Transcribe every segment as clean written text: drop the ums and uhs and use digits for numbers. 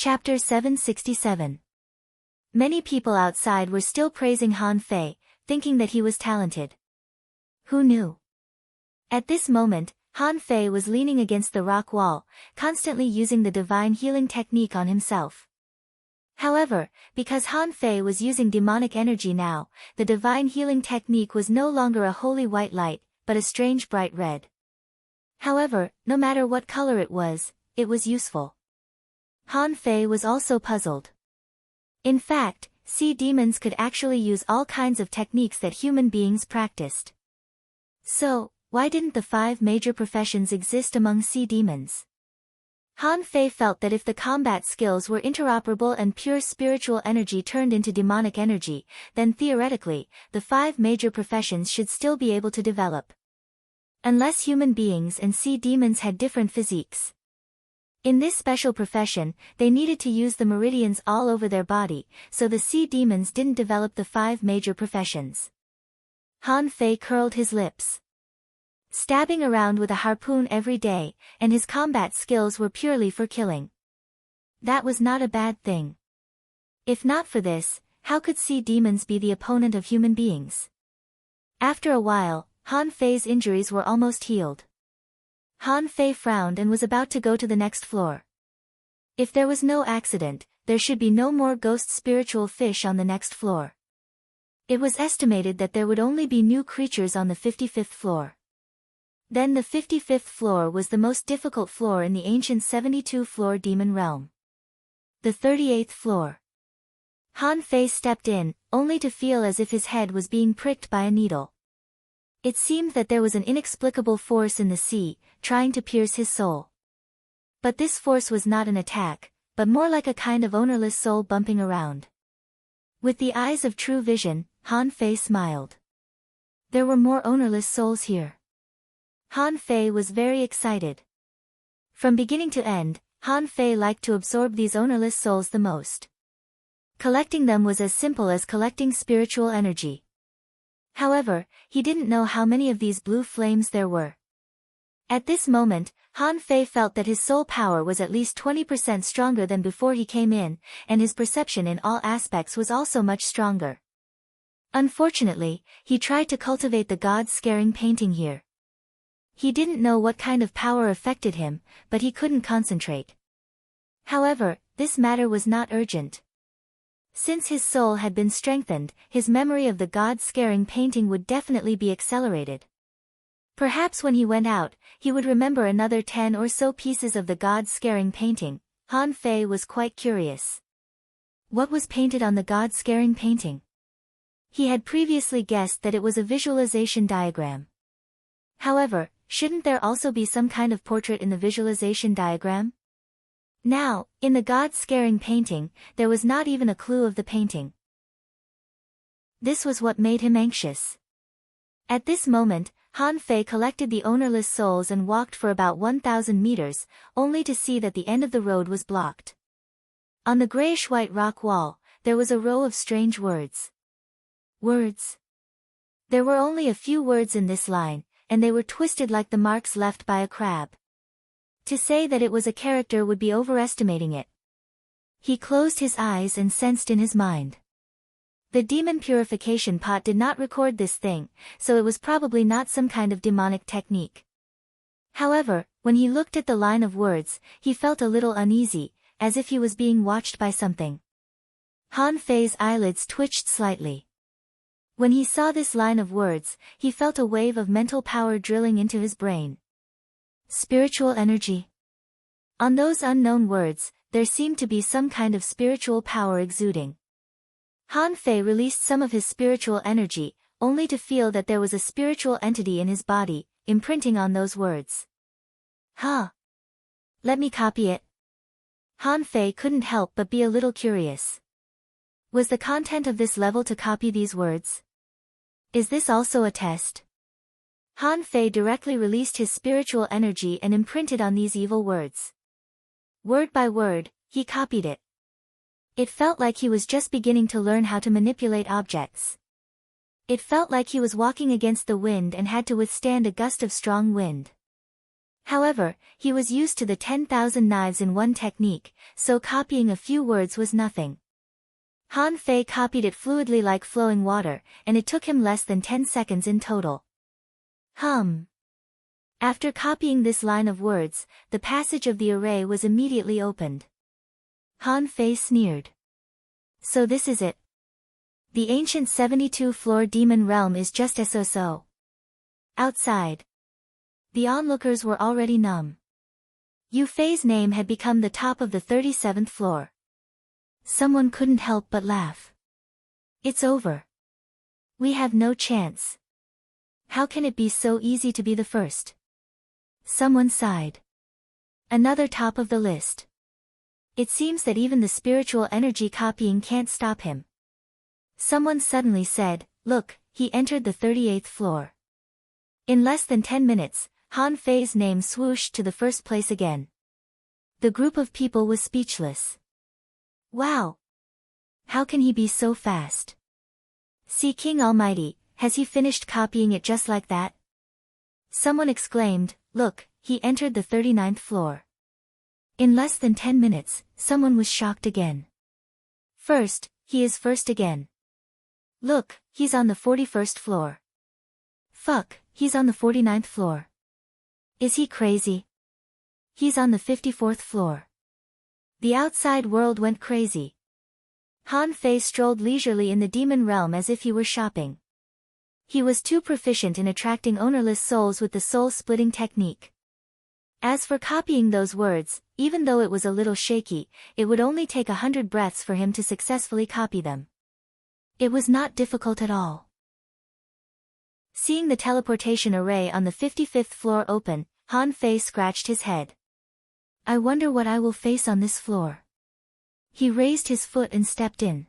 Chapter 767. Many people outside were still praising Han Fei, thinking that he was talented. Who knew? At this moment, Han Fei was leaning against the rock wall, constantly using the divine healing technique on himself. However, because Han Fei was using demonic energy now, the divine healing technique was no longer a holy white light, but a strange bright red. However, no matter what color it was useful. Han Fei was also puzzled. In fact, sea demons could actually use all kinds of techniques that human beings practiced. So, why didn't the 5 major professions exist among sea demons? Han Fei felt that if the combat skills were interoperable and pure spiritual energy turned into demonic energy, then theoretically, the 5 major professions should still be able to develop. Unless human beings and sea demons had different physiques. In this special profession, they needed to use the meridians all over their body, so the sea demons didn't develop the 5 major professions. Han Fei curled his lips. Stabbing around with a harpoon every day, and his combat skills were purely for killing. That was not a bad thing. If not for this, how could sea demons be the opponent of human beings? After a while, Han Fei's injuries were almost healed. Han Fei frowned and was about to go to the next floor. If there was no accident, there should be no more ghost spiritual fish on the next floor. It was estimated that there would only be new creatures on the 55th floor. Then the 55th floor was the most difficult floor in the ancient 72-floor demon realm. The 38th floor. Han Fei stepped in, only to feel as if his head was being pricked by a needle. It seemed that there was an inexplicable force in the sea, trying to pierce his soul. But this force was not an attack, but more like a kind of ownerless soul bumping around. With the eyes of true vision, Han Fei smiled. There were more ownerless souls here. Han Fei was very excited. From beginning to end, Han Fei liked to absorb these ownerless souls the most. Collecting them was as simple as collecting spiritual energy. However, he didn't know how many of these blue flames there were. At this moment, Han Fei felt that his soul power was at least 20% stronger than before he came in, and his perception in all aspects was also much stronger. Unfortunately, he tried to cultivate the God-scaring painting here. He didn't know what kind of power affected him, but he couldn't concentrate. However, this matter was not urgent. Since his soul had been strengthened, his memory of the God-scaring painting would definitely be accelerated. Perhaps when he went out, he would remember another 10 or so pieces of the God-scaring painting. Han Fei was quite curious. What was painted on the God-scaring painting? He had previously guessed that it was a visualization diagram. However, shouldn't there also be some kind of portrait in the visualization diagram? Now, in the God-scaring painting, there was not even a clue of the painting. This was what made him anxious. At this moment, Han Fei collected the ownerless souls and walked for about 1,000 meters, only to see that the end of the road was blocked. On the grayish-white rock wall, there was a row of strange words. Words. There were only a few words in this line, and they were twisted like the marks left by a crab. To say that it was a character would be overestimating it. He closed his eyes and sensed in his mind. The demon purification pot did not record this thing, so it was probably not some kind of demonic technique. However, when he looked at the line of words, he felt a little uneasy, as if he was being watched by something. Han Fei's eyelids twitched slightly. When he saw this line of words, he felt a wave of mental power drilling into his brain. Spiritual energy. On those unknown words, there seemed to be some kind of spiritual power exuding. Han Fei released some of his spiritual energy, only to feel that there was a spiritual entity in his body, imprinting on those words. Huh. Let me copy it. Han Fei couldn't help but be a little curious. Was the content of this level to copy these words? Is this also a test? Han Fei directly released his spiritual energy and imprinted on these evil words. Word by word, he copied it. It felt like he was just beginning to learn how to manipulate objects. It felt like he was walking against the wind and had to withstand a gust of strong wind. However, he was used to the 10,000 knives in one technique, so copying a few words was nothing. Han Fei copied it fluidly like flowing water, and it took him less than 10 seconds in total. After copying this line of words, the passage of the array was immediately opened. Han Fei sneered. So this is it. The ancient 72-floor demon realm is just so. Outside. The onlookers were already numb. Yu Fei's name had become the top of the 37th floor. Someone couldn't help but laugh. It's over. We have no chance. How can it be so easy to be the first? Someone sighed. Another top of the list. It seems that even the spiritual energy copying can't stop him. Someone suddenly said, look, he entered the 38th floor. In less than 10 minutes, Han Fei's name swooshed to the first place again. The group of people was speechless. Wow! How can he be so fast? See King Almighty, has he finished copying it just like that? Someone exclaimed, look, he entered the 39th floor. In less than 10 minutes, someone was shocked again. First, he is first again. Look, he's on the 41st floor. Fuck, he's on the 49th floor. Is he crazy? He's on the 54th floor. The outside world went crazy. Han Fei strolled leisurely in the demon realm as if he were shopping. He was too proficient in attracting ownerless souls with the soul-splitting technique. As for copying those words, even though it was a little shaky, it would only take 100 breaths for him to successfully copy them. It was not difficult at all. Seeing the teleportation array on the 55th floor open, Han Fei scratched his head. I wonder what I will face on this floor. He raised his foot and stepped in.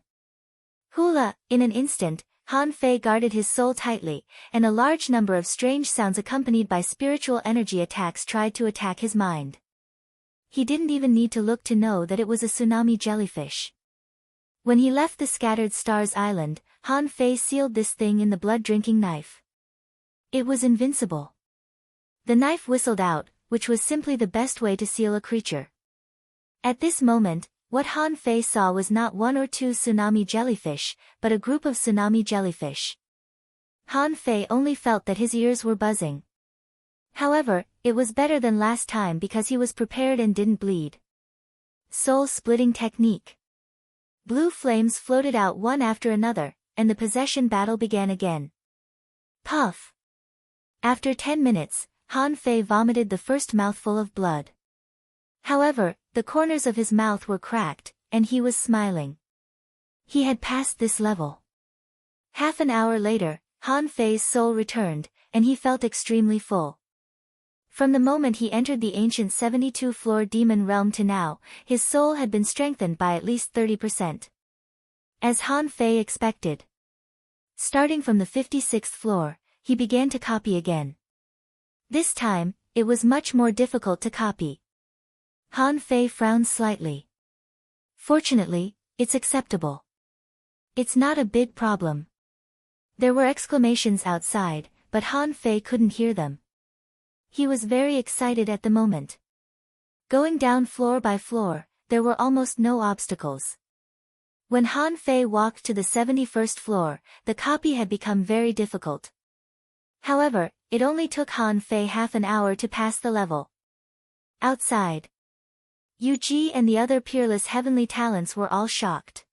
Hula, in an instant, Han Fei guarded his soul tightly, and a large number of strange sounds accompanied by spiritual energy attacks tried to attack his mind. He didn't even need to look to know that it was a tsunami jellyfish. When he left the Scattered Stars Island, Han Fei sealed this thing in the blood-drinking knife. It was invincible. The knife whistled out, which was simply the best way to seal a creature. At this moment, what Han Fei saw was not one or two tsunami jellyfish, but a group of tsunami jellyfish. Han Fei only felt that his ears were buzzing. However, it was better than last time because he was prepared and didn't bleed. Soul-splitting technique. Blue flames floated out one after another, and the possession battle began again. Puff! After 10 minutes, Han Fei vomited the first mouthful of blood. However, the corners of his mouth were cracked, and he was smiling. He had passed this level. Half an hour later, Han Fei's soul returned, and he felt extremely full. From the moment he entered the ancient 72-floor demon realm to now, his soul had been strengthened by at least 30%. As Han Fei expected. Starting from the 56th floor, he began to copy again. This time, it was much more difficult to copy. Han Fei frowned slightly. Fortunately, it's acceptable. It's not a big problem. There were exclamations outside, but Han Fei couldn't hear them. He was very excited at the moment. Going down floor by floor, there were almost no obstacles. When Han Fei walked to the 71st floor, the copy had become very difficult. However, it only took Han Fei half an hour to pass the level. Outside, Yuji and the other peerless heavenly talents were all shocked.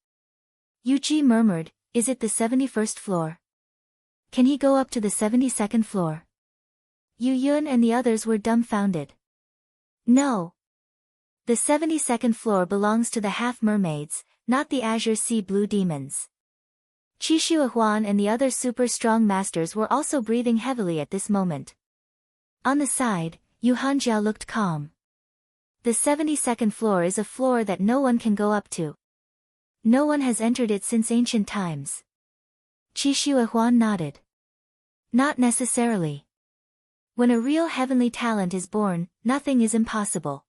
Yuji murmured, is it the 71st floor? Can he go up to the 72nd floor? Yu Yun and the others were dumbfounded. No. The 72nd floor belongs to the half-mermaids, not the Azure Sea Blue demons. Qixue Huan and the other super-strong masters were also breathing heavily at this moment. On the side, Yu Hanjiao looked calm. The 72nd floor is a floor that no one can go up to. No one has entered it since ancient times. Qixue Huan nodded. Not necessarily. When a real heavenly talent is born, nothing is impossible.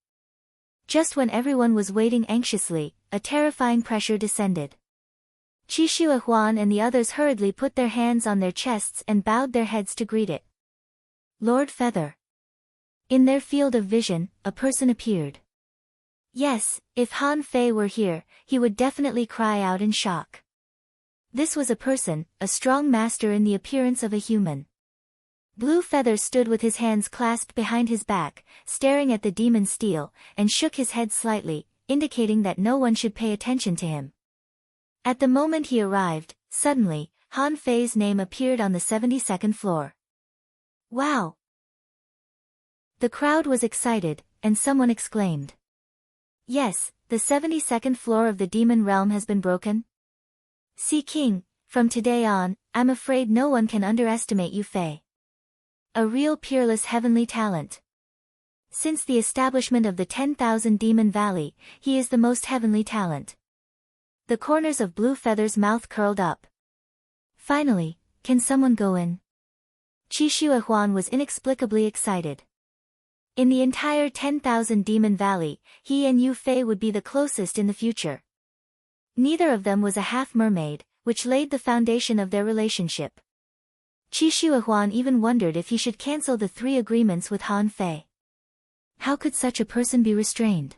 Just when everyone was waiting anxiously, a terrifying pressure descended. Qixue Huan and the others hurriedly put their hands on their chests and bowed their heads to greet it. Lord Feather. In their field of vision, a person appeared. Yes, if Han Fei were here, he would definitely cry out in shock. This was a person, a strong master in the appearance of a human. Blue Feather stood with his hands clasped behind his back, staring at the demon steel, and shook his head slightly, indicating that no one should pay attention to him. At the moment he arrived, suddenly, Han Fei's name appeared on the 72nd floor. Wow! The crowd was excited, and someone exclaimed. Yes, the 72nd floor of the demon realm has been broken. Sea King, from today on, I'm afraid no one can underestimate you, Fei. A real peerless heavenly talent. Since the establishment of the 10,000 Demon Valley, he is the most heavenly talent. The corners of Blue Feather's mouth curled up. Finally, can someone go in? Qi Shuahuan was inexplicably excited. In the entire 10,000 Demon Valley, he and Yu Fei would be the closest in the future. Neither of them was a half-mermaid, which laid the foundation of their relationship. Qi Shuahuan even wondered if he should cancel the 3 agreements with Han Fei. How could such a person be restrained?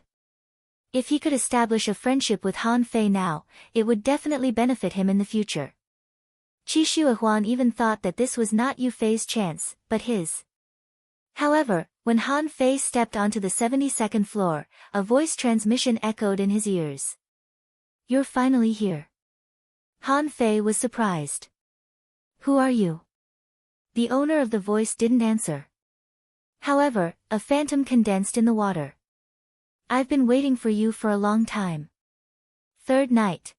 If he could establish a friendship with Han Fei now, it would definitely benefit him in the future. Qi Shuahuan even thought that this was not Yu Fei's chance, but his. However, when Han Fei stepped onto the 72nd floor, a voice transmission echoed in his ears. You're finally here. Han Fei was surprised. Who are you? The owner of the voice didn't answer. However, a phantom condensed in the water. I've been waiting for you for a long time. Third night.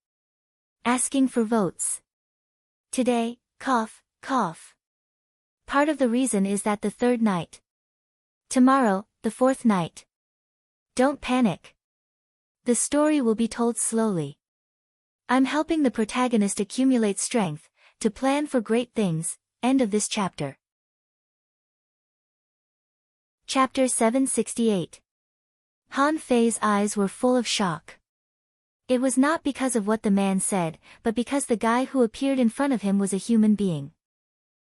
Asking for votes. Today, cough, cough. Part of the reason is that the third night. Tomorrow, the fourth night. Don't panic. The story will be told slowly. I'm helping the protagonist accumulate strength, to plan for great things. End of this chapter. Chapter 768. Han Fei's eyes were full of shock. It was not because of what the man said, but because the guy who appeared in front of him was a human being.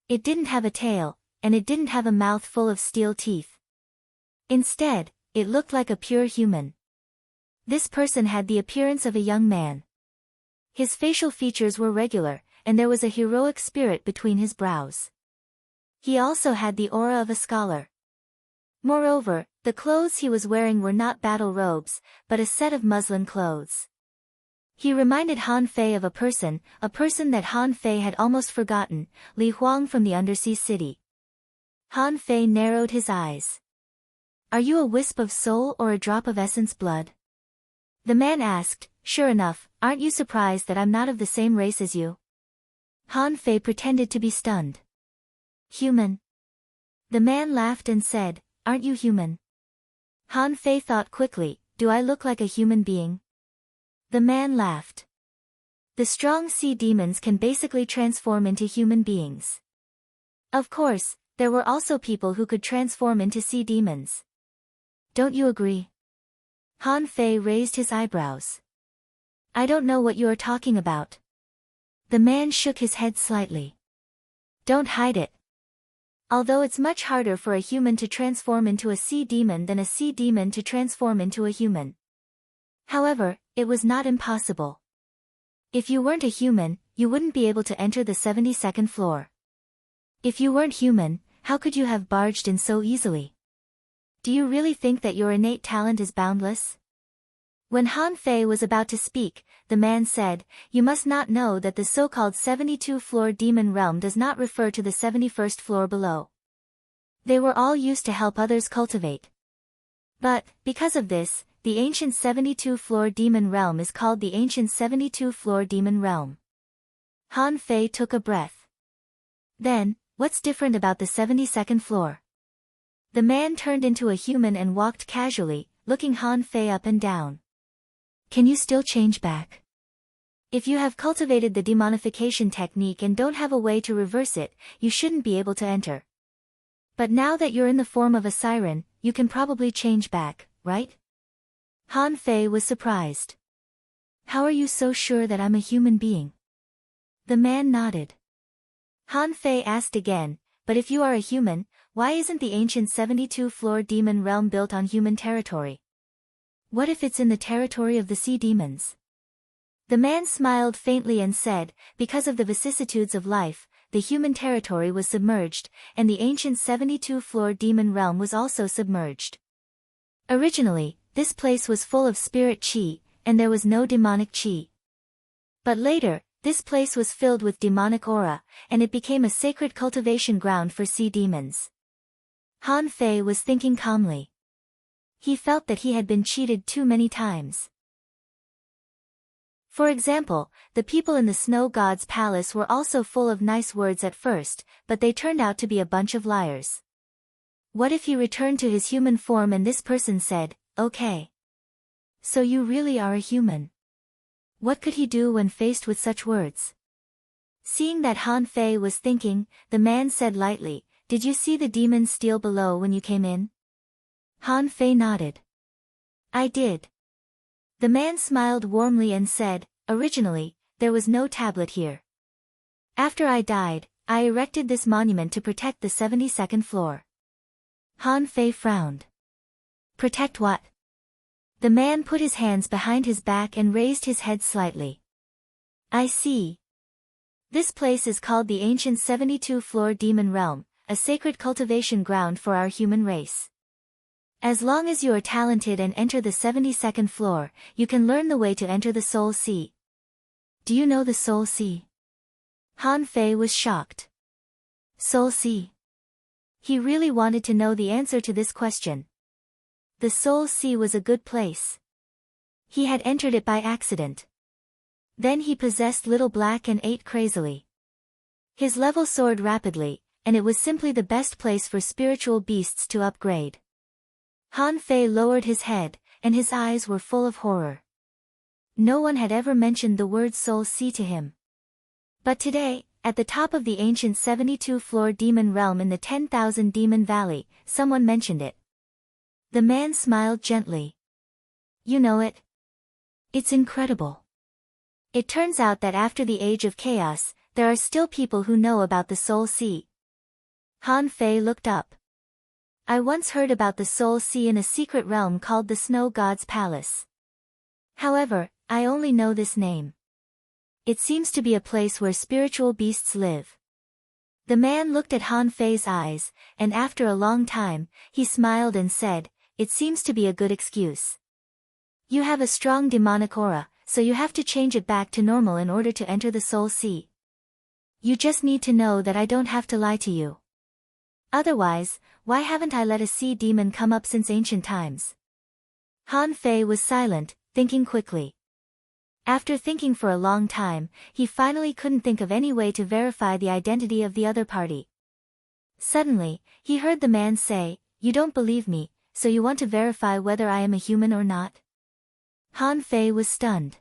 It didn't have a tail, and it didn't have a mouth full of steel teeth. Instead, it looked like a pure human. This person had the appearance of a young man. His facial features were regular, and there was a heroic spirit between his brows. He also had the aura of a scholar. Moreover, the clothes he was wearing were not battle robes, but a set of muslin clothes. He reminded Han Fei of a person that Han Fei had almost forgotten, Li Huang from the Undersea City. Han Fei narrowed his eyes. Are you a wisp of soul or a drop of essence blood? The man asked. Sure enough, aren't you surprised that I'm not of the same race as you? Han Fei pretended to be stunned. Human. The man laughed and said, aren't you human? Han Fei thought quickly, do I look like a human being? The man laughed. The strong sea demons can basically transform into human beings. Of course, there were also people who could transform into sea demons. Don't you agree? Han Fei raised his eyebrows. I don't know what you are talking about. The man shook his head slightly. Don't hide it. Although it's much harder for a human to transform into a sea demon than a sea demon to transform into a human. However, it was not impossible. If you weren't a human, you wouldn't be able to enter the 72nd floor. If you weren't human, how could you have barged in so easily? Do you really think that your innate talent is boundless? When Han Fei was about to speak, the man said, you must not know that the so-called 72-floor demon realm does not refer to the 71st floor below. They were all used to help others cultivate. But, because of this, the ancient 72-floor demon realm is called the ancient 72-floor demon realm. Han Fei took a breath. Then, what's different about the 72nd floor? The man turned into a human and walked casually, looking Han Fei up and down. Can you still change back? If you have cultivated the demonification technique and don't have a way to reverse it, you shouldn't be able to enter. But now that you're in the form of a siren, you can probably change back, right? Han Fei was surprised. How are you so sure that I'm a human being? The man nodded. Han Fei asked again, but if you are a human, why isn't the ancient 72-floor demon realm built on human territory? What if it's in the territory of the sea demons? The man smiled faintly and said, because of the vicissitudes of life, the human territory was submerged, and the ancient 72-floor demon realm was also submerged. Originally, this place was full of spirit chi, and there was no demonic chi. But later, this place was filled with demonic aura, and it became a sacred cultivation ground for sea demons. Han Fei was thinking calmly. He felt that he had been cheated too many times. For example, the people in the snow god's palace were also full of nice words at first, but they turned out to be a bunch of liars. What if he returned to his human form and this person said, "Okay. So you really are a human." What could he do when faced with such words? Seeing that Han Fei was thinking, the man said lightly, "Did you see the demons steal below when you came in?" Han Fei nodded. "I did." The man smiled warmly and said, "Originally, there was no tablet here. After I died, I erected this monument to protect the 72nd floor." Han Fei frowned. "Protect what?" The man put his hands behind his back and raised his head slightly. "I see. This place is called the ancient 72-floor demon realm, a sacred cultivation ground for our human race. As long as you are talented and enter the 72nd floor, you can learn the way to enter the Soul Sea." "Do you know the Soul Sea?" Han Fei was shocked. Soul Sea. He really wanted to know the answer to this question. The Soul Sea was a good place. He had entered it by accident. Then he possessed Little Black and ate crazily. His level soared rapidly, and it was simply the best place for spiritual beasts to upgrade. Han Fei lowered his head, and his eyes were full of horror. No one had ever mentioned the word Soul Sea to him. But today, at the top of the ancient 72-floor demon realm in the 10,000 Demon Valley, someone mentioned it. The man smiled gently. "You know it? It's incredible. It turns out that after the Age of Chaos, there are still people who know about the Soul Sea." Han Fei looked up. "I once heard about the Soul Sea in a secret realm called the Snow God's Palace. However, I only know this name. It seems to be a place where spiritual beasts live." The man looked at Han Fei's eyes, and after a long time, he smiled and said, "It seems to be a good excuse. You have a strong demonic aura, so you have to change it back to normal in order to enter the Soul Sea. You just need to know that I don't have to lie to you. Otherwise, why haven't I let a sea demon come up since ancient times?" Han Fei was silent, thinking quickly. After thinking for a long time, he finally couldn't think of any way to verify the identity of the other party. Suddenly, he heard the man say, "You don't believe me, so you want to verify whether I am a human or not?" Han Fei was stunned.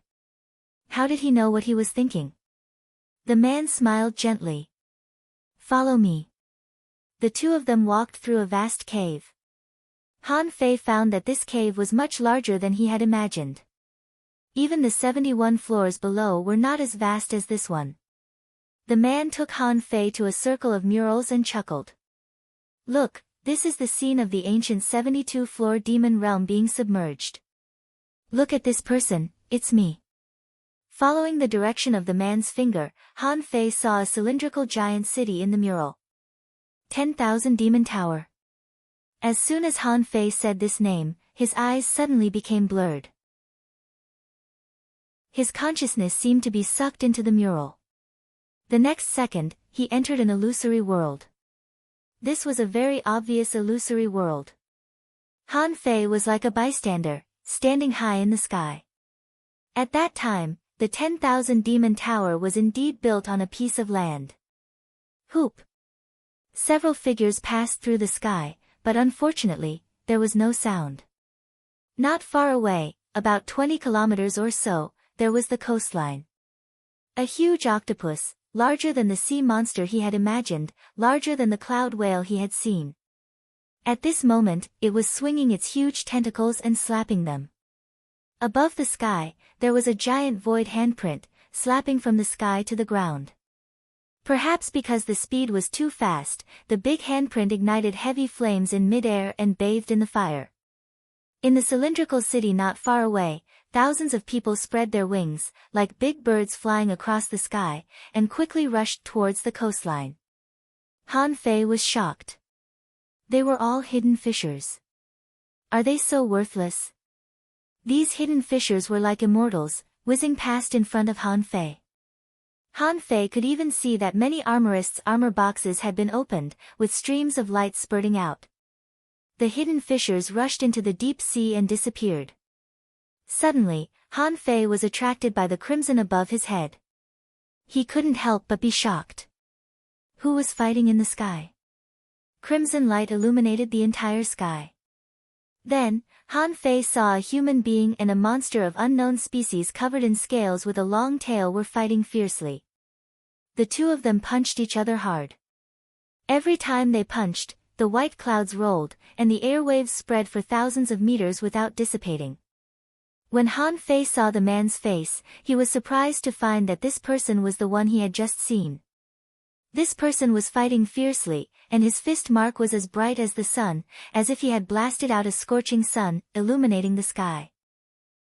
How did he know what he was thinking? The man smiled gently. "Follow me." The two of them walked through a vast cave. Han Fei found that this cave was much larger than he had imagined. Even the 71 floors below were not as vast as this one. The man took Han Fei to a circle of murals and chuckled. "Look, this is the scene of the ancient 72-floor demon realm being submerged. Look at this person, it's me." Following the direction of the man's finger, Han Fei saw a cylindrical giant city in the mural. 10,000 Demon Tower. As soon as Han Fei said this name, his eyes suddenly became blurred. His consciousness seemed to be sucked into the mural. The next second, he entered an illusory world. This was a very obvious illusory world. Han Fei was like a bystander, standing high in the sky. At that time, the 10,000 Demon Tower was indeed built on a piece of land. Hoop. Several figures passed through the sky, but unfortunately, there was no sound. Not far away, about 20 kilometers or so, there was the coastline. A huge octopus, larger than the sea monster he had imagined, larger than the cloud whale he had seen. At this moment, it was swinging its huge tentacles and slapping them. Above the sky, there was a giant void handprint, slapping from the sky to the ground. Perhaps because the speed was too fast, the big handprint ignited heavy flames in mid-air and bathed in the fire. In the cylindrical city not far away, thousands of people spread their wings, like big birds flying across the sky, and quickly rushed towards the coastline. Han Fei was shocked. They were all hidden fissures. Are they so worthless? These hidden fissures were like immortals, whizzing past in front of Han Fei. Han Fei could even see that many armorists' armor boxes had been opened, with streams of light spurting out. The hidden fissures rushed into the deep sea and disappeared. Suddenly, Han Fei was attracted by the crimson above his head. He couldn't help but be shocked. Who was fighting in the sky? Crimson light illuminated the entire sky. Then, Han Fei saw a human being and a monster of unknown species covered in scales with a long tail were fighting fiercely. The two of them punched each other hard. Every time they punched, the white clouds rolled, and the airwaves spread for thousands of meters without dissipating. When Han Fei saw the man's face, he was surprised to find that this person was the one he had just seen. This person was fighting fiercely, and his fist mark was as bright as the sun, as if he had blasted out a scorching sun, illuminating the sky.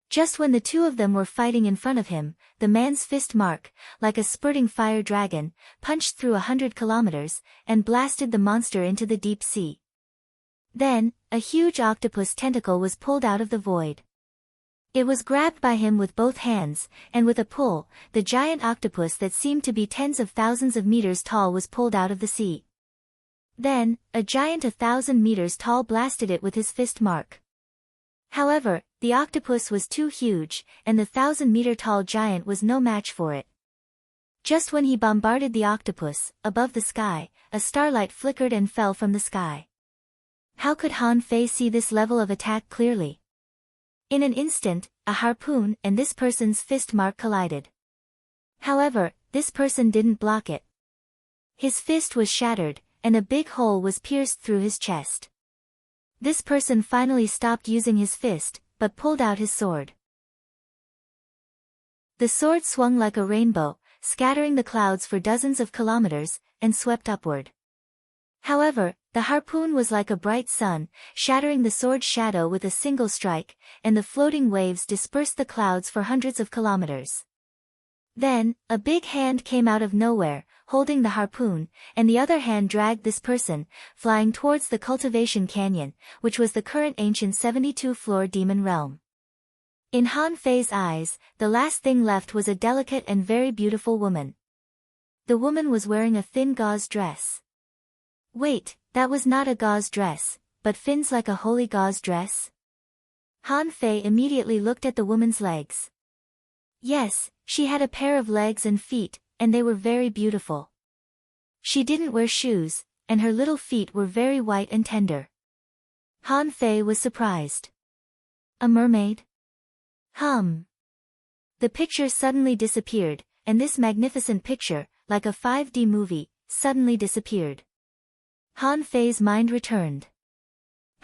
Just when the two of them were fighting in front of him, the man's fist mark, like a spurting fire dragon, punched through 100 kilometers, and blasted the monster into the deep sea. Then, a huge octopus tentacle was pulled out of the void. It was grabbed by him with both hands, and with a pull, the giant octopus that seemed to be tens of thousands of meters tall was pulled out of the sea. Then, a giant 1,000 meters tall blasted it with his fist mark. However, the octopus was too huge, and the 1,000-meter-tall giant was no match for it. Just when he bombarded the octopus, above the sky, a starlight flickered and fell from the sky. How could Han Fei see this level of attack clearly? In an instant, a harpoon and this person's fist mark collided. However, this person didn't block it. His fist was shattered, and a big hole was pierced through his chest. This person finally stopped using his fist, but pulled out his sword. The sword swung like a rainbow, scattering the clouds for dozens of kilometers, and swept upward. However, the harpoon was like a bright sun, shattering the sword's shadow with a single strike, and the floating waves dispersed the clouds for hundreds of kilometers. Then, a big hand came out of nowhere, holding the harpoon, and the other hand dragged this person, flying towards the cultivation canyon, which was the current ancient 72-floor demon realm. In Han Fei's eyes, the last thing left was a delicate and very beautiful woman. The woman was wearing a thin gauze dress. Wait, that was not a gauze dress, but fins like a holy gauze dress? Han Fei immediately looked at the woman's legs. Yes, she had a pair of legs and feet, and they were very beautiful. She didn't wear shoes, and her little feet were very white and tender. Han Fei was surprised. A mermaid? The picture suddenly disappeared, and this magnificent picture, like a 5D movie, suddenly disappeared. Han Fei's mind returned.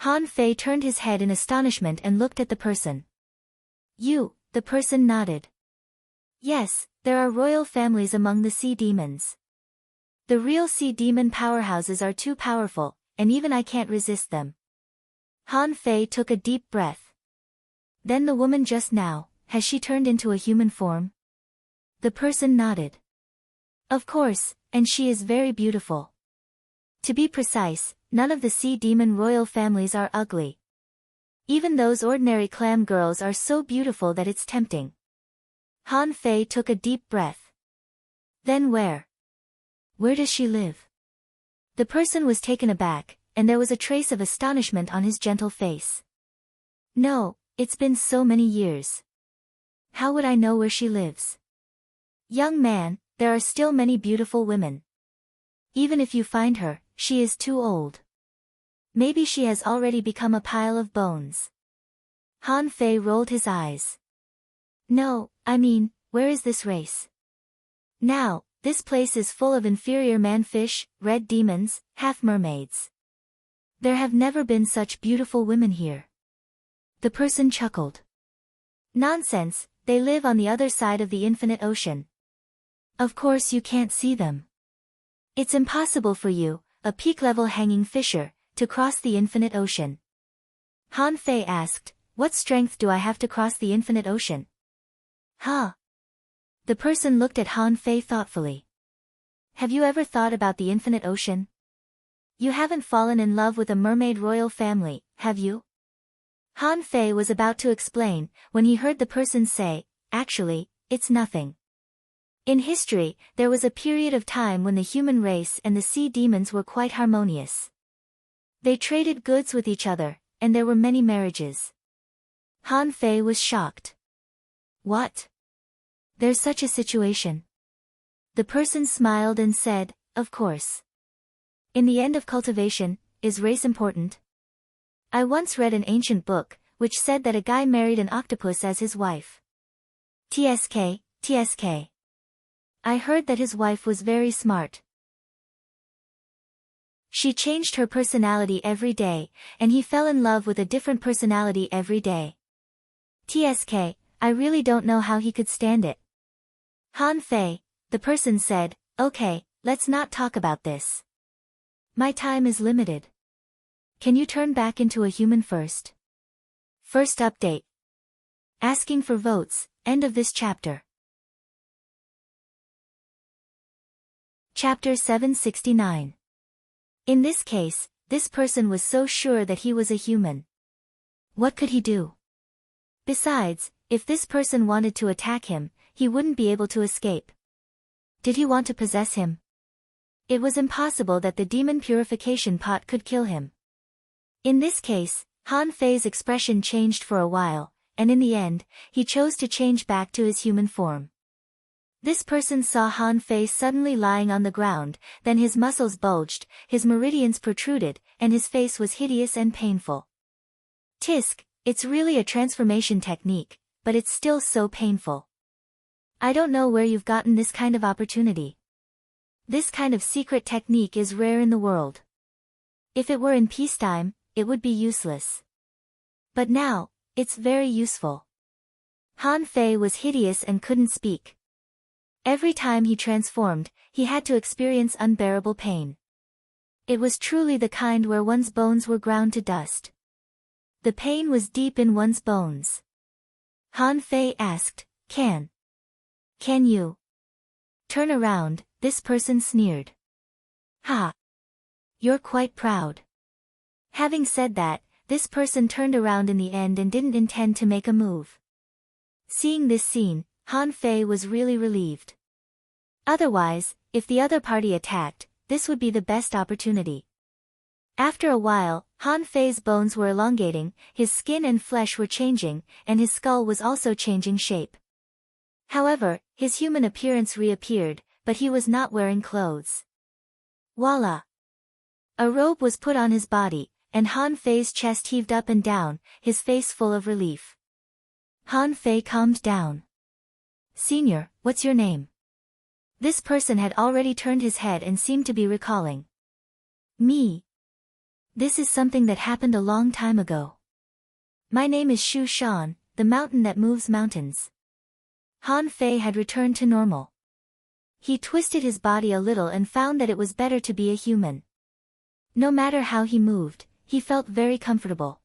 Han Fei turned his head in astonishment and looked at the person. You, the person nodded. Yes, there are royal families among the sea demons. The real sea demon powerhouses are too powerful, and even I can't resist them. Han Fei took a deep breath. Then the woman just now, has she turned into a human form? The person nodded. Of course, and she is very beautiful. To be precise, none of the sea demon royal families are ugly. Even those ordinary clam girls are so beautiful that it's tempting. Han Fei took a deep breath. Then where? Where does she live? The person was taken aback, and there was a trace of astonishment on his gentle face. No, it's been so many years. How would I know where she lives? Young man, there are still many beautiful women. Even if you find her, she is too old. Maybe she has already become a pile of bones. Han Fei rolled his eyes. No, I mean, where is this race? Now, this place is full of inferior man-fish, red demons, half-mermaids. There have never been such beautiful women here. The person chuckled. Nonsense, they live on the other side of the infinite ocean. Of course you can't see them. It's impossible for you, a peak-level hanging fisher, to cross the infinite ocean. Han Fei asked, what strength do I have to cross the infinite ocean? Huh? The person looked at Han Fei thoughtfully. Have you ever thought about the infinite ocean? You haven't fallen in love with a mermaid royal family, have you? Han Fei was about to explain, when he heard the person say, actually, it's nothing. In history, there was a period of time when the human race and the sea demons were quite harmonious. They traded goods with each other, and there were many marriages. Han Fei was shocked. What? There's such a situation? The person smiled and said, of course. In the end of cultivation, is race important? I once read an ancient book, which said that a guy married an octopus as his wife. TSK. I heard that his wife was very smart. She changed her personality every day, and he fell in love with a different personality every day. TSK, I really don't know how he could stand it. Han Fei, the person said, okay, let's not talk about this. My time is limited. Can you turn back into a human first? First update. Asking for votes, end of this chapter. Chapter 769. In this case, this person was so sure that he was a human. What could he do? Besides, if this person wanted to attack him, he wouldn't be able to escape. Did he want to possess him? It was impossible that the demon purification pot could kill him. In this case, Han Fei's expression changed for a while, and in the end, he chose to change back to his human form. This person saw Han Fei suddenly lying on the ground, then his muscles bulged, his meridians protruded, and his face was hideous and painful. Tisk, it's really a transformation technique, but it's still so painful. I don't know where you've gotten this kind of opportunity. This kind of secret technique is rare in the world. If it were in peacetime, it would be useless. But now, it's very useful. Han Fei was hideous and couldn't speak. Every time he transformed, he had to experience unbearable pain. It was truly the kind where one's bones were ground to dust. The pain was deep in one's bones. Han Fei asked, Can you turn around? This person sneered. Ha! You're quite proud. Having said that, this person turned around in the end and didn't intend to make a move. Seeing this scene, Han Fei was really relieved. Otherwise, if the other party attacked, this would be the best opportunity. After a while, Han Fei's bones were elongating, his skin and flesh were changing, and his skull was also changing shape. However, his human appearance reappeared, but he was not wearing clothes. Voila! A robe was put on his body, and Han Fei's chest heaved up and down, his face full of relief. Han Fei calmed down. Senior, what's your name? This person had already turned his head and seemed to be recalling. Me. This is something that happened a long time ago. My name is Shu Shan, the mountain that moves mountains. Han Fei had returned to normal. He twisted his body a little and found that it was better to be a human. No matter how he moved, he felt very comfortable.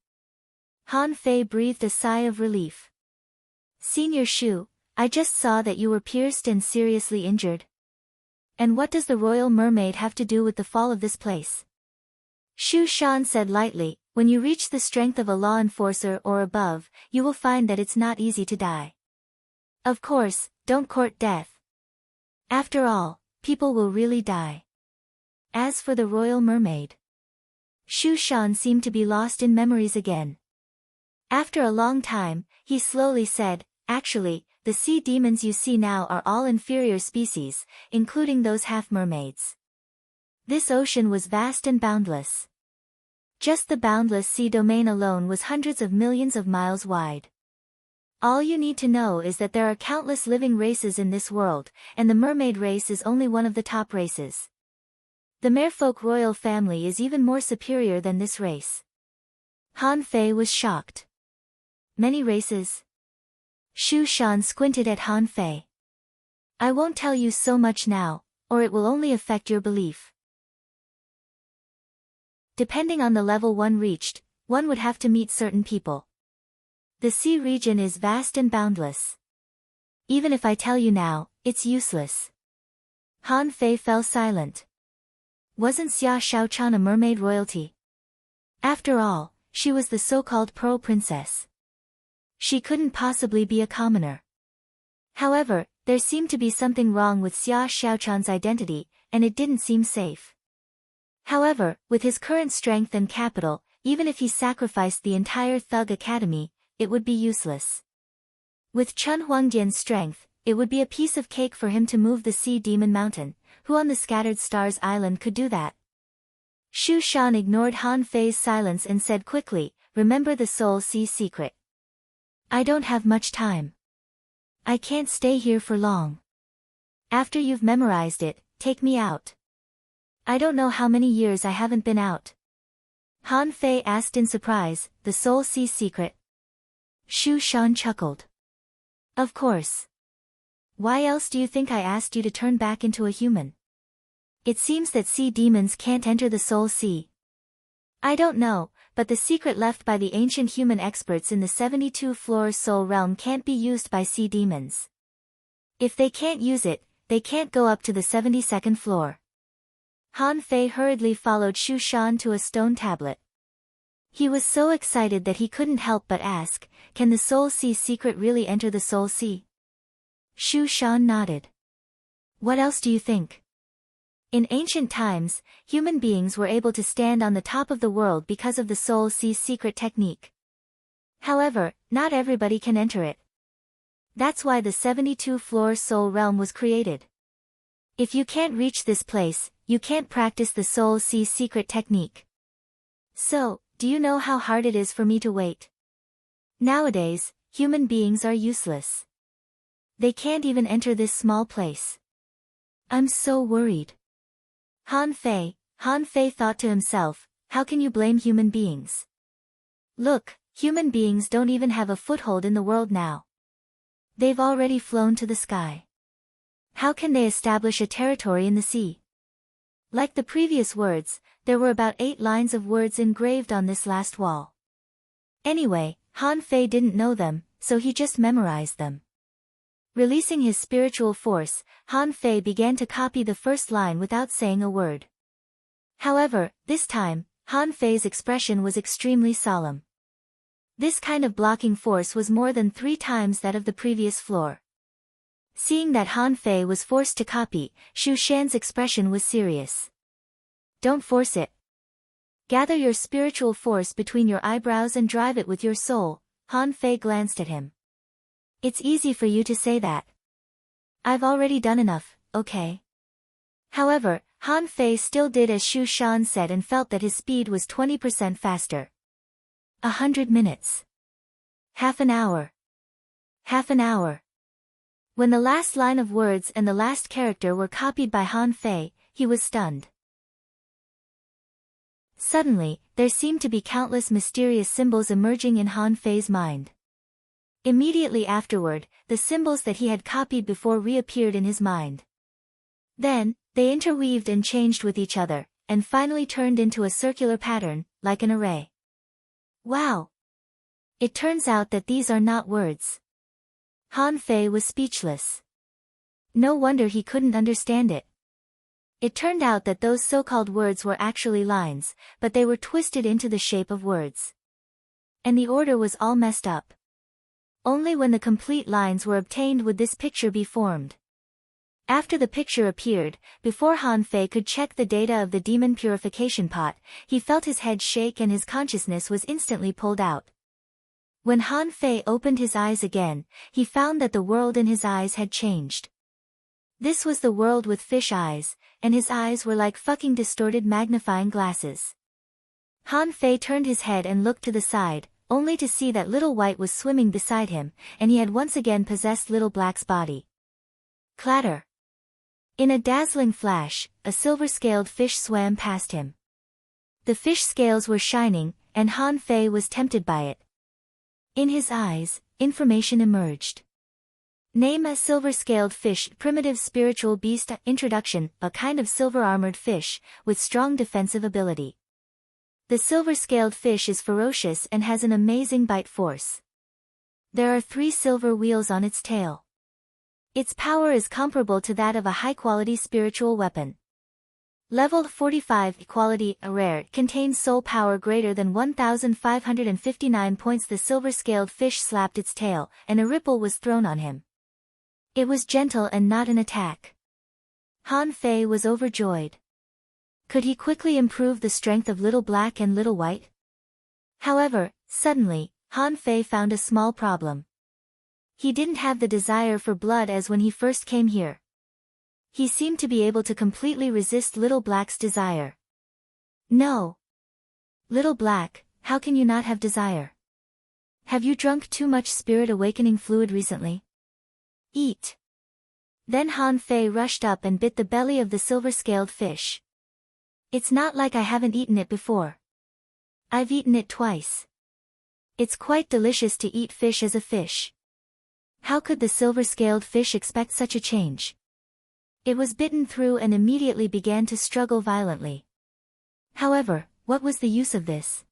Han Fei breathed a sigh of relief. Senior Shu, I just saw that you were pierced and seriously injured. And what does the Royal Mermaid have to do with the fall of this place? Shu Shan said lightly, when you reach the strength of a law enforcer or above, you will find that it's not easy to die. Of course, don't court death. After all, people will really die. As for the Royal Mermaid, Shu Shan seemed to be lost in memories again. After a long time, he slowly said, actually, the sea demons you see now are all inferior species, including those half-mermaids. This ocean was vast and boundless. Just the boundless sea domain alone was hundreds of millions of miles wide. All you need to know is that there are countless living races in this world, and the mermaid race is only one of the top races. The merfolk royal family is even more superior than this race. Han Fei was shocked. Many races? Shu Shan squinted at Han Fei. I won't tell you so much now, or it will only affect your belief. Depending on the level one reached, one would have to meet certain people. The sea region is vast and boundless. Even if I tell you now, it's useless. Han Fei fell silent. Wasn't Xia Shaochan a mermaid royalty? After all, she was the so-called Pearl Princess. She couldn't possibly be a commoner. However, there seemed to be something wrong with Xia Shaochan's identity, and it didn't seem safe. However, with his current strength and capital, even if he sacrificed the entire Thug Academy, it would be useless. With Chun Huangdian's strength, it would be a piece of cake for him to move the Sea Demon Mountain. Who on the Scattered Stars Island could do that? Shu Shan ignored Han Fei's silence and said quickly, "Remember the Soul Sea secret. I don't have much time. I can't stay here for long. After you've memorized it, take me out." "I don't know how many years I haven't been out." Han Fei asked in surprise, "The Soul Sea secret?" Shu Shan chuckled. "Of course. Why else do you think I asked you to turn back into a human? It seems that sea demons can't enter the Soul Sea." "I don't know, but the secret left by the ancient human experts in the 72 floors Soul Realm can't be used by sea demons. If they can't use it, they can't go up to the 72nd floor." Han Fei hurriedly followed Shu Shan to a stone tablet. He was so excited that he couldn't help but ask, "Can the Soul Sea secret really enter the Soul Sea?" Shu Shan nodded. "What else do you think?" In ancient times, human beings were able to stand on the top of the world because of the Soul Sea secret technique. However, not everybody can enter it. That's why the 72 floor Soul Realm was created. If you can't reach this place, you can't practice the Soul Sea secret technique. So, do you know how hard it is for me to wait? Nowadays, human beings are useless. They can't even enter this small place. I'm so worried. Han Fei thought to himself, how can you blame human beings? Look, human beings don't even have a foothold in the world now. They've already flown to the sky. How can they establish a territory in the sea? Like the previous words, there were about 8 lines of words engraved on this last wall. Anyway, Han Fei didn't know them, so he just memorized them. Releasing his spiritual force, Han Fei began to copy the first line without saying a word. However, this time, Han Fei's expression was extremely solemn. This kind of blocking force was more than 3 times that of the previous floor. Seeing that Han Fei was forced to copy, Shu Shan's expression was serious. Don't force it. Gather your spiritual force between your eyebrows and drive it with your soul. Han Fei glanced at him. It's easy for you to say that. I've already done enough, okay? However, Han Fei still did as Shu Shan said and felt that his speed was 20% faster. 100 minutes. Half an hour. Half an hour. When the last line of words and the last character were copied by Han Fei, he was stunned. Suddenly, there seemed to be countless mysterious symbols emerging in Han Fei's mind. Immediately afterward, the symbols that he had copied before reappeared in his mind. Then, they interweaved and changed with each other, and finally turned into a circular pattern, like an array. Wow! It turns out that these are not words. Han Fei was speechless. No wonder he couldn't understand it. It turned out that those so-called words were actually lines, but they were twisted into the shape of words. And the order was all messed up. Only when the complete lines were obtained would this picture be formed. After the picture appeared, before Han Fei could check the data of the demon purification pot, he felt his head shake and his consciousness was instantly pulled out. When Han Fei opened his eyes again, he found that the world in his eyes had changed. This was the world with fish eyes, and his eyes were like fucking distorted magnifying glasses. Han Fei turned his head and looked to the side, only to see that Little White was swimming beside him, and he had once again possessed Little Black's body. Clatter! In a dazzling flash, a silver-scaled fish swam past him. The fish scales were shining, and Han Fei was tempted by it. In his eyes, information emerged. Name a silver-scaled fish. Primitive spiritual beast. Introduction, a kind of silver-armored fish, with strong defensive ability. The silver-scaled fish is ferocious and has an amazing bite force. There are 3 silver wheels on its tail. Its power is comparable to that of a high-quality spiritual weapon. Leveled 45, quality, rare, contains soul power greater than 1,559 points. The silver-scaled fish slapped its tail, and a ripple was thrown on him. It was gentle and not an attack. Han Fei was overjoyed. Could he quickly improve the strength of Little Black and Little White? However, suddenly, Han Fei found a small problem. He didn't have the desire for blood as when he first came here. He seemed to be able to completely resist Little Black's desire. No. Little Black, how can you not have desire? Have you drunk too much spirit awakening fluid recently? Eat. Then Han Fei rushed up and bit the belly of the silver-scaled fish. It's not like I haven't eaten it before. I've eaten it twice. It's quite delicious to eat fish as a fish. How could the silver-scaled fish expect such a change? It was bitten through and immediately began to struggle violently. However, what was the use of this?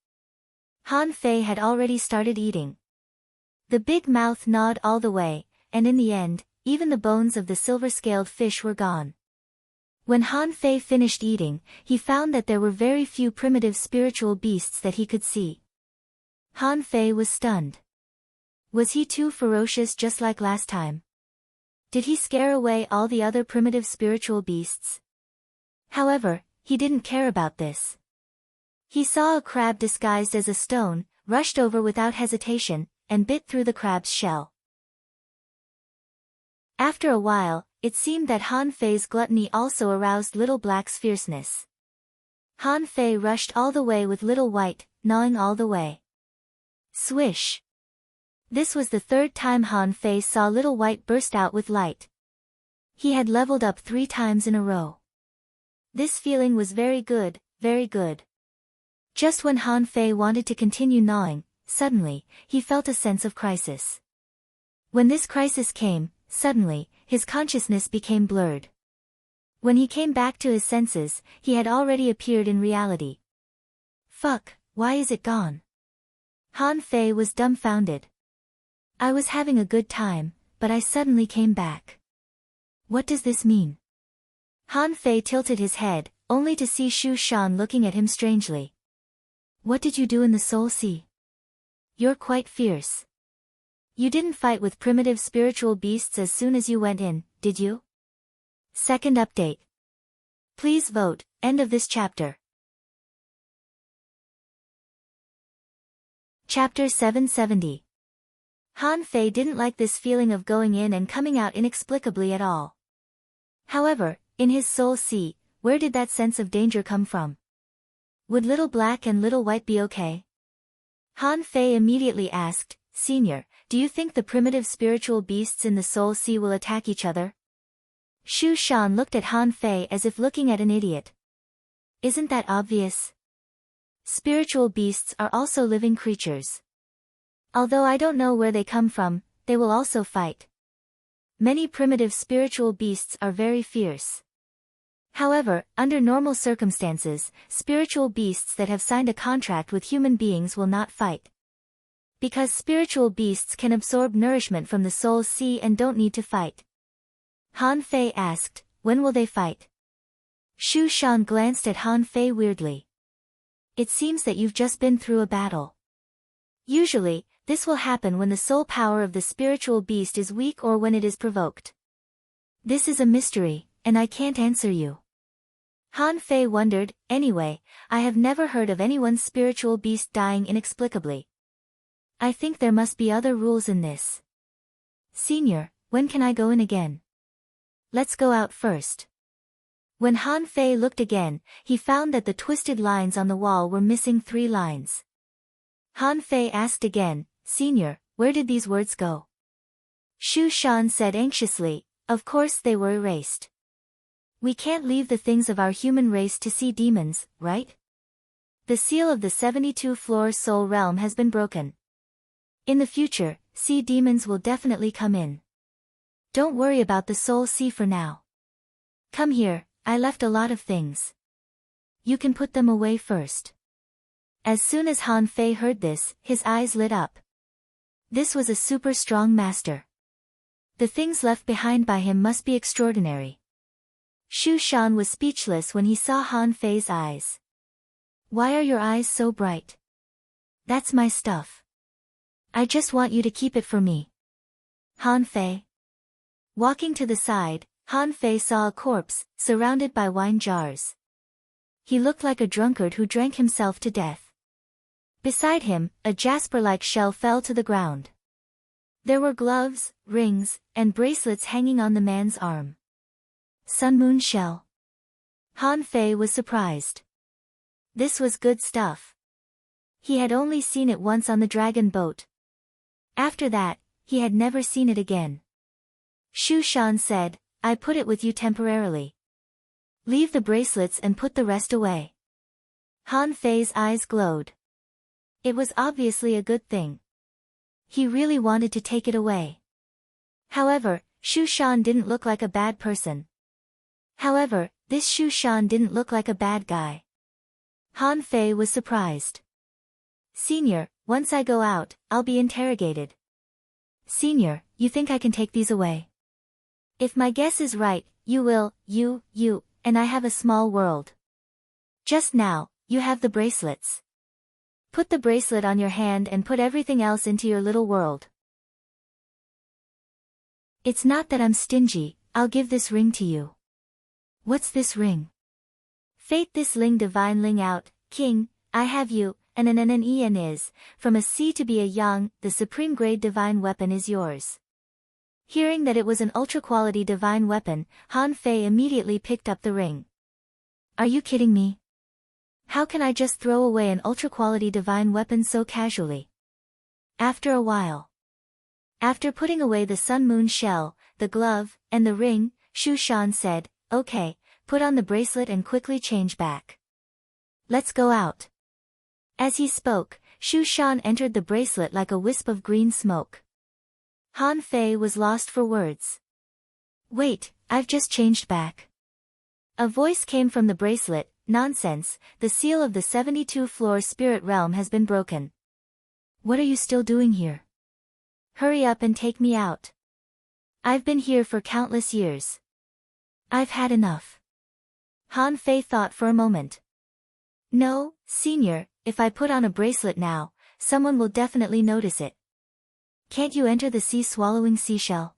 Han Fei had already started eating. The big mouth gnawed all the way, and in the end, even the bones of the silver-scaled fish were gone. When Han Fei finished eating, he found that there were very few primitive spiritual beasts that he could see. Han Fei was stunned. Was he too ferocious just like last time? Did he scare away all the other primitive spiritual beasts? However, he didn't care about this. He saw a crab disguised as a stone, rushed over without hesitation, and bit through the crab's shell. After a while, it seemed that Han Fei's gluttony also aroused Little Black's fierceness. Han Fei rushed all the way with Little White, gnawing all the way. Swish! This was the 3rd time Han Fei saw Little White burst out with light. He had leveled up 3 times in a row. This feeling was very good, very good. Just when Han Fei wanted to continue gnawing, suddenly, he felt a sense of crisis. When this crisis came, suddenly, his consciousness became blurred. When he came back to his senses, he had already appeared in reality. Fuck, why is it gone? Han Fei was dumbfounded. I was having a good time, but I suddenly came back. What does this mean? Han Fei tilted his head, only to see Shu Shan looking at him strangely. What did you do in the Soul Sea? You're quite fierce. You didn't fight with primitive spiritual beasts as soon as you went in, did you? Second update. Please vote, end of this chapter. Chapter 770. Han Fei didn't like this feeling of going in and coming out inexplicably at all. However, in his Soul Sea, where did that sense of danger come from? Would Little Black and Little White be okay? Han Fei immediately asked, Senior, do you think the primitive spiritual beasts in the Soul Sea will attack each other? Shu Shan looked at Han Fei as if looking at an idiot. Isn't that obvious? Spiritual beasts are also living creatures. Although I don't know where they come from, they will also fight. Many primitive spiritual beasts are very fierce. However, under normal circumstances, spiritual beasts that have signed a contract with human beings will not fight. Because spiritual beasts can absorb nourishment from the Soul Sea and don't need to fight. Han Fei asked, when will they fight? Shu Shan glanced at Han Fei weirdly. It seems that you've just been through a battle. Usually, this will happen when the soul power of the spiritual beast is weak or when it is provoked. This is a mystery, and I can't answer you. Han Fei wondered, anyway, I have never heard of anyone's spiritual beast dying inexplicably. I think there must be other rules in this. Senior, when can I go in again? Let's go out first. When Han Fei looked again, he found that the twisted lines on the wall were missing 3 lines. Han Fei asked again, Senior, where did these words go? Shu Shan said anxiously, of course they were erased. We can't leave the things of our human race to see demons, right? The seal of the 72-floor soul realm has been broken. In the future, sea demons will definitely come in. Don't worry about the soul sea for now. Come here, I left a lot of things. You can put them away first. As soon as Han Fei heard this, his eyes lit up. This was a super strong master. The things left behind by him must be extraordinary. Shu Shan was speechless when he saw Han Fei's eyes. Why are your eyes so bright? That's my stuff. I just want you to keep it for me. Han Fei. Walking to the side, Han Fei saw a corpse, surrounded by wine jars. He looked like a drunkard who drank himself to death. Beside him, a jasper-like shell fell to the ground. There were gloves, rings, and bracelets hanging on the man's arm. Sun Moon Shell. Han Fei was surprised. This was good stuff. He had only seen it once on the dragon boat. After that, he had never seen it again. Shu Shan said, I put it with you temporarily. Leave the bracelets and put the rest away. Han Fei's eyes glowed. It was obviously a good thing. He really wanted to take it away. However, Shu Shan didn't look like a bad person. However, this Shu Shan didn't look like a bad guy. Han Fei was surprised. Senior, once I go out, I'll be interrogated. Senior, you think I can take these away? If my guess is right, you will, and I have a small world. Just now, you have the bracelets. Put the bracelet on your hand and put everything else into your little world. It's not that I'm stingy, I'll give this ring to you. What's this ring? Fate this ling divine ling out, king, I have you, and an is, from a C to be a yang, the supreme grade divine weapon is yours. Hearing that it was an ultra-quality divine weapon, Han Fei immediately picked up the ring. Are you kidding me? How can I just throw away an ultra-quality divine weapon so casually? After a while. After putting away the Sun Moon shell, the glove, and the ring, Shu Shan said, okay, put on the bracelet and quickly change back. Let's go out. As he spoke, Shu Shan entered the bracelet like a wisp of green smoke. Han Fei was lost for words. Wait, I've just changed back. A voice came from the bracelet, nonsense, the seal of the 72th floor spirit realm has been broken. What are you still doing here? Hurry up and take me out. I've been here for countless years. I've had enough. Han Fei thought for a moment. No, senior, if I put on a bracelet now, someone will definitely notice it. Can't you enter the sea-swallowing seashell?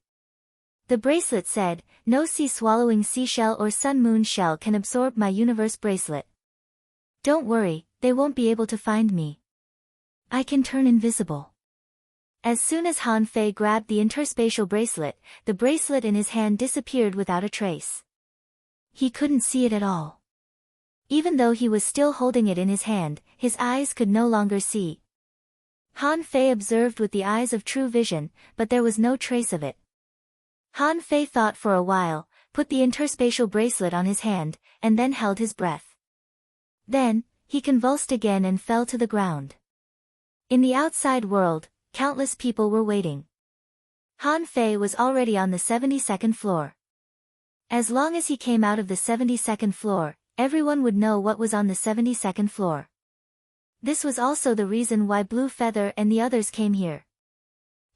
The bracelet said, no sea-swallowing seashell or sun moon shell can absorb my universe bracelet. Don't worry, they won't be able to find me. I can turn invisible. As soon as Han Fei grabbed the interspatial bracelet, the bracelet in his hand disappeared without a trace. He couldn't see it at all. Even though he was still holding it in his hand, his eyes could no longer see. Han Fei observed with the eyes of true vision, but there was no trace of it. Han Fei thought for a while, put the interspatial bracelet on his hand, and then held his breath. Then, he convulsed again and fell to the ground. In the outside world, countless people were waiting. Han Fei was already on the 72nd floor. As long as he came out of the 72nd floor, everyone would know what was on the 72nd floor. This was also the reason why Blue Feather and the others came here.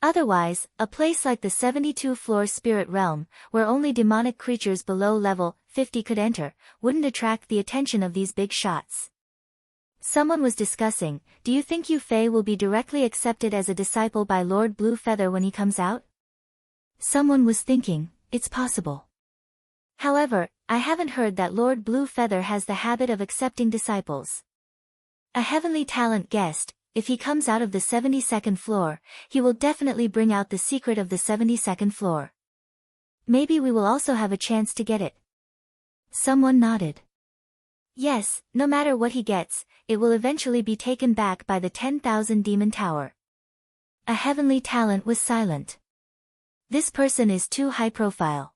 Otherwise, a place like the 72th floor spirit realm, where only demonic creatures below level 50 could enter, wouldn't attract the attention of these big shots. Someone was discussing, do you think Yu Fei will be directly accepted as a disciple by Lord Blue Feather when he comes out? Someone was thinking, it's possible. However, I haven't heard that Lord Blue Feather has the habit of accepting disciples. A heavenly talent guest, if he comes out of the 72nd floor, he will definitely bring out the secret of the 72nd floor. Maybe we will also have a chance to get it. Someone nodded. Yes, no matter what he gets, it will eventually be taken back by the 10,000 Demon Tower. A heavenly talent was silent. This person is too high profile.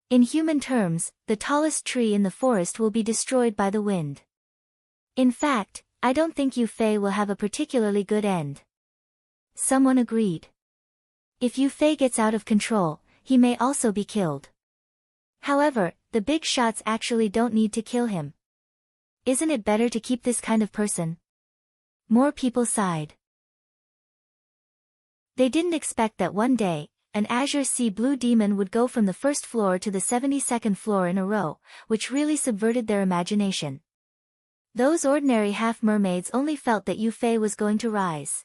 In human terms, the tallest tree in the forest will be destroyed by the wind. In fact, I don't think Yu Fei will have a particularly good end. Someone agreed. If Yu Fei gets out of control, he may also be killed. However, the big shots actually don't need to kill him. Isn't it better to keep this kind of person? More people sighed. They didn't expect that one day, an azure sea blue demon would go from the first floor to the 72nd floor in a row, which really subverted their imagination. Those ordinary half-mermaids only felt that Yu Fei was going to rise.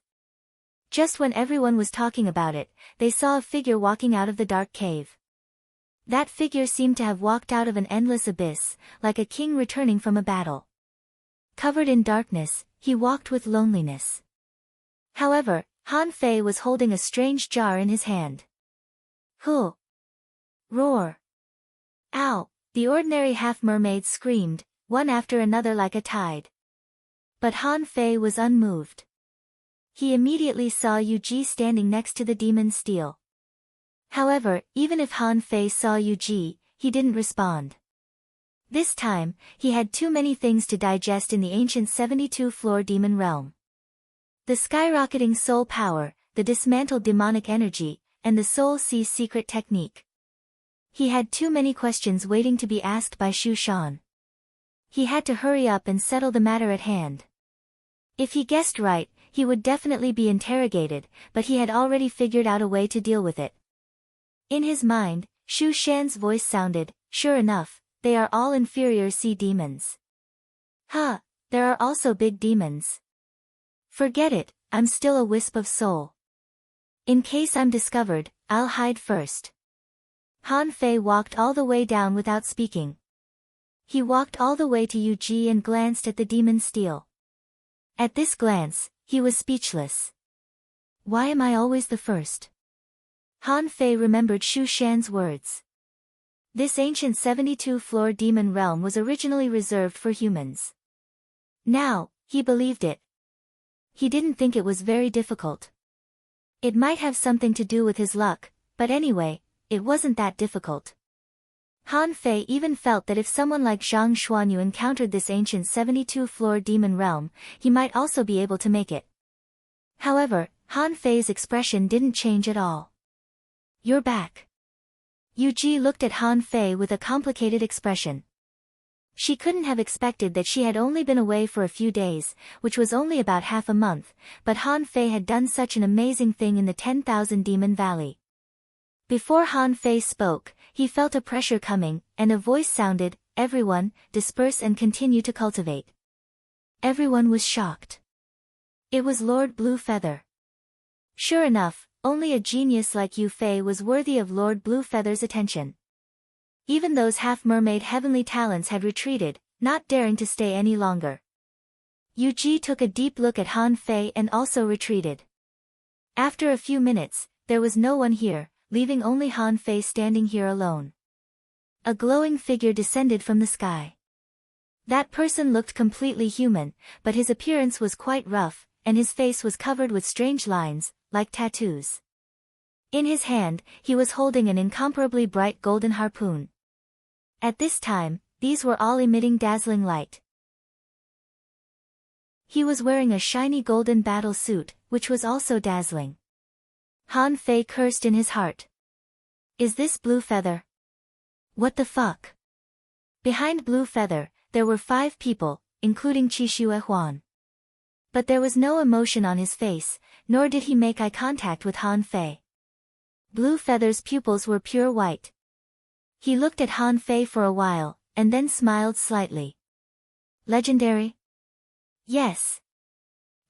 Just when everyone was talking about it, they saw a figure walking out of the dark cave. That figure seemed to have walked out of an endless abyss, like a king returning from a battle. Covered in darkness, he walked with loneliness. However, Han Fei was holding a strange jar in his hand. Huh! Roar! Ow! The ordinary half-mermaids screamed, one after another like a tide. But Han Fei was unmoved. He immediately saw Yu Ji standing next to the demon's steel. However, even if Han Fei saw Yu Ji, he didn't respond. This time, he had too many things to digest in the ancient 72-floor demon realm. The skyrocketing soul power, the dismantled demonic energy, and the soul sea secret technique. He had too many questions waiting to be asked by Shu Shan. He had to hurry up and settle the matter at hand. If he guessed right, he would definitely be interrogated, but he had already figured out a way to deal with it. In his mind, Shu Shan's voice sounded, "Sure enough, they are all inferior sea demons." Huh, there are also big demons. Forget it, I'm still a wisp of soul. In case I'm discovered, I'll hide first. Han Fei walked all the way down without speaking. He walked all the way to Yu Ji and glanced at the demon's steel. At this glance, he was speechless. Why am I always the first? Han Fei remembered Shu Shan's words. This ancient 72-floor demon realm was originally reserved for humans. Now, he believed it. He didn't think it was very difficult. It might have something to do with his luck, but anyway, it wasn't that difficult. Han Fei even felt that if someone like Zhang Xuanyu encountered this ancient 72-floor demon realm, he might also be able to make it. However, Han Fei's expression didn't change at all. You're back. Yu Ji looked at Han Fei with a complicated expression. She couldn't have expected that she had only been away for a few days, which was only about half a month, but Han Fei had done such an amazing thing in the 10,000 Demon Valley. Before Han Fei spoke, he felt a pressure coming, and a voice sounded, "Everyone, disperse and continue to cultivate." Everyone was shocked. It was Lord Blue Feather. Sure enough, only a genius like Yu Fei was worthy of Lord Blue Feather's attention. Even those half-mermaid heavenly talents had retreated, not daring to stay any longer. Yu Ji took a deep look at Han Fei and also retreated. After a few minutes, there was no one here, leaving only Han Fei standing here alone. A glowing figure descended from the sky. That person looked completely human, but his appearance was quite rough, and his face was covered with strange lines, like tattoos. In his hand, he was holding an incomparably bright golden harpoon. At this time, these were all emitting dazzling light. He was wearing a shiny golden battle suit, which was also dazzling. Han Fei cursed in his heart. Is this Blue Feather? What the fuck? Behind Blue Feather, there were 5 people, including Qixue Huan. But there was no emotion on his face, nor did he make eye contact with Han Fei. Blue Feather's pupils were pure white. He looked at Han Fei for a while, and then smiled slightly. Legendary? Yes.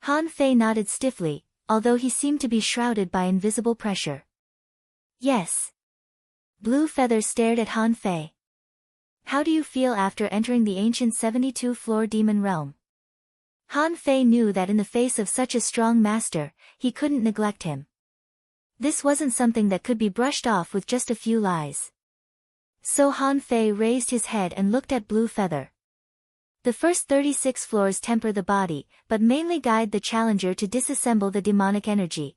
Han Fei nodded stiffly, although he seemed to be shrouded by invisible pressure. Yes. Blue Feather stared at Han Fei. How do you feel after entering the ancient 72-floor demon realm? Han Fei knew that in the face of such a strong master, he couldn't neglect him. This wasn't something that could be brushed off with just a few lies. So Han Fei raised his head and looked at Blue Feather. The first 36 floors temper the body, but mainly guide the challenger to disassemble the demonic energy.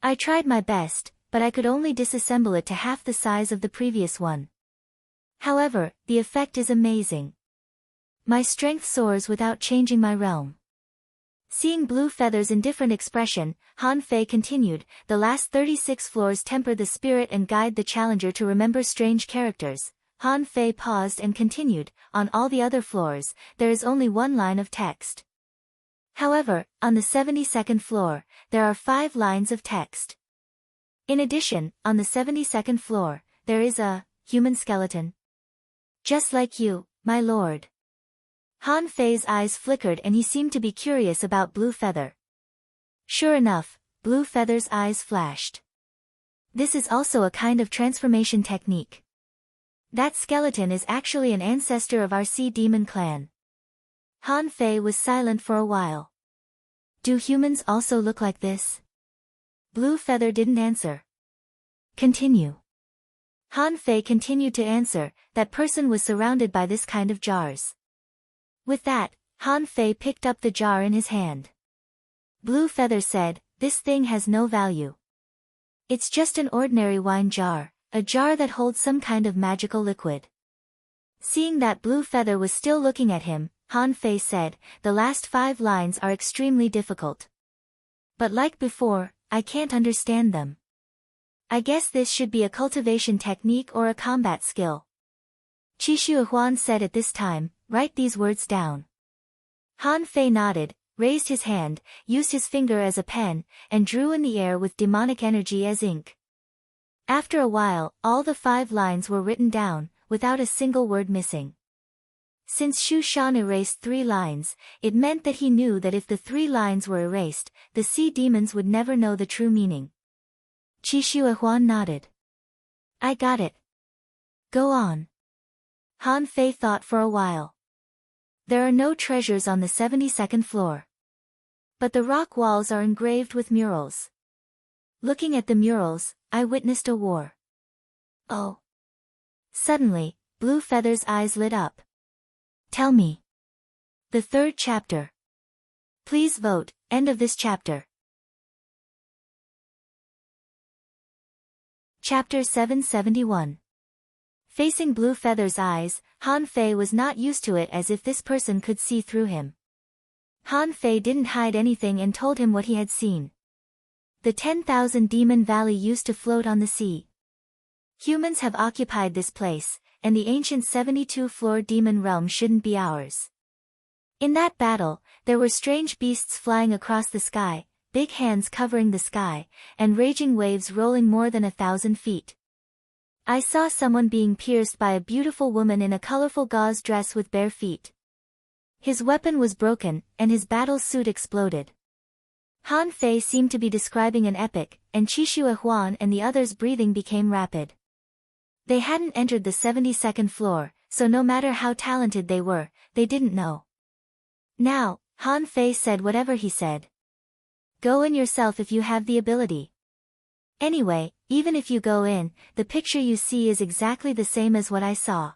I tried my best, but I could only disassemble it to half the size of the previous one. However, the effect is amazing. My strength soars without changing my realm. Seeing Blue Feather's indifferent expression, Han Fei continued, the last 36 floors temper the spirit and guide the challenger to remember strange characters. Han Fei paused and continued, on all the other floors, there is only one line of text. However, on the 72nd floor, there are 5 lines of text. In addition, on the 72nd floor, there is a human skeleton. Just like you, my lord. Han Fei's eyes flickered and he seemed to be curious about Blue Feather. Sure enough, Blue Feather's eyes flashed. This is also a kind of transformation technique. That skeleton is actually an ancestor of our sea demon clan. Han Fei was silent for a while. Do humans also look like this? Blue Feather didn't answer. Continue. Han Fei continued to answer, that person was surrounded by this kind of jars. With that, Han Fei picked up the jar in his hand. Blue Feather said, this thing has no value. It's just an ordinary wine jar, a jar that holds some kind of magical liquid. Seeing that Blue Feather was still looking at him, Han Fei said, the last 5 lines are extremely difficult. But like before, I can't understand them. I guess this should be a cultivation technique or a combat skill. Qixue Huan said at this time, write these words down. Han Fei nodded, raised his hand, used his finger as a pen, and drew in the air with demonic energy as ink. After a while, all the 5 lines were written down, without a single word missing. Since Shu Shan erased 3 lines, it meant that he knew that if the 3 lines were erased, the sea demons would never know the true meaning. Qixue Huan nodded. I got it. Go on. Han Fei thought for a while. There are no treasures on the 72nd floor. But the rock walls are engraved with murals. Looking at the murals, I witnessed a war. Oh. Suddenly, Blue Feather's eyes lit up. Tell me. The 3rd chapter. Please vote, end of this chapter. Chapter 771. Facing Blue Feather's eyes, Han Fei was not used to it as if this person could see through him. Han Fei didn't hide anything and told him what he had seen. The 10,000 Demon Valley used to float on the sea. Humans have occupied this place, and the ancient 72-floor demon realm shouldn't be ours. In that battle, there were strange beasts flying across the sky, big hands covering the sky, and raging waves rolling more than 1,000 feet. I saw someone being pierced by a beautiful woman in a colorful gauze dress with bare feet. His weapon was broken, and his battle suit exploded. Han Fei seemed to be describing an epic, and Qixue Huan and the others' breathing became rapid. They hadn't entered the 72nd floor, so no matter how talented they were, they didn't know. Now, Han Fei said whatever he said. Go in yourself if you have the ability. Anyway, even if you go in, the picture you see is exactly the same as what I saw.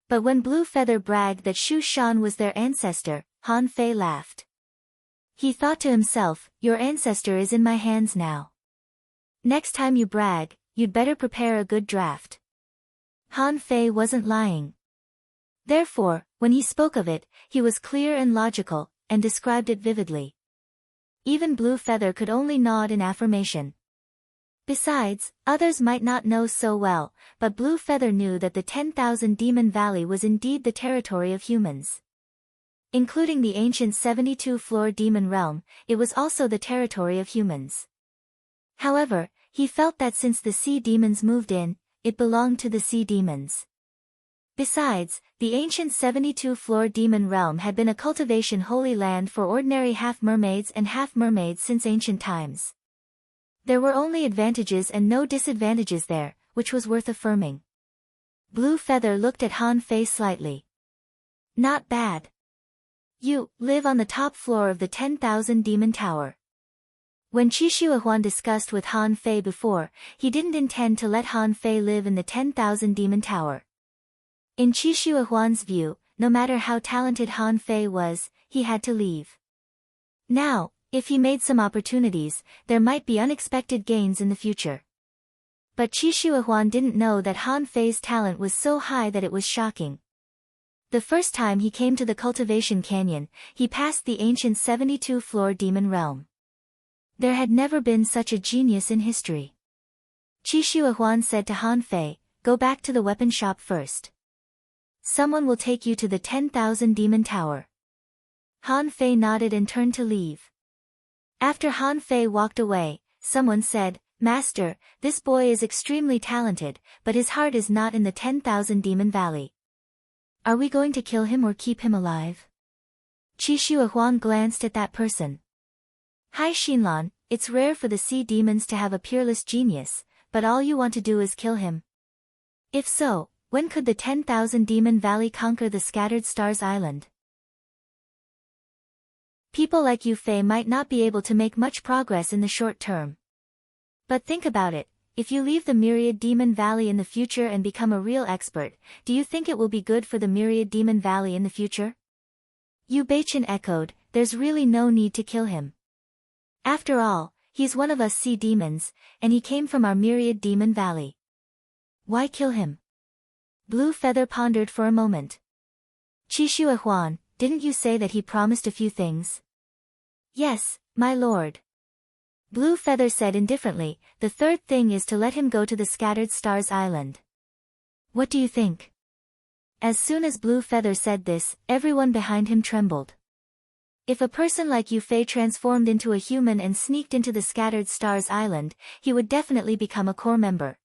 But when Blue Feather bragged that Shu Shan was their ancestor, Han Fei laughed. He thought to himself, your ancestor is in my hands now. Next time you brag, you'd better prepare a good draft. Han Fei wasn't lying. Therefore, when he spoke of it, he was clear and logical, and described it vividly. Even Blue Feather could only nod in affirmation. Besides, others might not know so well, but Blue Feather knew that the 10,000 Demon Valley was indeed the territory of humans. Including the ancient 72-floor demon realm, it was also the territory of humans. However, he felt that since the sea demons moved in, it belonged to the sea demons. Besides, the ancient 72-floor demon realm had been a cultivation holy land for ordinary half-mermaids and half-mermaids since ancient times. There were only advantages and no disadvantages there, which was worth affirming. Blue Feather looked at Han Fei slightly. Not bad. You live on the top floor of the 10,000 Demon Tower. When Qixue Huan discussed with Han Fei before, he didn't intend to let Han Fei live in the 10,000 Demon Tower. In Qixue Huan's view, no matter how talented Han Fei was, he had to leave. Now, if he made some opportunities, there might be unexpected gains in the future. But Qixue Huan didn't know that Han Fei's talent was so high that it was shocking. The first time he came to the Cultivation Canyon, he passed the ancient 72-floor demon realm. There had never been such a genius in history. Qishu Huan said to Han Fei, "Go back to the weapon shop first. Someone will take you to the 10,000 Demon Tower." Han Fei nodded and turned to leave. After Han Fei walked away, someone said, "Master, this boy is extremely talented, but his heart is not in the 10,000 Demon Valley. Are we going to kill him or keep him alive?" Qishu Huan glanced at that person. "Hi Xinlan, it's rare for the sea demons to have a peerless genius, but all you want to do is kill him. If so, when could the 10,000 Demon Valley conquer the Scattered Stars Island?" People like Yu Fei might not be able to make much progress in the short term. But think about it, if you leave the Myriad Demon Valley in the future and become a real expert, do you think it will be good for the Myriad Demon Valley in the future? Yu Beichen echoed, "There's really no need to kill him. After all, he's one of us sea demons, and he came from our Myriad Demon Valley. Why kill him?" Blue Feather pondered for a moment. "Qishu Huan, didn't you say that he promised a few things?" "Yes, my lord." Blue Feather said indifferently, "The third thing is to let him go to the Scattered Stars Island. What do you think?" As soon as Blue Feather said this, everyone behind him trembled. If a person like Yu Fei transformed into a human and sneaked into the Scattered Stars Island, he would definitely become a core member.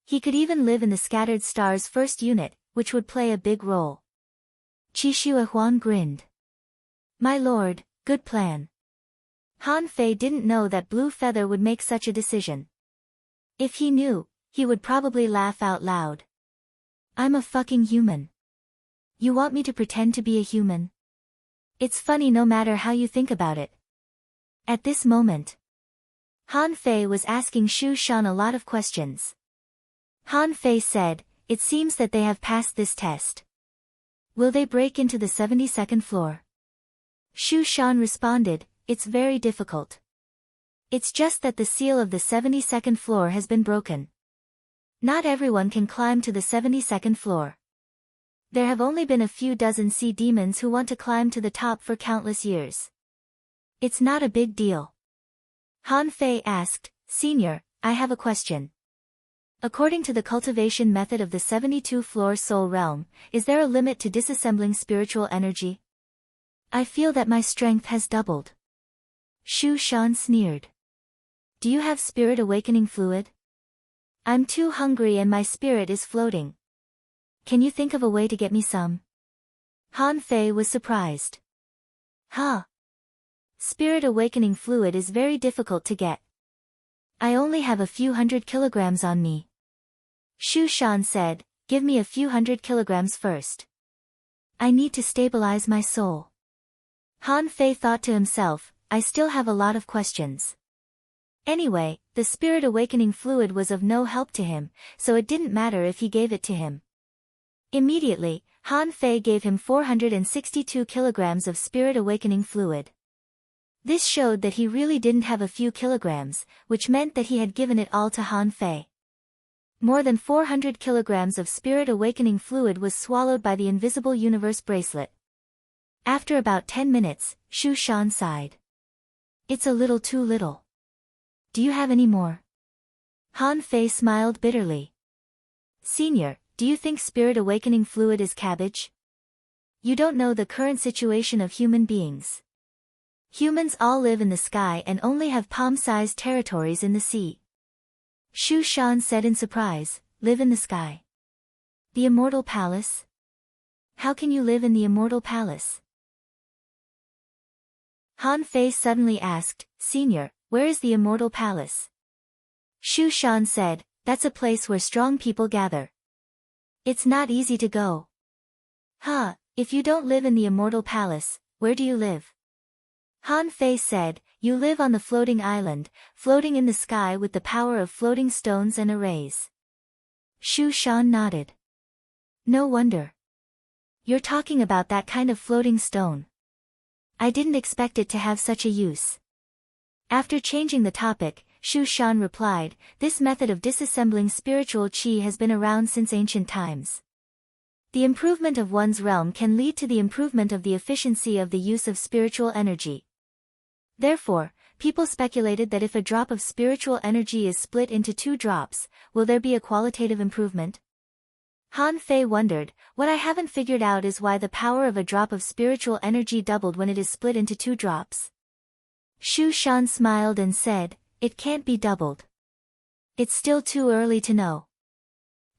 He could even live in the Scattered Stars first unit, which would play a big role. Qishu Huan grinned. "My lord, good plan." Han Fei didn't know that Blue Feather would make such a decision. If he knew, he would probably laugh out loud. "I'm a fucking human. You want me to pretend to be a human? It's funny no matter how you think about it." At this moment, Han Fei was asking Shu Shan a lot of questions. Han Fei said, "It seems that they have passed this test. Will they break into the 72nd floor?" Shu Shan responded, "It's very difficult. It's just that the seal of the 72nd floor has been broken. Not everyone can climb to the 72nd floor. There have only been a few dozen sea demons who want to climb to the top for countless years. It's not a big deal." Han Fei asked, "Senior, I have a question. According to the cultivation method of the 72-floor soul realm, is there a limit to disassembling spiritual energy? I feel that my strength has doubled." Shu Shan sneered. "Do you have spirit awakening fluid?" "I'm too hungry and my spirit is floating. Can you think of a way to get me some?" Han Fei was surprised. "Huh? Spirit awakening fluid is very difficult to get. I only have a few hundred kilograms on me." Shu Shan said, "Give me a few hundred kilograms first. I need to stabilize my soul." Han Fei thought to himself, "I still have a lot of questions." Anyway, the spirit awakening fluid was of no help to him, so it didn't matter if he gave it to him. Immediately, Han Fei gave him 462 kilograms of spirit awakening fluid. This showed that he really didn't have a few kilograms, which meant that he had given it all to Han Fei. More than 400 kilograms of spirit awakening fluid was swallowed by the invisible universe bracelet. After about 10 minutes, Shu Shan sighed. "It's a little too little. Do you have any more?" Han Fei smiled bitterly. "Senior, do you think spirit awakening fluid is cabbage? You don't know the current situation of human beings. Humans all live in the sky and only have palm-sized territories in the sea." Shu Shan said in surprise, "Live in the sky? The Immortal Palace? How can you live in the Immortal Palace?" Han Fei suddenly asked, "Senior, where is the Immortal Palace?" Shu Shan said, "That's a place where strong people gather. It's not easy to go." "Huh, if you don't live in the Immortal Palace, where do you live?" Han Fei said, "You live on the floating island, floating in the sky with the power of floating stones and arrays." Shu Shan nodded. "No wonder. You're talking about that kind of floating stone. I didn't expect it to have such a use." After changing the topic, Shu Shan replied, "This method of disassembling spiritual qi has been around since ancient times. The improvement of one's realm can lead to the improvement of the efficiency of the use of spiritual energy. Therefore, people speculated that if a drop of spiritual energy is split into 2 drops, will there be a qualitative improvement? Han Fei wondered, what I haven't figured out is why the power of a drop of spiritual energy doubled when it is split into 2 drops. Shu Shan smiled and said, it can't be doubled. It's still too early to know.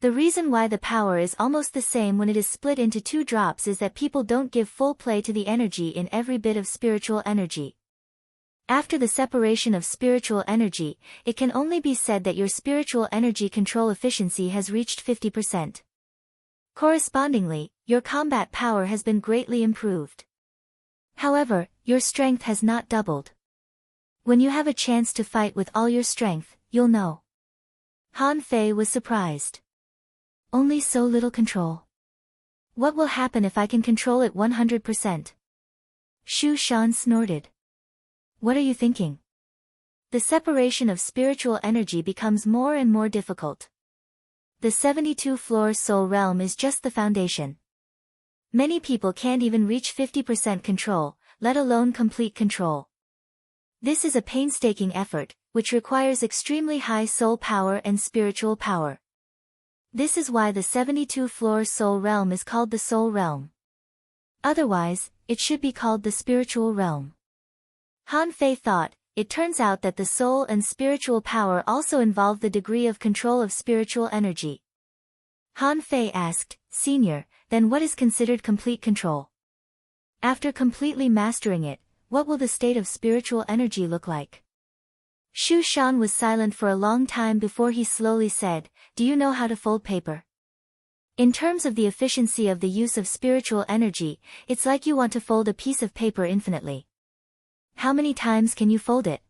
The reason why the power is almost the same when it is split into 2 drops is that people don't give full play to the energy in every bit of spiritual energy. After the separation of spiritual energy, it can only be said that your spiritual energy control efficiency has reached 50%. Correspondingly, your combat power has been greatly improved. However, your strength has not doubled. When you have a chance to fight with all your strength, you'll know. Han Fei was surprised. Only so little control. What will happen if I can control it 100%? Shu Shan snorted. What are you thinking? The separation of spiritual energy becomes more and more difficult. The 72-floor soul realm is just the foundation. Many people can't even reach 50% control, let alone complete control. This is a painstaking effort, which requires extremely high soul power and spiritual power. This is why the 72-floor soul realm is called the soul realm. Otherwise, it should be called the spiritual realm. Han Fei thought, it turns out that the soul and spiritual power also involve the degree of control of spiritual energy. Han Fei asked, Senior, then what is considered complete control? After completely mastering it, what will the state of spiritual energy look like? Shu Shan was silent for a long time before he slowly said, do you know how to fold paper? In terms of the efficiency of the use of spiritual energy, it's like you want to fold a piece of paper infinitely. How many times can you fold it?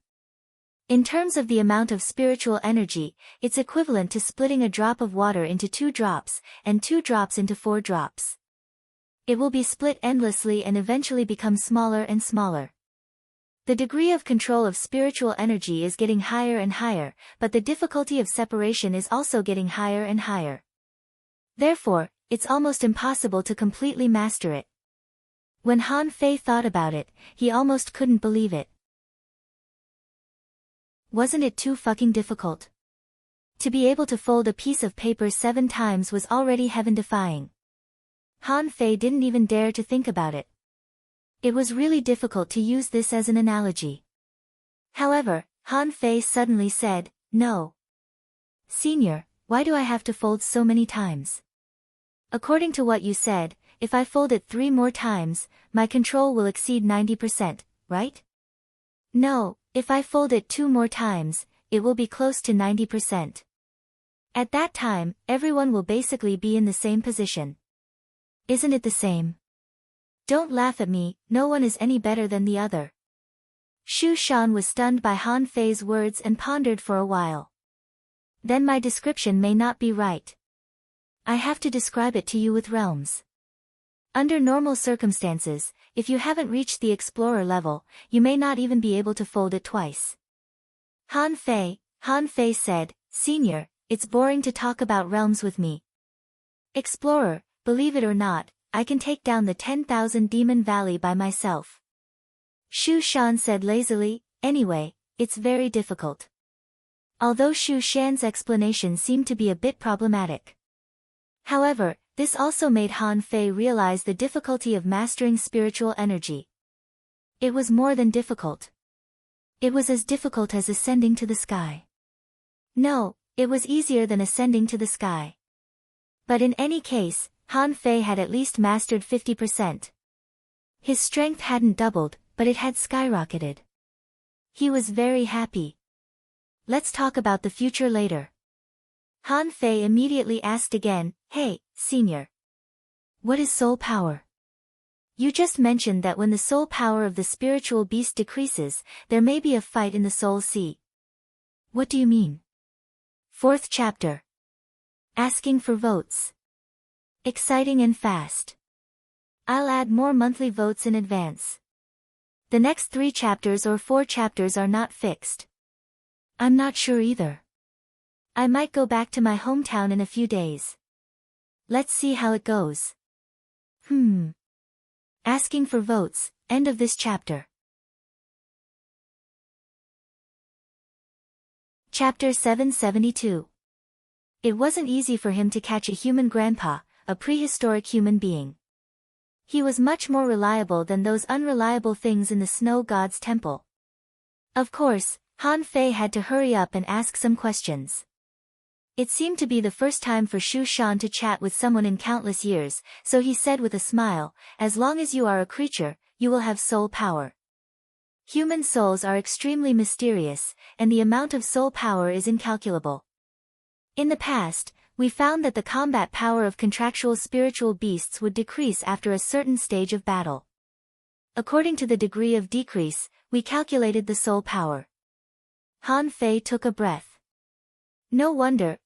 In terms of the amount of spiritual energy, it's equivalent to splitting a drop of water into 2 drops, and 2 drops into 4 drops. It will be split endlessly and eventually become smaller and smaller. The degree of control of spiritual energy is getting higher and higher, but the difficulty of separation is also getting higher and higher. Therefore, it's almost impossible to completely master it. When Han Fei thought about it, he almost couldn't believe it. Wasn't it too fucking difficult? To be able to fold a piece of paper 7 times was already heaven-defying. Han Fei didn't even dare to think about it. It was really difficult to use this as an analogy. However, Han Fei suddenly said, no. Senior, why do I have to fold so many times? According to what you said, if I fold it 3 more times, my control will exceed 90%, right? No, if I fold it 2 more times, it will be close to 90%. At that time, everyone will basically be in the same position. Isn't it the same? Don't laugh at me, no one is any better than the other. Shu Shan was stunned by Han Fei's words and pondered for a while. Then my description may not be right. I have to describe it to you with realms. Under normal circumstances, if you haven't reached the explorer level, you may not even be able to fold it twice. Han Fei said, Senior, it's boring to talk about realms with me. Explorer, believe it or not, I can take down the 10,000 Demon Valley by myself. Shu Shan said lazily, anyway, it's very difficult. Although Shu Shan's explanation seemed to be a bit problematic. However, this also made Han Fei realize the difficulty of mastering spiritual energy. It was more than difficult. It was as difficult as ascending to the sky. No, it was easier than ascending to the sky. But in any case, Han Fei had at least mastered 50%. His strength hadn't doubled, but it had skyrocketed. He was very happy. Let's talk about the future later. Han Fei immediately asked again, hey, Senior. What is soul power? You just mentioned that when the soul power of the spiritual beast decreases, there may be a fight in the soul sea. What do you mean? 4th chapter. Asking for votes. Exciting and fast. I'll add more monthly votes in advance. The next 3 chapters or 4 chapters are not fixed. I'm not sure either. I might go back to my hometown in a few days. Let's see how it goes. Asking for votes, end of this chapter. Chapter 772. It wasn't easy for him to catch a human grandpa, a prehistoric human being. He was much more reliable than those unreliable things in the snow god's temple. Of course, Han Fei had to hurry up and ask some questions. It seemed to be the first time for Shu Shan to chat with someone in countless years, so he said with a smile, "As long as you are a creature, you will have soul power. Human souls are extremely mysterious, and the amount of soul power is incalculable. In the past, we found that the combat power of contractual spiritual beasts would decrease after a certain stage of battle. According to the degree of decrease, we calculated the soul power." Han Fei took a breath. No wonder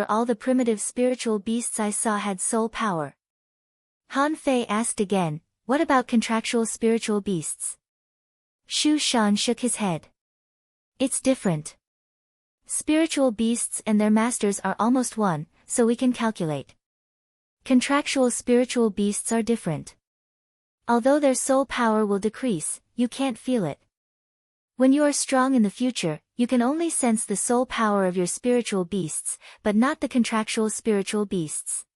all the primitive spiritual beasts I saw had soul power. Han Fei asked again, "What about contractual spiritual beasts?" Shu Shan shook his head. "It's different. Spiritual beasts and their masters are almost one, so we can calculate. Contractual spiritual beasts are different. Although their soul power will decrease, you can't feel it. When you are strong in the future, you can only sense the soul power of your spiritual beasts, but not the contractual spiritual beasts."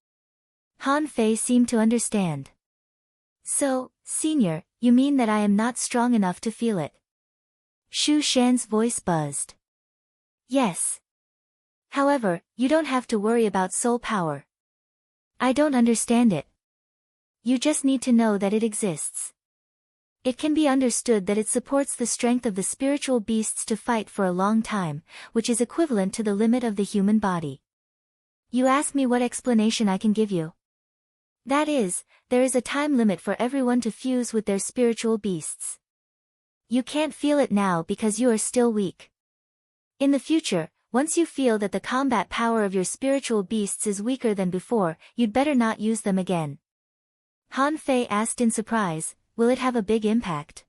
Han Fei seemed to understand. "So, Senior, you mean that I am not strong enough to feel it?" Shu Shan's voice buzzed. "Yes. However, you don't have to worry about soul power. I don't understand it. You just need to know that it exists. It can be understood that it supports the strength of the spiritual beasts to fight for a long time, which is equivalent to the limit of the human body. You ask me what explanation I can give you. That is, there is a time limit for everyone to fuse with their spiritual beasts. You can't feel it now because you are still weak. In the future, once you feel that the combat power of your spiritual beasts is weaker than before, you'd better not use them again." Han Fei asked in surprise, "Will it have a big impact?"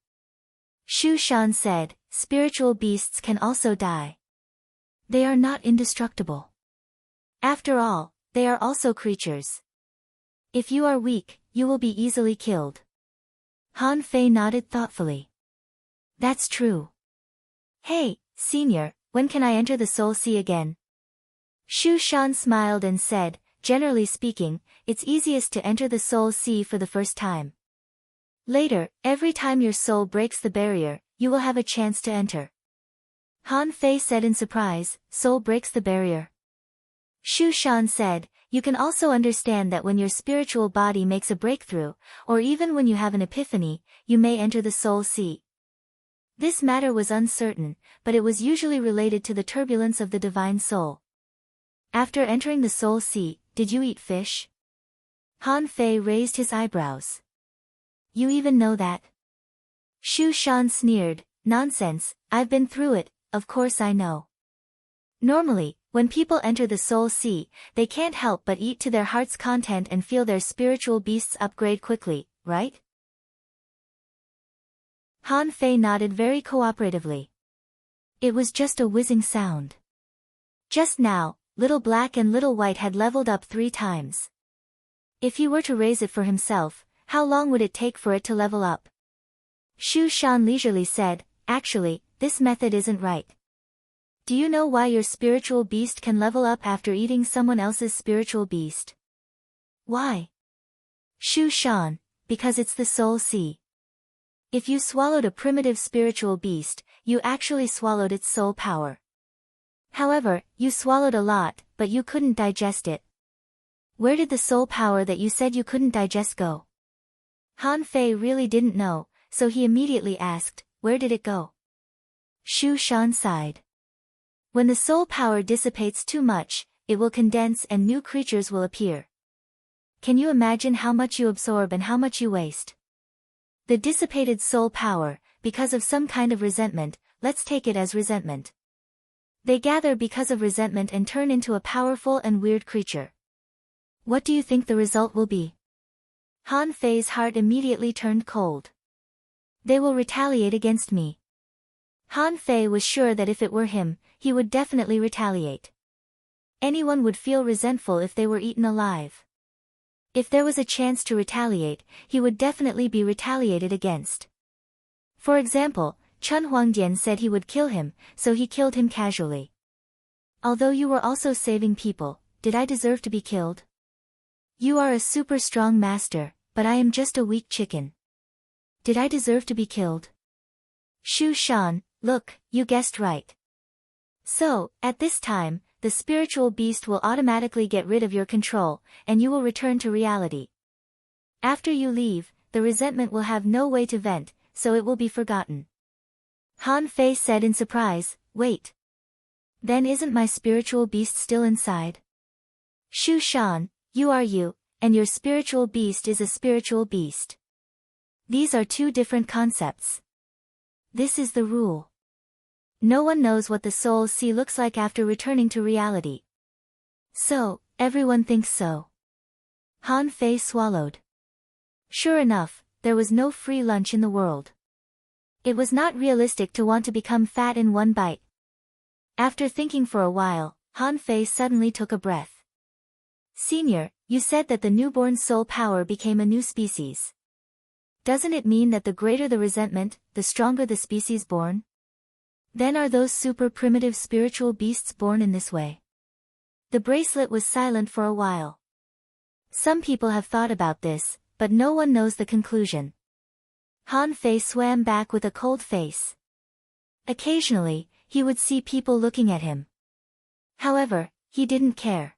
Shu Shan said, "Spiritual beasts can also die. They are not indestructible. After all, they are also creatures. If you are weak, you will be easily killed." Han Fei nodded thoughtfully. "That's true. Hey, Senior, when can I enter the Soul Sea again?" Shu Shan smiled and said, "Generally speaking, it's easiest to enter the Soul Sea for the first time. Later, every time your soul breaks the barrier, you will have a chance to enter." Han Fei said in surprise, "Soul breaks the barrier?" Shu Shan said, "You can also understand that when your spiritual body makes a breakthrough, or even when you have an epiphany, you may enter the Soul Sea." This matter was uncertain, but it was usually related to the turbulence of the divine soul. "After entering the Soul Sea, did you eat fish?" Han Fei raised his eyebrows. "You even know that?" Shu Shan sneered, "Nonsense, I've been through it, of course I know. Normally, when people enter the Soul Sea, they can't help but eat to their heart's content and feel their spiritual beasts upgrade quickly, right?" Han Fei nodded very cooperatively. It was just a whizzing sound. Just now, Little Black and Little White had leveled up 3 times. If he were to raise it for himself, how long would it take for it to level up? Shu Shan leisurely said, "Actually, this method isn't right. Do you know why your spiritual beast can level up after eating someone else's spiritual beast?" "Why?" Shu Shan, "Because it's the Soul Sea. If you swallowed a primitive spiritual beast, you actually swallowed its soul power. However, you swallowed a lot, but you couldn't digest it. Where did the soul power that you said you couldn't digest go?" Han Fei really didn't know, so he immediately asked, "Where did it go?" Shu Shan sighed. "When the soul power dissipates too much, it will condense and new creatures will appear. Can you imagine how much you absorb and how much you waste? The dissipated soul power, because of some kind of resentment, let's take it as resentment. They gather because of resentment and turn into a powerful and weird creature. What do you think the result will be?" Han Fei's heart immediately turned cold. "They will retaliate against me." Han Fei was sure that if it were him, he would definitely retaliate. Anyone would feel resentful if they were eaten alive. If there was a chance to retaliate, he would definitely be retaliated against. For example, Chun Huangdian said he would kill him, so he killed him casually. Although you were also saving people, did I deserve to be killed? You are a super strong master, but I am just a weak chicken. Did I deserve to be killed? Shu Shan, look, you guessed right. So, at this time, the spiritual beast will automatically get rid of your control, and you will return to reality. After you leave, the resentment will have no way to vent, so it will be forgotten. Han Fei said in surprise, wait. Then isn't my spiritual beast still inside? Shu Shan, you are you, and your spiritual beast is a spiritual beast. These are two different concepts. This is the rule. No one knows what the soul sea looks like after returning to reality. So, everyone thinks so. Han Fei swallowed. Sure enough, there was no free lunch in the world. It was not realistic to want to become fat in one bite. After thinking for a while, Han Fei suddenly took a breath. Senior, you said that the newborn soul power became a new species. Doesn't it mean that the greater the resentment, the stronger the species born? Then are those super primitive spiritual beasts born in this way? The bracelet was silent for a while. Some people have thought about this, but no one knows the conclusion. Han Fei swam back with a cold face. Occasionally, he would see people looking at him. However, he didn't care.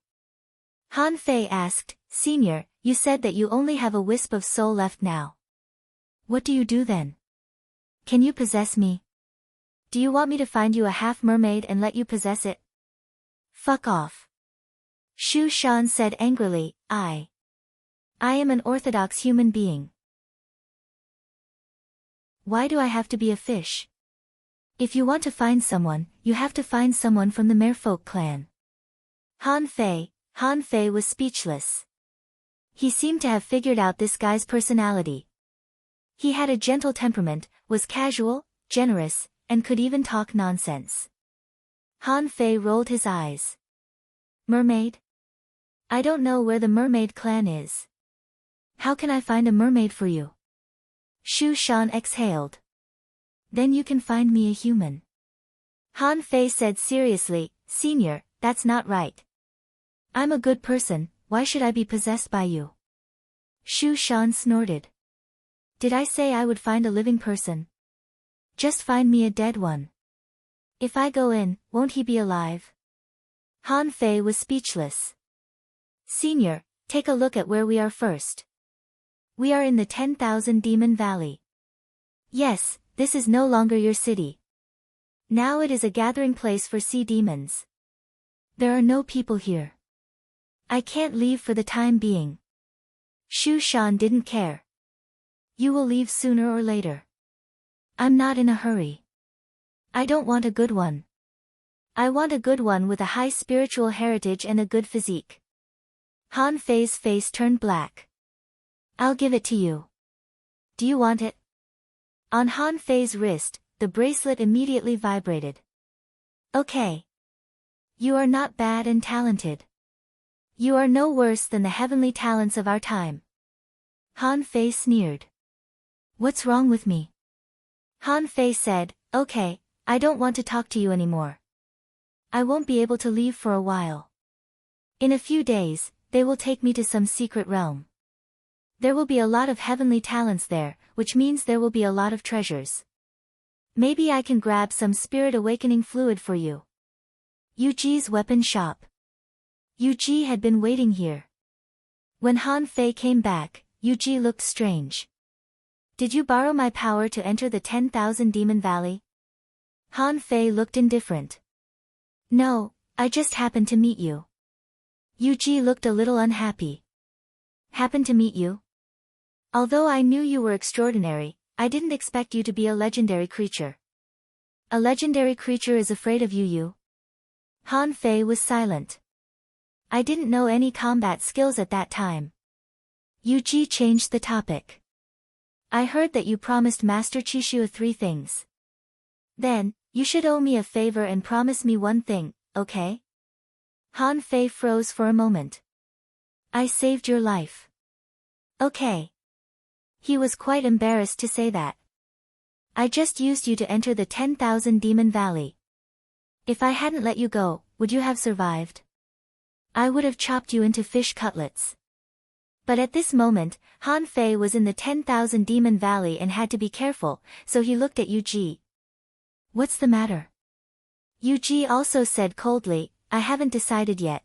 Han Fei asked, Senior, you said that you only have a wisp of soul left now. What do you do then? Can you possess me? Do you want me to find you a half-mermaid and let you possess it? Fuck off. Shu Shan said angrily, I am an orthodox human being. Why do I have to be a fish? If you want to find someone, you have to find someone from the Merfolk clan. Han Fei was speechless. He seemed to have figured out this guy's personality. He had a gentle temperament, was casual, generous, and could even talk nonsense. Han Fei rolled his eyes. Mermaid? I don't know where the mermaid clan is. How can I find a mermaid for you? Shu Shan exhaled. Then you can find me a human. Han Fei said seriously, Senior, that's not right. I'm a good person, why should I be possessed by you? Shu Shan snorted. Did I say I would find a living person? Just find me a dead one. If I go in, won't he be alive? Han Fei was speechless. Senior, take a look at where we are first. We are in the 10,000 Demon Valley. Yes, this is no longer your city. Now it is a gathering place for sea demons. There are no people here. I can't leave for the time being. Shu Shan didn't care. You will leave sooner or later. I'm not in a hurry. I don't want a good one. I want a good one with a high spiritual heritage and a good physique. Han Fei's face turned black. I'll give it to you. Do you want it? On Han Fei's wrist, the bracelet immediately vibrated. Okay. You are not bad and talented. You are no worse than the heavenly talents of our time. Han Fei sneered. What's wrong with me? Han Fei said, okay, I don't want to talk to you anymore. I won't be able to leave for a while. In a few days, they will take me to some secret realm. There will be a lot of heavenly talents there, which means there will be a lot of treasures. Maybe I can grab some spirit awakening fluid for you. Yuji's weapon shop. Yuji had been waiting here. When Han Fei came back, Yuji looked strange. Did you borrow my power to enter the 10,000 Demon Valley? Han Fei looked indifferent. No, I just happened to meet you. Yuji looked a little unhappy. Happened to meet you? Although I knew you were extraordinary, I didn't expect you to be a legendary creature. A legendary creature is afraid of you. Han Fei was silent. I didn't know any combat skills at that time. Yuji changed the topic. I heard that you promised Master Chishu 3 things. Then, you should owe me a favor and promise me one thing, okay? Han Fei froze for a moment. I saved your life. Okay. He was quite embarrassed to say that. I just used you to enter the 10,000 Demon Valley. If I hadn't let you go, would you have survived? I would have chopped you into fish cutlets. But at this moment, Han Fei was in the 10,000 Demon Valley and had to be careful, so he looked at Yu Ji. What's the matter? Yu Ji also said coldly, I haven't decided yet.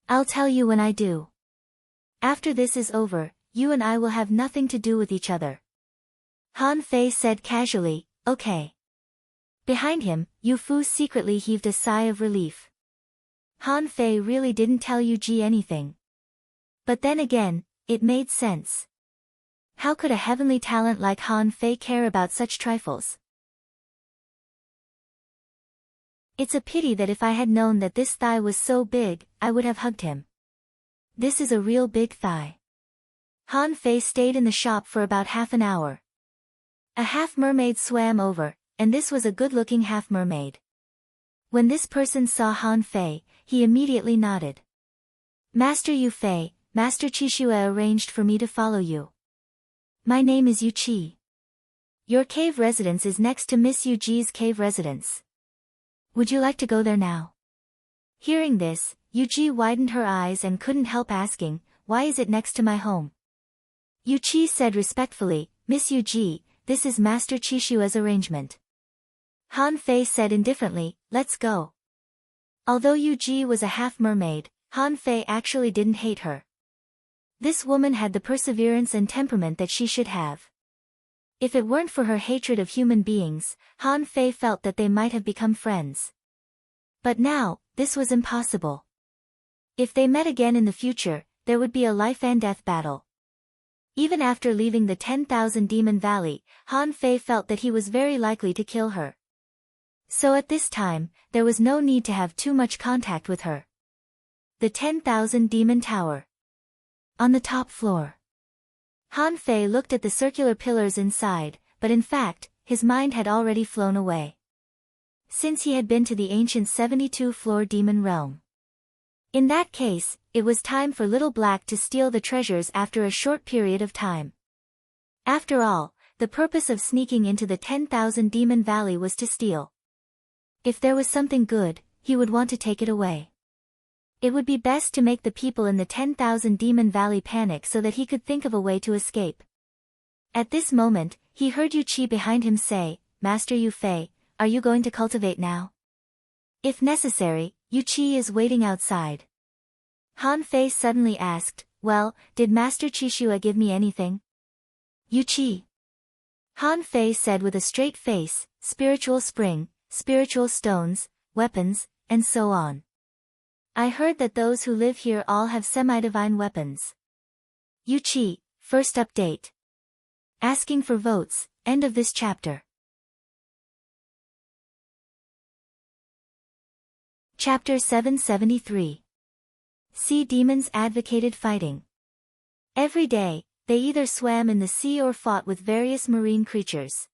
I'll tell you when I do. After this is over, you and I will have nothing to do with each other. Han Fei said casually, okay. Behind him, Yu Fu secretly heaved a sigh of relief. Han Fei really didn't tell Yu Ji anything. But then again, it made sense. How could a heavenly talent like Han Fei care about such trifles? It's a pity that if I had known that this thigh was so big, I would have hugged him. This is a real big thigh. Han Fei stayed in the shop for about half an hour. A half-mermaid swam over, and this was a good-looking half-mermaid. When this person saw Han Fei, he immediately nodded. Master Yu Fei, Master Qishue arranged for me to follow you. My name is Yu Qi. Your cave residence is next to Miss Yu Ji's cave residence. Would you like to go there now? Hearing this, Yu Ji widened her eyes and couldn't help asking, why is it next to my home? Yu Qi said respectfully, Miss Yu Ji, this is Master Qishue's arrangement. Han Fei said indifferently, let's go. Although Yu Ji was a half-mermaid, Han Fei actually didn't hate her. This woman had the perseverance and temperament that she should have. If it weren't for her hatred of human beings, Han Fei felt that they might have become friends. But now, this was impossible. If they met again in the future, there would be a life-and-death battle. Even after leaving the 10,000 Demon Valley, Han Fei felt that he was very likely to kill her. So at this time, there was no need to have too much contact with her. The 10,000 Demon Tower. On the top floor. Han Fei looked at the circular pillars inside, but in fact, his mind had already flown away. Since he had been to the ancient 72-floor demon realm. In that case, it was time for Little Black to steal the treasures after a short period of time. After all, the purpose of sneaking into the 10,000 Demon Valley was to steal. If there was something good, he would want to take it away. It would be best to make the people in the 10,000 Demon Valley panic so that he could think of a way to escape. At this moment, he heard Yu Qi behind him say, Master Yu Fei, are you going to cultivate now? If necessary, Yu Qi is waiting outside. Han Fei suddenly asked, well, did Master Qishue give me anything? Yu Qi. Han Fei said with a straight face, spiritual spring, spiritual stones, weapons, and so on. I heard that those who live here all have semi-divine weapons. Yu Qi, first update. Asking for votes, end of this chapter. Chapter 773. Sea demons advocated fighting. Every day, they either swam in the sea or fought with various marine creatures.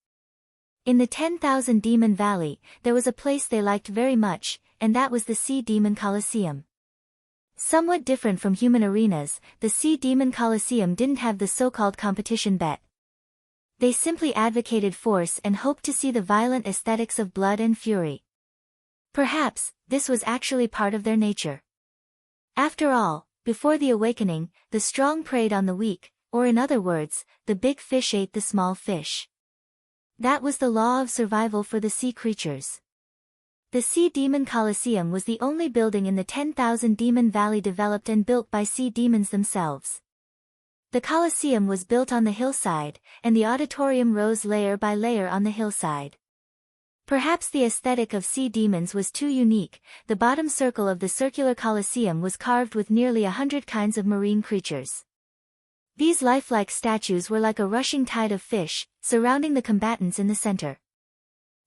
In the 10,000 Demon Valley, there was a place they liked very much, and that was the Sea Demon Coliseum. Somewhat different from human arenas, the Sea Demon Coliseum didn't have the so-called competition bet. They simply advocated force and hoped to see the violent aesthetics of blood and fury. Perhaps, this was actually part of their nature. After all, before the awakening, the strong preyed on the weak, or in other words, the big fish ate the small fish. That was the law of survival for the sea creatures. The Sea Demon Coliseum was the only building in the 10,000 Demon Valley developed and built by sea demons themselves. The Coliseum was built on the hillside, and the auditorium rose layer by layer on the hillside. Perhaps the aesthetic of sea demons was too unique. The bottom circle of the circular Coliseum was carved with nearly 100 kinds of marine creatures. These lifelike statues were like a rushing tide of fish, surrounding the combatants in the center.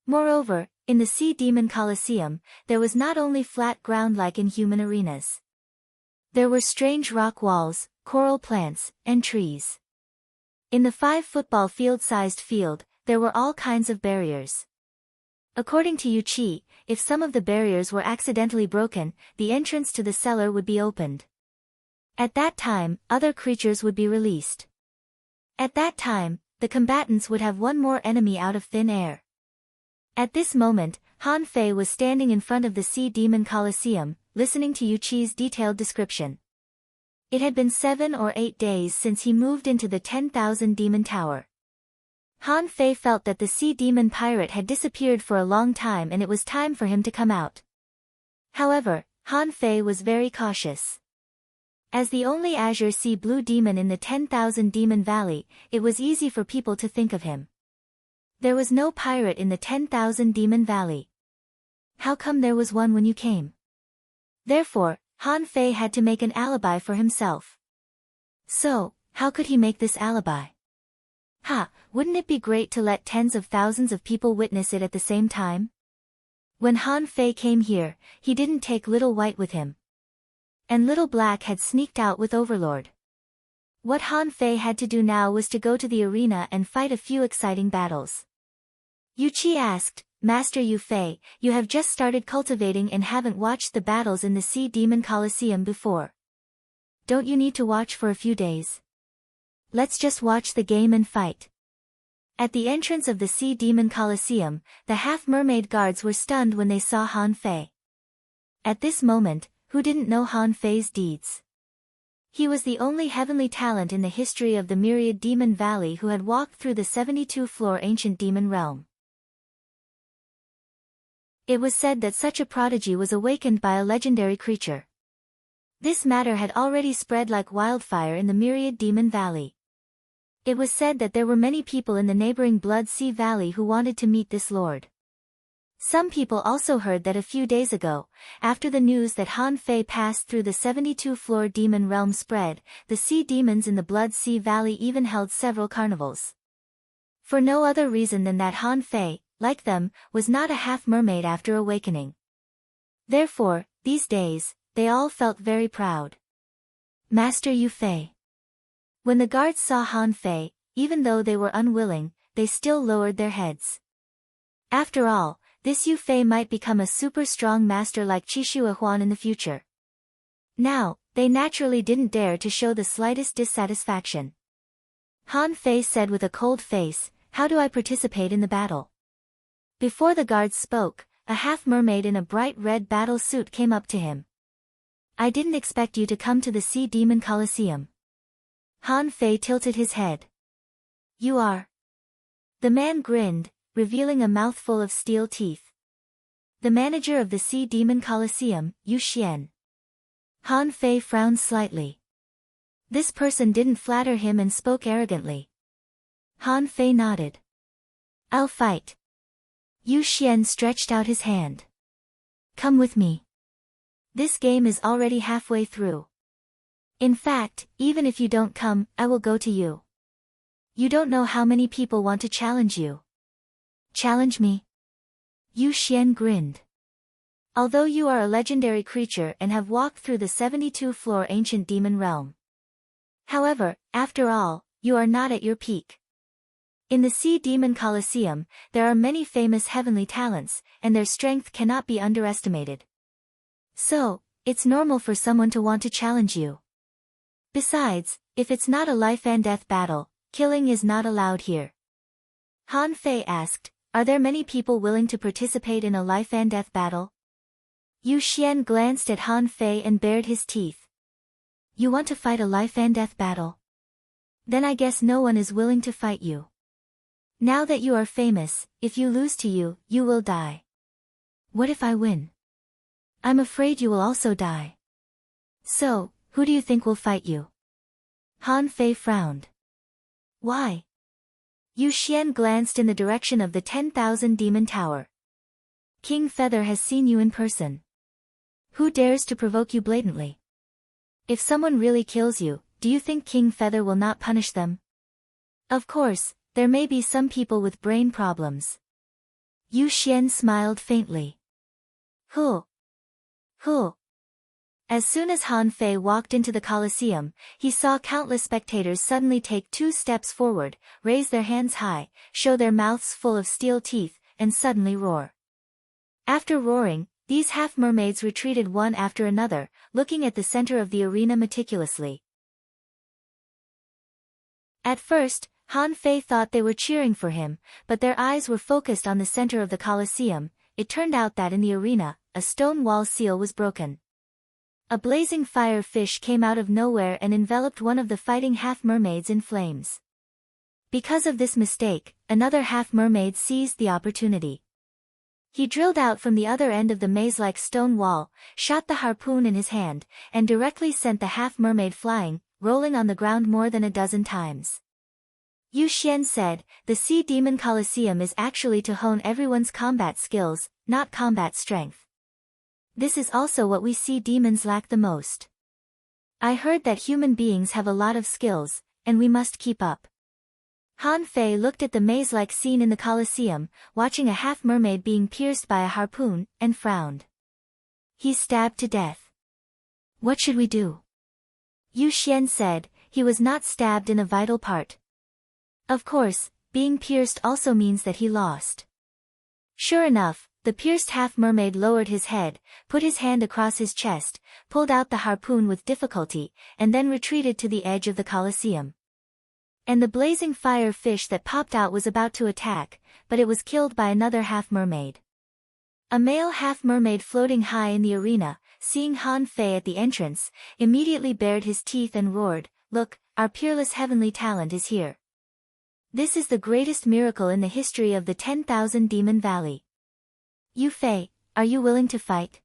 Moreover, in the Sea Demon Coliseum, there was not only flat ground like in human arenas. There were strange rock walls, coral plants, and trees. In the 5-football field-sized field, there were all kinds of barriers. According to Yu Qi, if some of the barriers were accidentally broken, the entrance to the cellar would be opened. At that time, other creatures would be released. At that time, the combatants would have one more enemy out of thin air. At this moment, Han Fei was standing in front of the Sea Demon Colosseum, listening to Yu Qi's detailed description. It had been 7 or 8 days since he moved into the 10,000 Demon Tower. Han Fei felt that the Sea Demon Pirate had disappeared for a long time and it was time for him to come out. However, Han Fei was very cautious. As the only Azure Sea Blue Demon in the 10,000 Demon Valley, it was easy for people to think of him. There was no pirate in the 10,000 Demon Valley. How come there was one when you came? Therefore, Han Fei had to make an alibi for himself. So, how could he make this alibi? Wouldn't it be great to let tens of thousands of people witness it at the same time? When Han Fei came here, he didn't take Little White with him. And Little Black had sneaked out with Overlord. What Han Fei had to do now was to go to the arena and fight a few exciting battles. Yu Qi asked, Master Yu Fei, you have just started cultivating and haven't watched the battles in the Sea Demon Colosseum before. Don't you need to watch for a few days? Let's just watch the game and fight. At the entrance of the Sea Demon Colosseum, the half-mermaid guards were stunned when they saw Han Fei. At this moment, who didn't know Han Fei's deeds? He was the only heavenly talent in the history of the Myriad Demon Valley who had walked through the 72-floor ancient demon realm. It was said that such a prodigy was awakened by a legendary creature. This matter had already spread like wildfire in the Myriad Demon Valley. It was said that there were many people in the neighboring Blood Sea Valley who wanted to meet this lord. Some people also heard that a few days ago, after the news that Han Fei passed through the 72-floor demon realm spread, the sea demons in the Blood Sea Valley even held several carnivals. For no other reason than that Han Fei, like them, was not a half-mermaid after awakening. Therefore, these days, they all felt very proud. Master Yu Fei. When the guards saw Han Fei, even though they were unwilling, they still lowered their heads. After all, this Yu Fei might become a super strong master like Qixue Huan in the future. Now, they naturally didn't dare to show the slightest dissatisfaction. Han Fei said with a cold face, How do I participate in the battle? Before the guards spoke, a half-mermaid in a bright red battle suit came up to him. I didn't expect you to come to the Sea Demon Colosseum. Han Fei tilted his head. You are? The man grinned, revealing a mouthful of steel teeth. The manager of the Sea Demon Colosseum, Yu Xian. Han Fei frowned slightly. This person didn't flatter him and spoke arrogantly. Han Fei nodded. I'll fight. Yu Xian stretched out his hand. Come with me. This game is already halfway through. In fact, even if you don't come, I will go to you. You don't know how many people want to challenge you. Challenge me? Yu Xian grinned. Although you are a legendary creature and have walked through the 72-floor ancient demon realm. However, after all, you are not at your peak. In the Sea Demon Colosseum, there are many famous heavenly talents, and their strength cannot be underestimated. So, it's normal for someone to want to challenge you. Besides, if it's not a life-and-death battle, killing is not allowed here. Han Fei asked, Are there many people willing to participate in a life-and-death battle? Yu Xian glanced at Han Fei and bared his teeth. You want to fight a life-and-death battle? Then I guess no one is willing to fight you. Now that you are famous, if you lose to you, you will die. What if I win? I'm afraid you will also die. So, who do you think will fight you? Han Fei frowned. Why? Yu Xian glanced in the direction of the 10,000 Demon Tower. King Feather has seen you in person. Who dares to provoke you blatantly? If someone really kills you, do you think King Feather will not punish them? Of course, there may be some people with brain problems. Yu Xian smiled faintly. Who? As soon as Han Fei walked into the Colosseum, he saw countless spectators suddenly take 2 steps forward, raise their hands high, show their mouths full of steel teeth, and suddenly roar. After roaring, These half-mermaids retreated one after another, looking at the center of the arena meticulously. At first, Han Fei thought they were cheering for him, but their eyes were focused on the center of the Colosseum. It turned out that in the arena, a stone wall seal was broken. A blazing fire fish came out of nowhere and enveloped one of the fighting half-mermaids in flames. Because of this mistake, another half-mermaid seized the opportunity. He drilled out from the other end of the maze-like stone wall, shot the harpoon in his hand, and directly sent the half-mermaid flying, rolling on the ground more than a dozen times. Yu Xian said, "The Sea Demon Colosseum is actually to hone everyone's combat skills, not combat strength. This is also what we sea demons lack the most. I heard that human beings have a lot of skills, and we must keep up." Han Fei looked at the maze-like scene in the Colosseum, watching a half-mermaid being pierced by a harpoon, and frowned. "He's stabbed to death. What should we do?" Yu Xian said, "He was not stabbed in a vital part. Of course, being pierced also means that he lost." Sure enough, the pierced half-mermaid lowered his head, put his hand across his chest, pulled out the harpoon with difficulty, and then retreated to the edge of the Colosseum. And the blazing fire fish that popped out was about to attack, but it was killed by another half-mermaid. A male half-mermaid floating high in the arena, seeing Han Fei at the entrance, immediately bared his teeth and roared, "Look, our peerless heavenly talent is here. This is the greatest miracle in the history of the 10,000 Demon Valley. Yu Fei, are you willing to fight?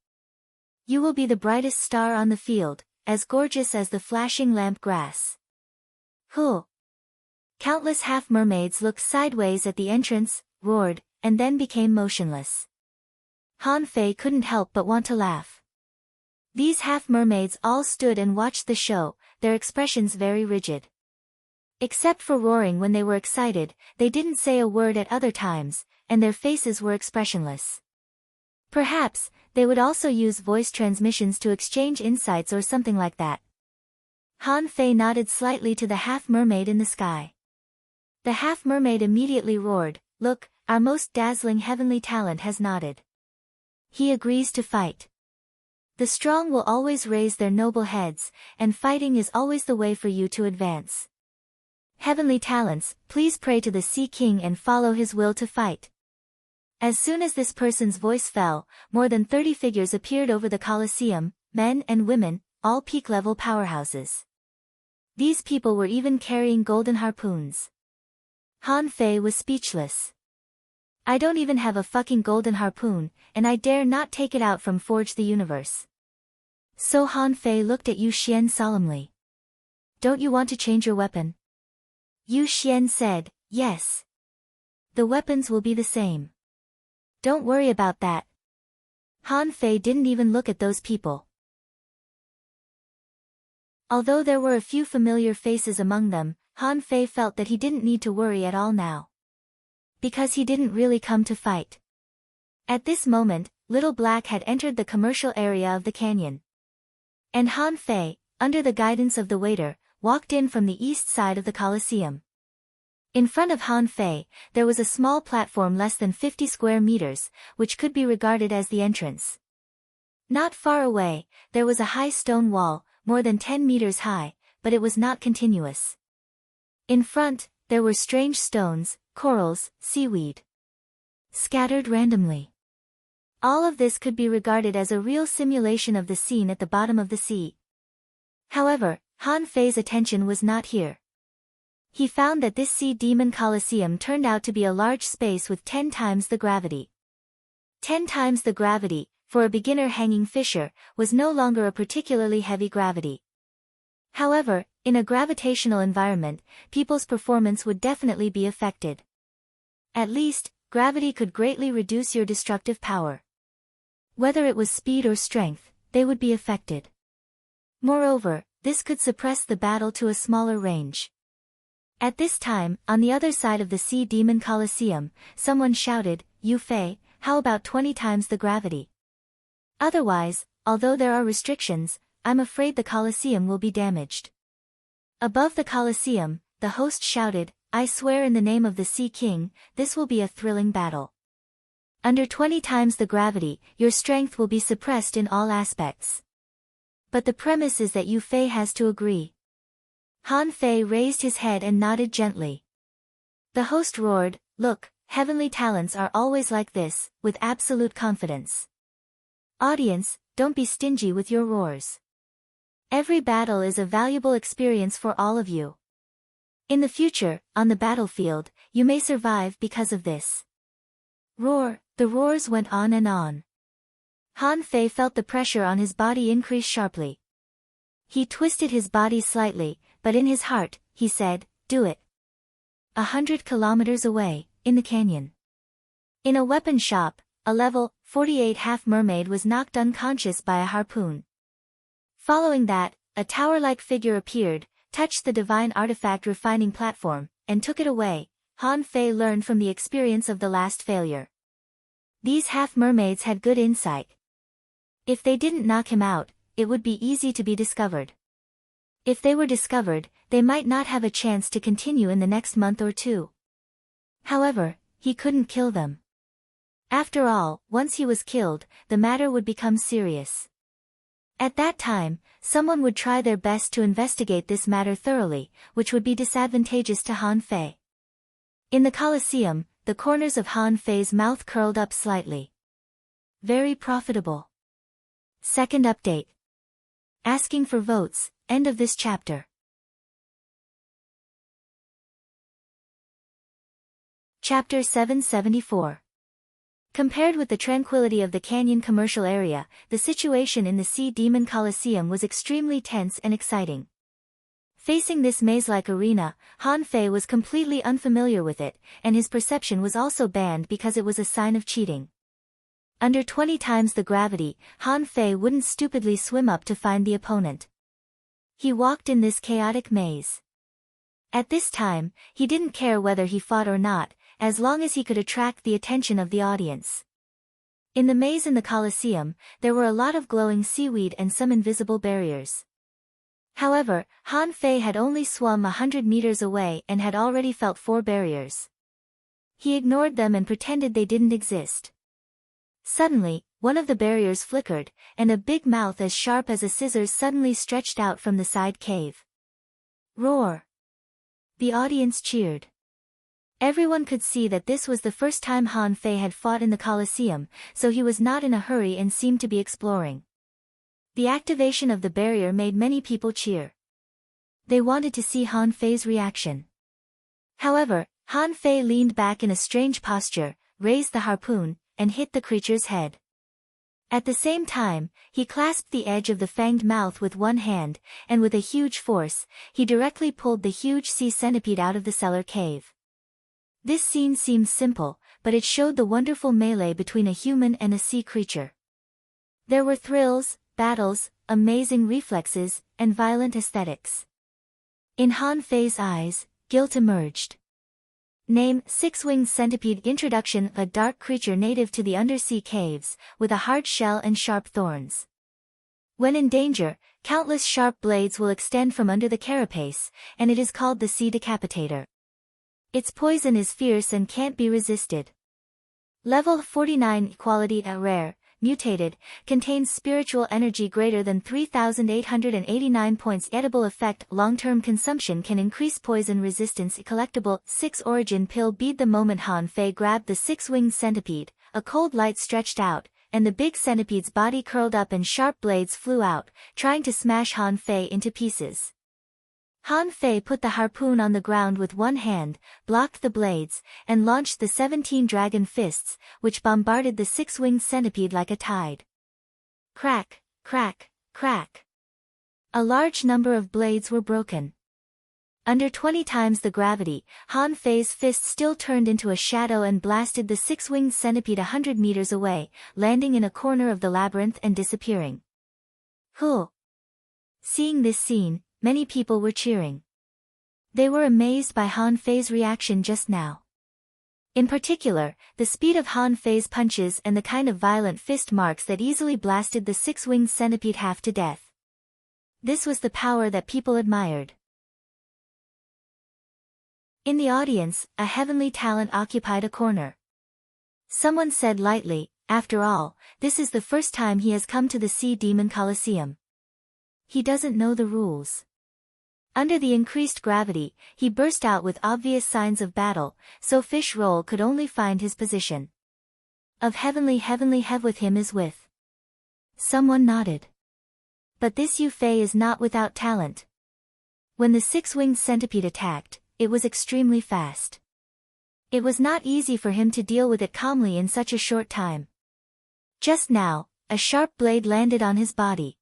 You will be the brightest star on the field, as gorgeous as the flashing lamp grass." Huh! Countless half-mermaids looked sideways at the entrance, roared, and then became motionless. Han Fei couldn't help but want to laugh. These half-mermaids all stood and watched the show, their expressions very rigid. Except for roaring when they were excited, they didn't say a word at other times, and their faces were expressionless. Perhaps, they would also use voice transmissions to exchange insights or something like that. Han Fei nodded slightly to the half-mermaid in the sky. The half-mermaid immediately roared, "Look, our most dazzling heavenly talent has nodded. He agrees to fight. The strong will always raise their noble heads, and fighting is always the way for you to advance. Heavenly talents, please pray to the Sea King and follow his will to fight." As soon as this person's voice fell, more than 30 figures appeared over the Colosseum, men and women, all peak-level powerhouses. These people were even carrying golden harpoons. Han Fei was speechless. "I don't even have a fucking golden harpoon, and I dare not take it out from Forge the Universe." So Han Fei looked at Yu Xian solemnly. "Don't you want to change your weapon?" Yu Xian said, "Yes. The weapons will be the same. Don't worry about that." Han Fei didn't even look at those people. Although there were a few familiar faces among them, Han Fei felt that he didn't need to worry at all now. Because he didn't really come to fight. At this moment, Little Black had entered the commercial area of the canyon. And Han Fei, under the guidance of the waiter, walked in from the east side of the Colosseum. In front of Han Fei, there was a small platform less than 50 square meters, which could be regarded as the entrance. Not far away, there was a high stone wall, more than 10 meters high, but it was not continuous. In front, there were strange stones, corals, seaweed, scattered randomly. All of this could be regarded as a real simulation of the scene at the bottom of the sea. However, Han Fei's attention was not here. He found that this Sea Demon Colosseum turned out to be a large space with 10 times the gravity. 10 times the gravity, for a beginner hanging fisher, was no longer a particularly heavy gravity. However, in a gravitational environment, people's performance would definitely be affected. At least, gravity could greatly reduce your destructive power. Whether it was speed or strength, they would be affected. Moreover, this could suppress the battle to a smaller range. At this time, on the other side of the Sea Demon Colosseum, someone shouted, "Yu Fei, how about 20 times the gravity? Otherwise, although there are restrictions, I'm afraid the Colosseum will be damaged." Above the Colosseum, the host shouted, "I swear in the name of the Sea King, this will be a thrilling battle. Under 20 times the gravity, your strength will be suppressed in all aspects. But the premise is that Yu Fei has to agree. Han Fei raised his head and nodded gently. The host roared, "Look, heavenly talents are always like this," with absolute confidence. Audience, don't be stingy with your roars. Every battle is a valuable experience for all of you. In the future, on the battlefield, you may survive because of this. Roar, the roars went on and on. Han Fei felt the pressure on his body increase sharply. He twisted his body slightly, but in his heart, he said, "Do it." 100 kilometers away, in the canyon. In a weapon shop, a level 48 half-mermaid was knocked unconscious by a harpoon. Following that, a tower-like figure appeared, touched the divine artifact refining platform, and took it away. Han Fei learned from the experience of the last failure. These half-mermaids had good insight. If they didn't knock him out, it would be easy to be discovered. If they were discovered, they might not have a chance to continue in the next month or two. However, he couldn't kill them. After all, once he was killed, the matter would become serious. At that time, someone would try their best to investigate this matter thoroughly, which would be disadvantageous to Han Fei. In the Colosseum, the corners of Han Fei's mouth curled up slightly. Very profitable. Second update. Asking for votes, end of this chapter. Chapter 774. Compared with the tranquility of the canyon commercial area, the situation in the Sea Demon Colosseum was extremely tense and exciting. Facing this maze-like arena, Han Fei was completely unfamiliar with it, and his perception was also banned because it was a sign of cheating. Under 20 times the gravity, Han Fei wouldn't stupidly swim up to find the opponent. He walked in this chaotic maze. At this time, he didn't care whether he fought or not, as long as he could attract the attention of the audience. In the maze in the Colosseum, there were a lot of glowing seaweed and some invisible barriers. However, Han Fei had only swum 100 meters away and had already felt 4 barriers. He ignored them and pretended they didn't exist. Suddenly, one of the barriers flickered, and a big mouth as sharp as a scissors suddenly stretched out from the side cave. Roar! The audience cheered. Everyone could see that this was the first time Han Fei had fought in the Colosseum, so he was not in a hurry and seemed to be exploring. The activation of the barrier made many people cheer. They wanted to see Han Fei's reaction. However, Han Fei leaned back in a strange posture, raised the harpoon, and hit the creature's head. At the same time, he clasped the edge of the fanged mouth with one hand, and with a huge force, he directly pulled the huge sea centipede out of the cellar cave. This scene seemed simple, but it showed the wonderful melee between a human and a sea creature. There were thrills, battles, amazing reflexes, and violent aesthetics. In Han Fei's eyes, guilt emerged. Name: Six-winged centipede. Introduction: a dark creature native to the undersea caves, with a hard shell and sharp thorns. When in danger, countless sharp blades will extend from under the carapace, and it is called the Sea Decapitator. Its poison is fierce and can't be resisted. Level 49. Quality: rare, mutated, contains spiritual energy greater than 3,889 points. Edible effect: long-term consumption can increase poison resistance. Collectible: 6 origin pill bead. The moment Han Fei grabbed the six-winged centipede, a cold light stretched out, and the big centipede's body curled up and sharp blades flew out, trying to smash Han Fei into pieces. Han Fei put the harpoon on the ground with one hand, blocked the blades, and launched the 17 dragon fists, which bombarded the six-winged centipede like a tide. Crack, crack, crack. A large number of blades were broken. Under 20 times the gravity, Han Fei's fist still turned into a shadow and blasted the six-winged centipede 100 meters away, landing in a corner of the labyrinth and disappearing. Huh! Seeing this scene, many people were cheering. They were amazed by Han Fei's reaction just now. In particular, the speed of Han Fei's punches and the kind of violent fist marks that easily blasted the six-winged centipede half to death. This was the power that people admired. In the audience, a heavenly talent occupied a corner. Someone said lightly, after all, this is the first time he has come to the Sea Demon Colosseum. He doesn't know the rules. Under the increased gravity, he burst out with obvious signs of battle, so Fish Roll could only find his position. Of heavenly have with him is with. Someone nodded. But this Yu Fei is not without talent. When the six-winged centipede attacked, it was extremely fast. It was not easy for him to deal with it calmly in such a short time. Just now, a sharp blade landed on his body.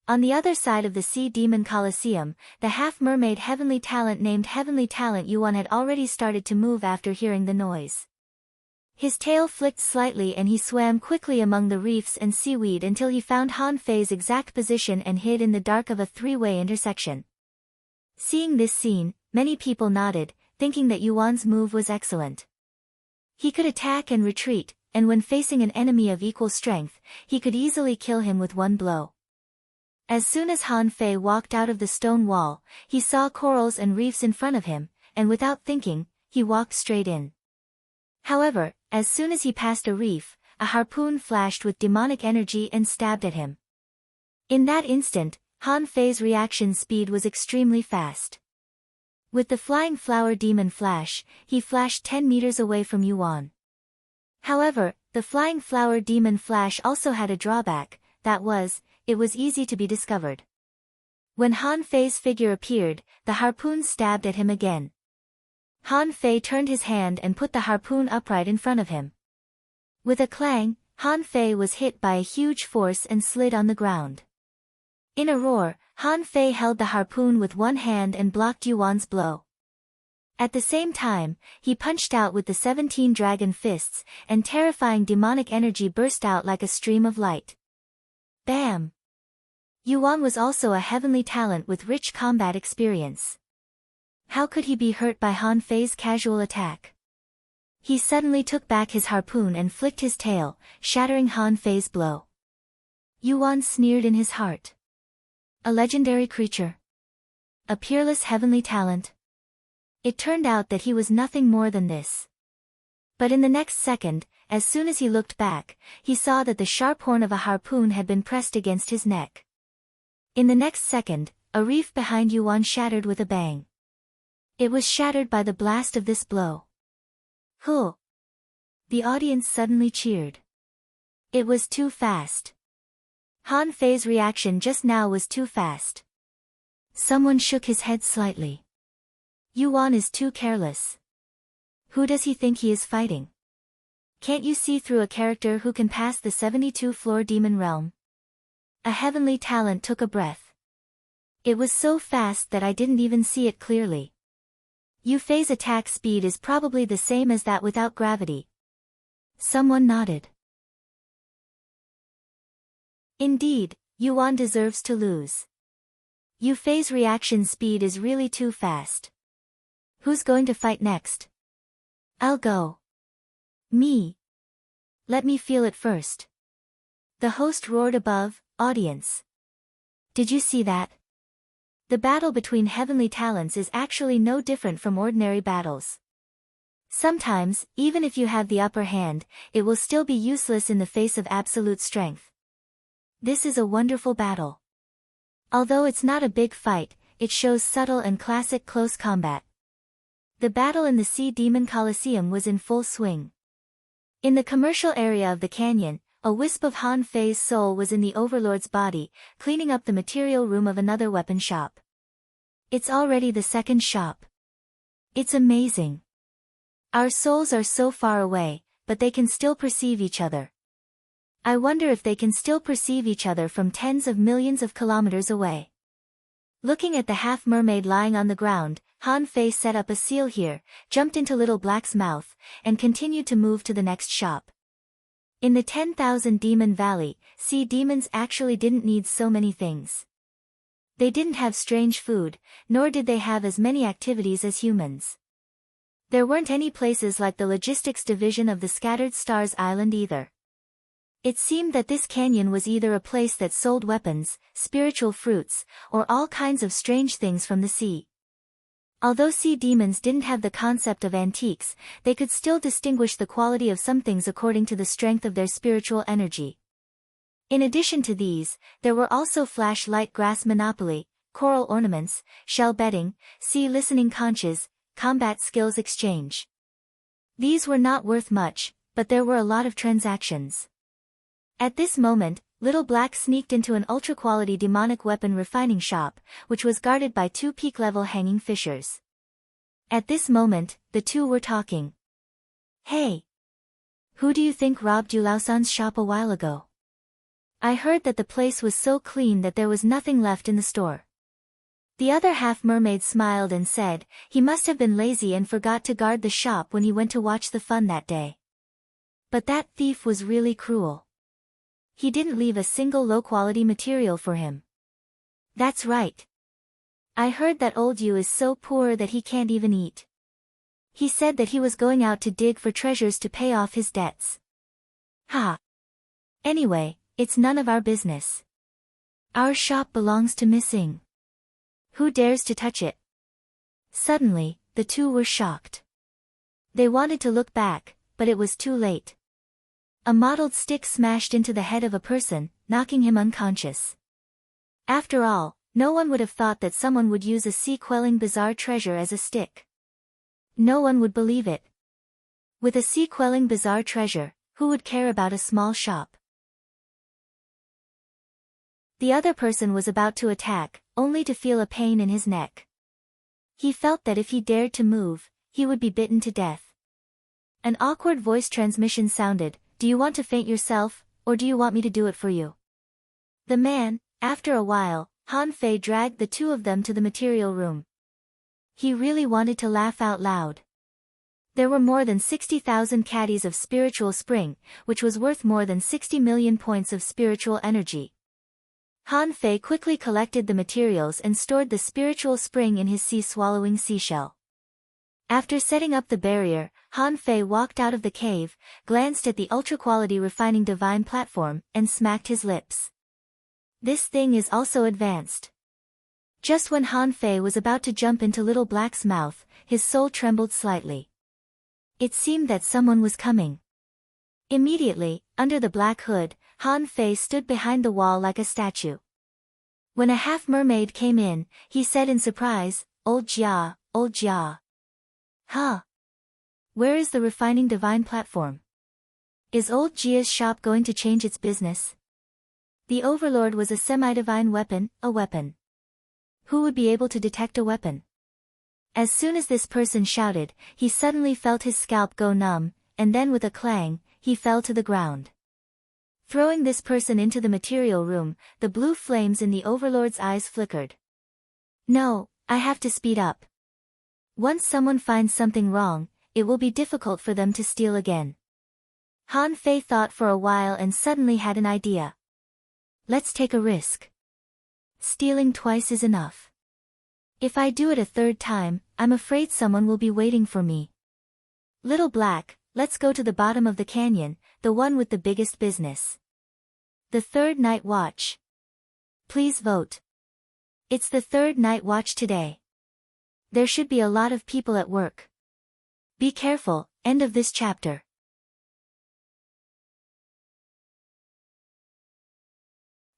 On the other side of the Sea Demon Colosseum, the half-mermaid Heavenly Talent named Heavenly Talent Yuan had already started to move after hearing the noise. His tail flicked slightly and he swam quickly among the reefs and seaweed until he found Han Fei's exact position and hid in the dark of a three-way intersection. Seeing this scene, many people nodded, thinking that Yuan's move was excellent. He could attack and retreat, and when facing an enemy of equal strength, he could easily kill him with one blow. As soon as Han Fei walked out of the stone wall, he saw corals and reefs in front of him, and without thinking, he walked straight in. However, as soon as he passed a reef, a harpoon flashed with demonic energy and stabbed at him. In that instant, Han Fei's reaction speed was extremely fast. With the Flying Flower Demon Flash, he flashed 10 meters away from Yuan. However, the Flying Flower Demon Flash also had a drawback, that was, it was easy to be discovered. When Han Fei's figure appeared, the harpoon stabbed at him again. Han Fei turned his hand and put the harpoon upright in front of him. With a clang, Han Fei was hit by a huge force and slid on the ground. In a roar, Han Fei held the harpoon with one hand and blocked Yuan's blow. At the same time, he punched out with the 17 dragon fists, and terrifying demonic energy burst out like a stream of light. Bam! Yuan was also a heavenly talent with rich combat experience. How could he be hurt by Han Fei's casual attack? He suddenly took back his harpoon and flicked his tail, shattering Han Fei's blow. Yuan sneered in his heart. A legendary creature. A peerless heavenly talent. It turned out that he was nothing more than this. But in the next second, as soon as he looked back, he saw that the sharp horn of a harpoon had been pressed against his neck. In the next second, a reef behind Yuan shattered with a bang. It was shattered by the blast of this blow. Huh! The audience suddenly cheered. It was too fast. Han Fei's reaction just now was too fast. Someone shook his head slightly. Yuan is too careless. Who does he think he is fighting? Can't you see through a character who can pass the 72-floor demon realm? A heavenly talent took a breath. It was so fast that I didn't even see it clearly. Yu Fei's attack speed is probably the same as that without gravity. Someone nodded. Indeed, Yuan deserves to lose. Yu Fei's reaction speed is really too fast. Who's going to fight next? I'll go. Me. Let me feel it first. The host roared above, audience. Did you see that? The battle between heavenly talents is actually no different from ordinary battles. Sometimes, even if you have the upper hand, it will still be useless in the face of absolute strength. This is a wonderful battle. Although it's not a big fight, it shows subtle and classic close combat. The battle in the Sea Demon Colosseum was in full swing. In the commercial area of the canyon, a wisp of Han Fei's soul was in the Overlord's body, cleaning up the material room of another weapon shop. It's already the second shop. It's amazing. Our souls are so far away, but they can still perceive each other. I wonder if they can still perceive each other from tens of millions of kilometers away. Looking at the half-mermaid lying on the ground, Han Fei set up a seal here, jumped into Little Black's mouth, and continued to move to the next shop. In the 10,000 Demon Valley, sea demons actually didn't need so many things. They didn't have strange food, nor did they have as many activities as humans. There weren't any places like the logistics division of the Scattered Stars Island either. It seemed that this canyon was either a place that sold weapons, spiritual fruits, or all kinds of strange things from the sea. Although sea demons didn't have the concept of antiques, they could still distinguish the quality of some things according to the strength of their spiritual energy. In addition to these, there were also flashlight grass monopoly, coral ornaments, shell bedding, sea listening conches, combat skills exchange. These were not worth much, but there were a lot of transactions. At this moment, Little Black sneaked into an ultra-quality demonic weapon refining shop, which was guarded by 2 peak-level hanging fishers. At this moment, the two were talking. "Hey! Who do you think robbed Yulao-san's shop a while ago? I heard that the place was so clean that there was nothing left in the store." The other half-mermaid smiled and said, "He must have been lazy and forgot to guard the shop when he went to watch the fun that day. But that thief was really cruel. He didn't leave a single low-quality material for him." "That's right. I heard that old Yu is so poor that he can't even eat. He said that he was going out to dig for treasures to pay off his debts." "Ha! Anyway, it's none of our business. Our shop belongs to Missing. Who dares to touch it?" Suddenly, the two were shocked. They wanted to look back, but it was too late. A mottled stick smashed into the head of a person, knocking him unconscious. After all, no one would have thought that someone would use a sea-quelling bizarre treasure as a stick. No one would believe it. With a sea-quelling bizarre treasure, who would care about a small shop? The other person was about to attack, only to feel a pain in his neck. He felt that if he dared to move, he would be bitten to death. An awkward voice transmission sounded, "Do you want to faint yourself, or do you want me to do it for you?" The man, after a while, Han Fei dragged the two of them to the material room. He really wanted to laugh out loud. There were more than 60,000 caddies of spiritual spring, which was worth more than 60 million points of spiritual energy. Han Fei quickly collected the materials and stored the spiritual spring in his sea-swallowing seashell. After setting up the barrier, Han Fei walked out of the cave, glanced at the ultra-quality refining divine platform, and smacked his lips. "This thing is also advanced." Just when Han Fei was about to jump into Little Black's mouth, his soul trembled slightly. It seemed that someone was coming. Immediately, under the black hood, Han Fei stood behind the wall like a statue. When a half-mermaid came in, he said in surprise, "Old Jia, old Jia. Huh? Where is the refining divine platform? Is old Jia's shop going to change its business?" The overlord was a semi-divine weapon, a weapon. Who would be able to detect a weapon? As soon as this person shouted, he suddenly felt his scalp go numb, and then with a clang, he fell to the ground. Throwing this person into the material room, the blue flames in the overlord's eyes flickered. "No, I have to speed up. Once someone finds something wrong, it will be difficult for them to steal again." Han Fei thought for a while and suddenly had an idea. "Let's take a risk. Stealing twice is enough. If I do it a third time, I'm afraid someone will be waiting for me. Little Black, let's go to the bottom of the canyon, the one with the biggest business. The third night watch. Please vote. It's the third night watch today. There should be a lot of people at work. Be careful." End of this chapter.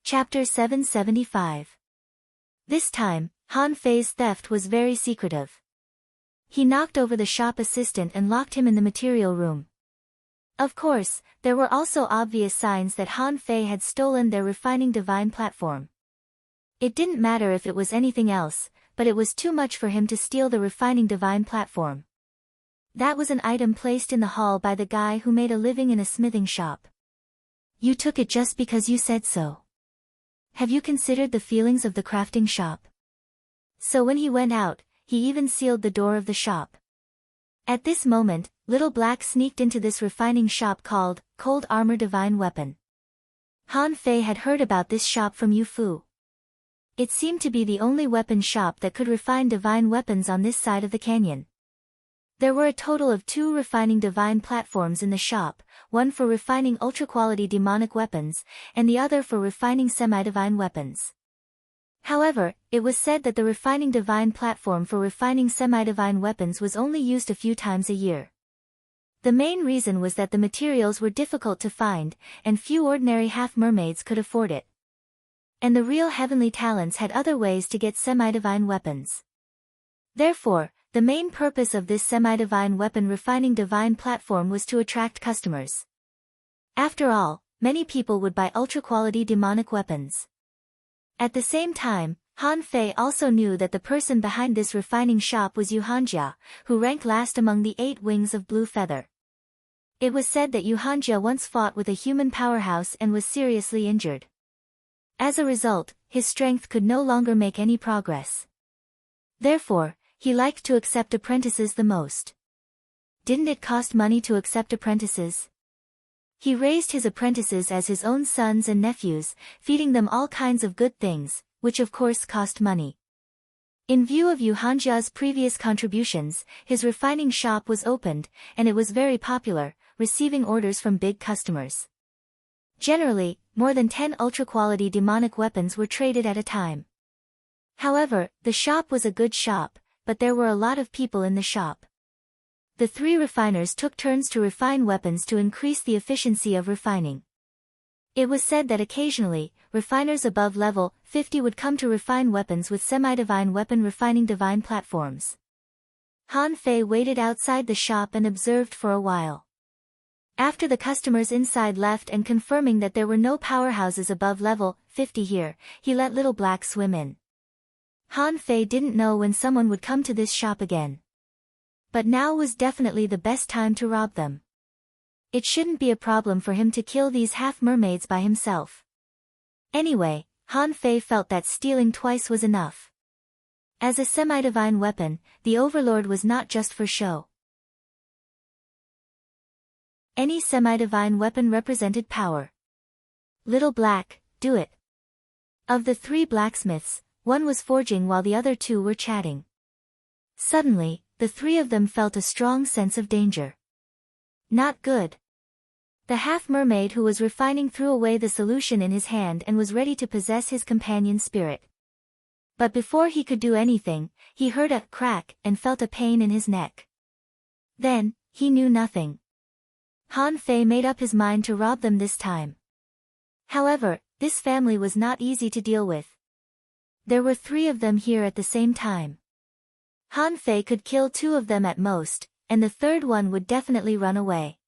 Chapter 775. This time, Han Fei's theft was very secretive. He knocked over the shop assistant and locked him in the material room. Of course, there were also obvious signs that Han Fei had stolen their refining divine platform. It didn't matter if it was anything else, but it was too much for him to steal the refining divine platform. That was an item placed in the hall by the guy who made a living in a smithing shop. "You took it just because you said so. Have you considered the feelings of the crafting shop?" So when he went out, he even sealed the door of the shop. At this moment, Little Black sneaked into this refining shop called Cold Armor Divine Weapon. Han Fei had heard about this shop from Yu Fu. It seemed to be the only weapon shop that could refine divine weapons on this side of the canyon. There were a total of 2 refining divine platforms in the shop, one for refining ultra-quality demonic weapons, and the other for refining semi-divine weapons. However, it was said that the refining divine platform for refining semi-divine weapons was only used a few times a year. The main reason was that the materials were difficult to find, and few ordinary half-mermaids could afford it. And the real heavenly talents had other ways to get semi-divine weapons. Therefore, the main purpose of this semi-divine weapon refining divine platform was to attract customers. After all, many people would buy ultra-quality demonic weapons. At the same time, Han Fei also knew that the person behind this refining shop was Yu Hanjia, who ranked last among the 8 wings of Blue Feather. It was said that Yu Hanjia once fought with a human powerhouse and was seriously injured. As a result, his strength could no longer make any progress. Therefore, he liked to accept apprentices the most. Didn't it cost money to accept apprentices? He raised his apprentices as his own sons and nephews, feeding them all kinds of good things, which of course cost money. In view of Yu Hanjia's previous contributions, his refining shop was opened, and it was very popular, receiving orders from big customers. Generally, more than 10 ultra-quality demonic weapons were traded at a time. However, the shop was a good shop, but there were a lot of people in the shop. The 3 refiners took turns to refine weapons to increase the efficiency of refining. It was said that occasionally, refiners above level 50 would come to refine weapons with semi-divine weapon refining divine platforms. Han Fei waited outside the shop and observed for a while. After the customers inside left and confirming that there were no powerhouses above level 50 here, he let Little Black swim in. Han Fei didn't know when someone would come to this shop again. But now was definitely the best time to rob them. It shouldn't be a problem for him to kill these half-mermaids by himself. Anyway, Han Fei felt that stealing twice was enough. As a semi-divine weapon, the Overlord was not just for show. Any semi-divine weapon represented power. Little Black, do it. Of the 3 blacksmiths, one was forging while the other 2 were chatting. Suddenly, the 3 of them felt a strong sense of danger. Not good. The half-mermaid who was refining threw away the solution in his hand and was ready to possess his companion's spirit. But before he could do anything, he heard a crack and felt a pain in his neck. Then, he knew nothing. Han Fei made up his mind to rob them this time. However, this family was not easy to deal with. There were 3 of them here at the same time. Han Fei could kill 2 of them at most, and the 3rd one would definitely run away.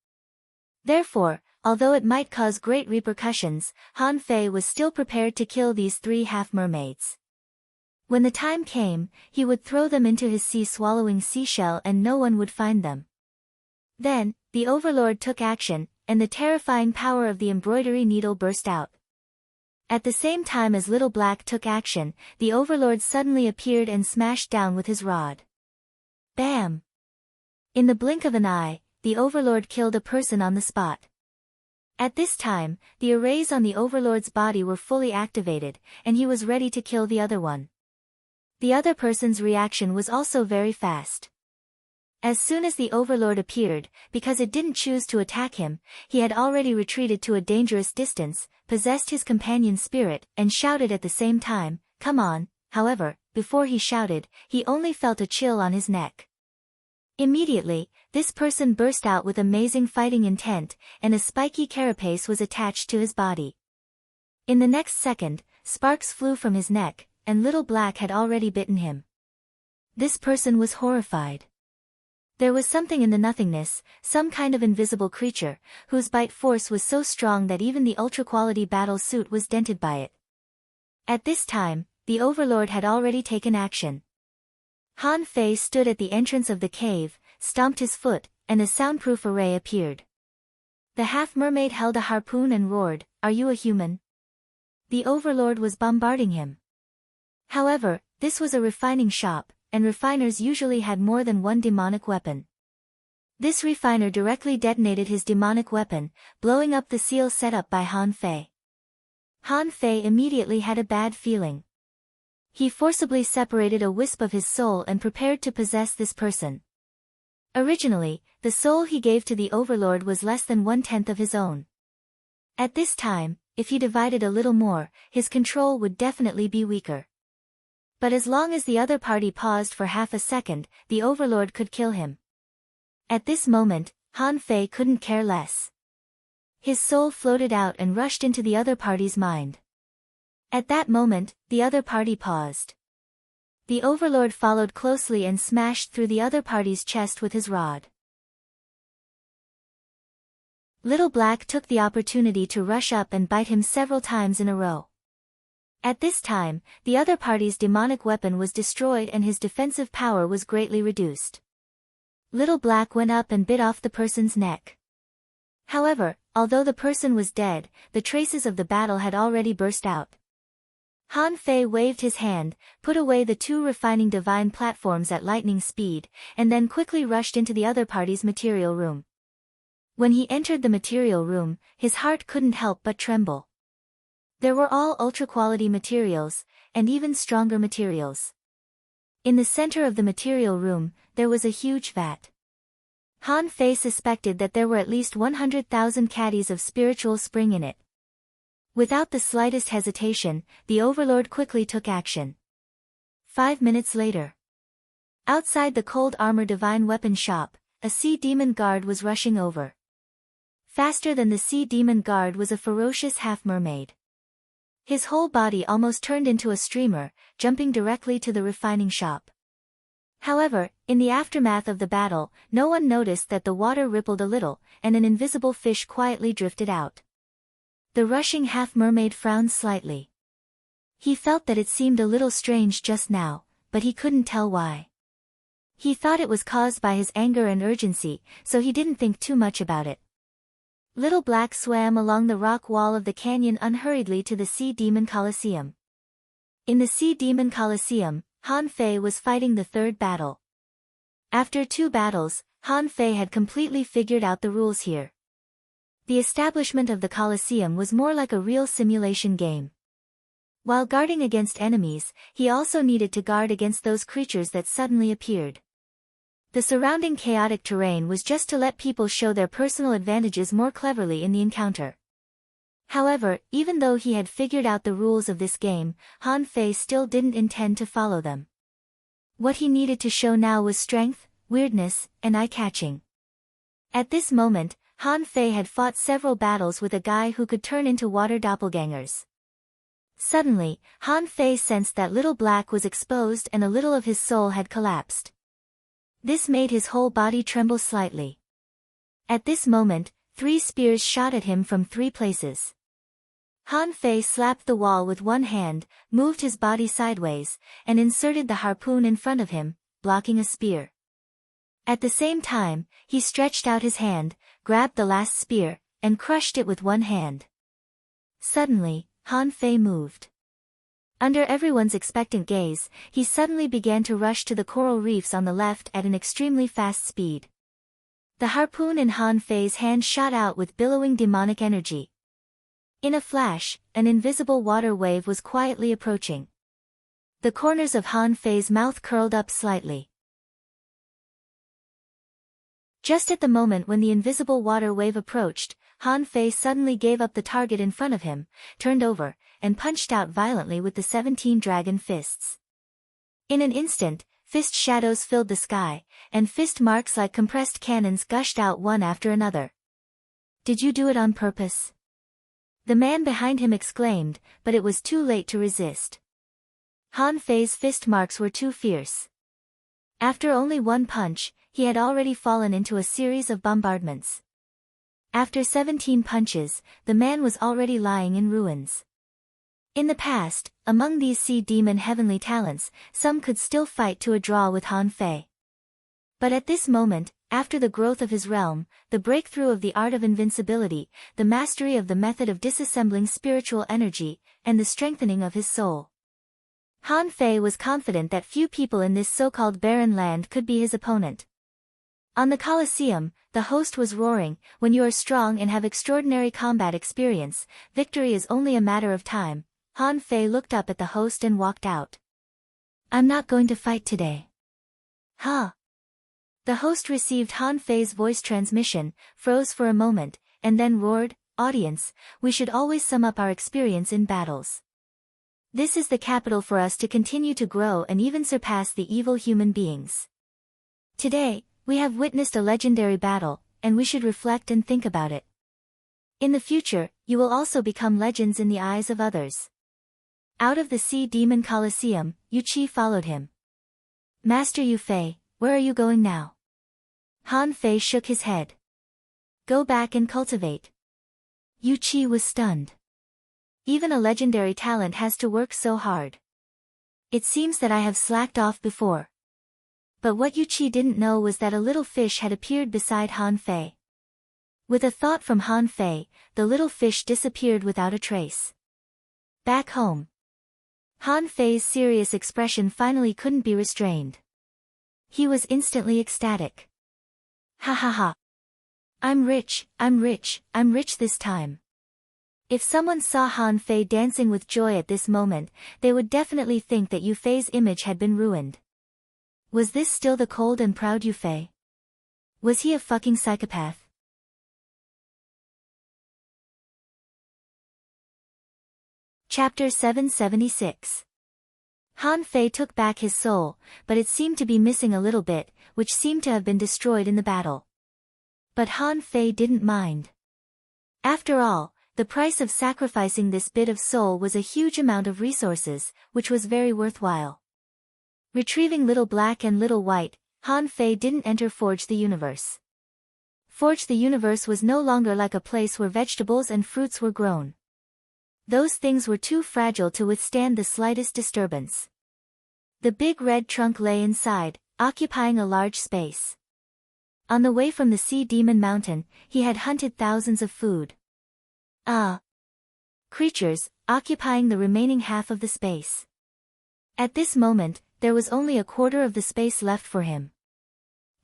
Therefore, although it might cause great repercussions, Han Fei was still prepared to kill these 3 half-mermaids. When the time came, he would throw them into his sea-swallowing seashell and no one would find them. Then, the Overlord took action, and the terrifying power of the embroidery needle burst out. At the same time as Little Black took action, the Overlord suddenly appeared and smashed down with his rod. Bam! In the blink of an eye, the Overlord killed a person on the spot. At this time, the arrays on the Overlord's body were fully activated, and he was ready to kill the other one. The other person's reaction was also very fast. As soon as the Overlord appeared, because it didn't choose to attack him, he had already retreated to a dangerous distance, possessed his companion's spirit, and shouted at the same time, "Come on!" However, before he shouted, he only felt a chill on his neck. Immediately, this person burst out with amazing fighting intent, and a spiky carapace was attached to his body. In the next second, sparks flew from his neck, and Little Black had already bitten him. This person was horrified. There was something in the nothingness, some kind of invisible creature, whose bite force was so strong that even the ultra-quality battle suit was dented by it. At this time, the Overlord had already taken action. Han Fei stood at the entrance of the cave, stomped his foot, and a soundproof array appeared. The half-mermaid held a harpoon and roared, "Are you a human?" The Overlord was bombarding him. However, this was a refining shop, and refiners usually had more than one demonic weapon. This refiner directly detonated his demonic weapon, blowing up the seal set up by Han Fei. Han Fei immediately had a bad feeling. He forcibly separated a wisp of his soul and prepared to possess this person. Originally, the soul he gave to the Overlord was less than 1/10 of his own. At this time, if he divided a little more, his control would definitely be weaker. But as long as the other party paused for half a second, the overlord could kill him. At this moment, Han Fei couldn't care less. His soul floated out and rushed into the other party's mind. At that moment, the other party paused. The overlord followed closely and smashed through the other party's chest with his rod. Little Black took the opportunity to rush up and bite him several times in a row. At this time, the other party's demonic weapon was destroyed and his defensive power was greatly reduced. Little Black went up and bit off the person's neck. However, although the person was dead, the traces of the battle had already burst out. Han Fei waved his hand, put away the two refining divine platforms at lightning speed, and then quickly rushed into the other party's material room. When he entered the material room, his heart couldn't help but tremble. There were all ultra-quality materials, and even stronger materials. In the center of the material room, there was a huge vat. Han Fei suspected that there were at least 100,000 caddies of spiritual spring in it. Without the slightest hesitation, the overlord quickly took action. 5 minutes later. Outside the cold armor divine weapon shop, a sea demon guard was rushing over. Faster than the sea demon guard was a ferocious half-mermaid. His whole body almost turned into a streamer, jumping directly to the refining shop. However, in the aftermath of the battle, no one noticed that the water rippled a little, and an invisible fish quietly drifted out. The rushing half-mermaid frowned slightly. He felt that it seemed a little strange just now, but he couldn't tell why. He thought it was caused by his anger and urgency, so he didn't think too much about it. Little Black swam along the rock wall of the canyon unhurriedly to the Sea Demon Colosseum. In the Sea Demon Colosseum, Han Fei was fighting the third battle. After 2 battles, Han Fei had completely figured out the rules here. The establishment of the Colosseum was more like a real simulation game. While guarding against enemies, he also needed to guard against those creatures that suddenly appeared. The surrounding chaotic terrain was just to let people show their personal advantages more cleverly in the encounter. However, even though he had figured out the rules of this game, Han Fei still didn't intend to follow them. What he needed to show now was strength, weirdness, and eye-catching. At this moment, Han Fei had fought several battles with a guy who could turn into water doppelgangers. Suddenly, Han Fei sensed that Little Black was exposed and a little of his soul had collapsed. This made his whole body tremble slightly. At this moment, 3 spears shot at him from 3 places. Han Fei slapped the wall with one hand, moved his body sideways, and inserted the harpoon in front of him, blocking a spear. At the same time, he stretched out his hand, grabbed the last spear, and crushed it with one hand. Suddenly, Han Fei moved. Under everyone's expectant gaze, he suddenly began to rush to the coral reefs on the left at an extremely fast speed. The harpoon in Han Fei's hand shot out with billowing demonic energy. In a flash, an invisible water wave was quietly approaching. The corners of Han Fei's mouth curled up slightly. Just at the moment when the invisible water wave approached, Han Fei suddenly gave up the target in front of him, turned over, and punched out violently with the 17 dragon fists. In an instant, fist shadows filled the sky, and fist marks like compressed cannons gushed out one after another. "Did you do it on purpose?" the man behind him exclaimed, but it was too late to resist. Han Fei's fist marks were too fierce. After only one punch, he had already fallen into a series of bombardments. After 17 punches, the man was already lying in ruins. In the past, among these sea demon heavenly talents, some could still fight to a draw with Han Fei. But at this moment, after the growth of his realm, the breakthrough of the art of invincibility, the mastery of the method of disassembling spiritual energy, and the strengthening of his soul, Han Fei was confident that few people in this so-called barren land could be his opponent. On the Colosseum, the host was roaring, "When you are strong and have extraordinary combat experience, victory is only a matter of time." Han Fei looked up at the host and walked out. "I'm not going to fight today." "Huh?" The host received Han Fei's voice transmission, froze for a moment, and then roared, "Audience, we should always sum up our experience in battles. This is the capital for us to continue to grow and even surpass the evil human beings. Today, we have witnessed a legendary battle, and we should reflect and think about it. In the future, you will also become legends in the eyes of others. Out of the Sea Demon Colosseum, Yu Qi followed him. Master Yu Fei, where are you going now? Han Fei shook his head. Go back and cultivate. Yu Qi was stunned. Even a legendary talent has to work so hard. It seems that I have slacked off before. But what Yu Qi didn't know was that a little fish had appeared beside Han Fei. With a thought from Han Fei, the little fish disappeared without a trace. Back home. Han Fei's serious expression finally couldn't be restrained. He was instantly ecstatic. Ha ha ha. I'm rich this time. If someone saw Han Fei dancing with joy at this moment, they would definitely think that Yu Fei's image had been ruined. Was this still the cold and proud Yu Fei? Was he a fucking psychopath? Chapter 776. Han Fei took back his soul, but it seemed to be missing a little bit, which seemed to have been destroyed in the battle. But Han Fei didn't mind. After all, the price of sacrificing this bit of soul was a huge amount of resources, which was very worthwhile. Retrieving Little Black and Little White, Han Fei didn't enter Forge the Universe. Forge the Universe was no longer like a place where vegetables and fruits were grown. Those things were too fragile to withstand the slightest disturbance. The big red trunk lay inside, occupying a large space. On the way from the Sea Demon Mountain, he had hunted thousands of food. Creatures, occupying the remaining half of the space. At this moment, there was only a quarter of the space left for him.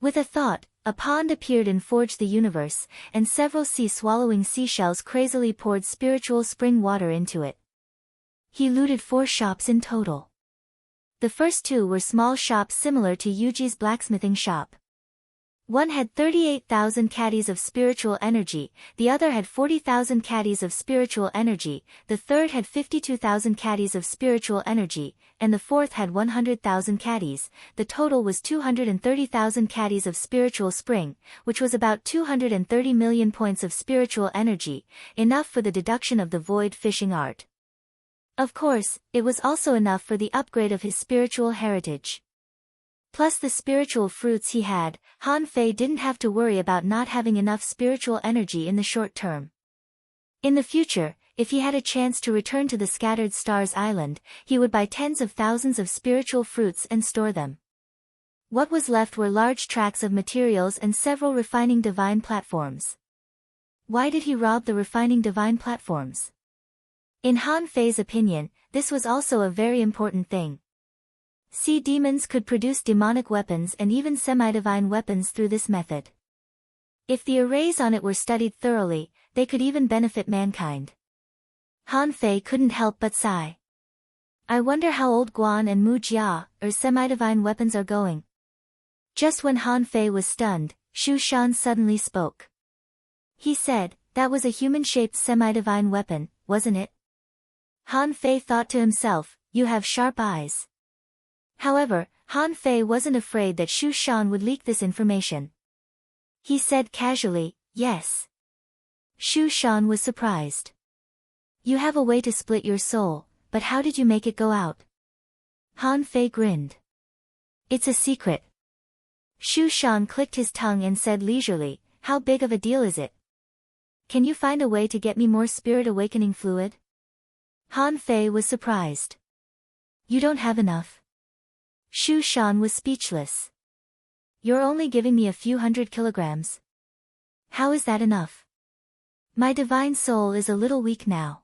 With a thought, a pond appeared in Forge the Universe, and several sea-swallowing seashells crazily poured spiritual spring water into it. He looted 4 shops in total. The first 2 were small shops similar to Yuji's blacksmithing shop. One had 38,000 caddies of spiritual energy, the other had 40,000 caddies of spiritual energy, the third had 52,000 caddies of spiritual energy, and the fourth had 100,000 caddies. The total was 230,000 caddies of spiritual spring, which was about 230 million points of spiritual energy, enough for the deduction of the void fishing art. Of course, it was also enough for the upgrade of his spiritual heritage. Plus the spiritual fruits he had, Han Fei didn't have to worry about not having enough spiritual energy in the short term. In the future, if he had a chance to return to the Scattered Stars Island, he would buy tens of thousands of spiritual fruits and store them. What was left were large tracts of materials and several refining divine platforms. Why did he rob the refining divine platforms? In Han Fei's opinion, this was also a very important thing. Sea demons could produce demonic weapons and even semi-divine weapons through this method. If the arrays on it were studied thoroughly, they could even benefit mankind. Han Fei couldn't help but sigh. I wonder how old Guan and Mu Jia, or semi-divine weapons, are going. Just when Han Fei was stunned, Shu Shan suddenly spoke. He said, that was a human-shaped semi-divine weapon, wasn't it? Han Fei thought to himself, you have sharp eyes. However, Han Fei wasn't afraid that Shu Shan would leak this information. He said casually, yes. Shu Shan was surprised. You have a way to split your soul, but how did you make it go out? Han Fei grinned. It's a secret. Shu Shan clicked his tongue and said leisurely, how big of a deal is it? Can you find a way to get me more spirit awakening fluid? Han Fei was surprised. You don't have enough. Shu Shan was speechless. You're only giving me a few 100 kilograms. How is that enough? My divine soul is a little weak now.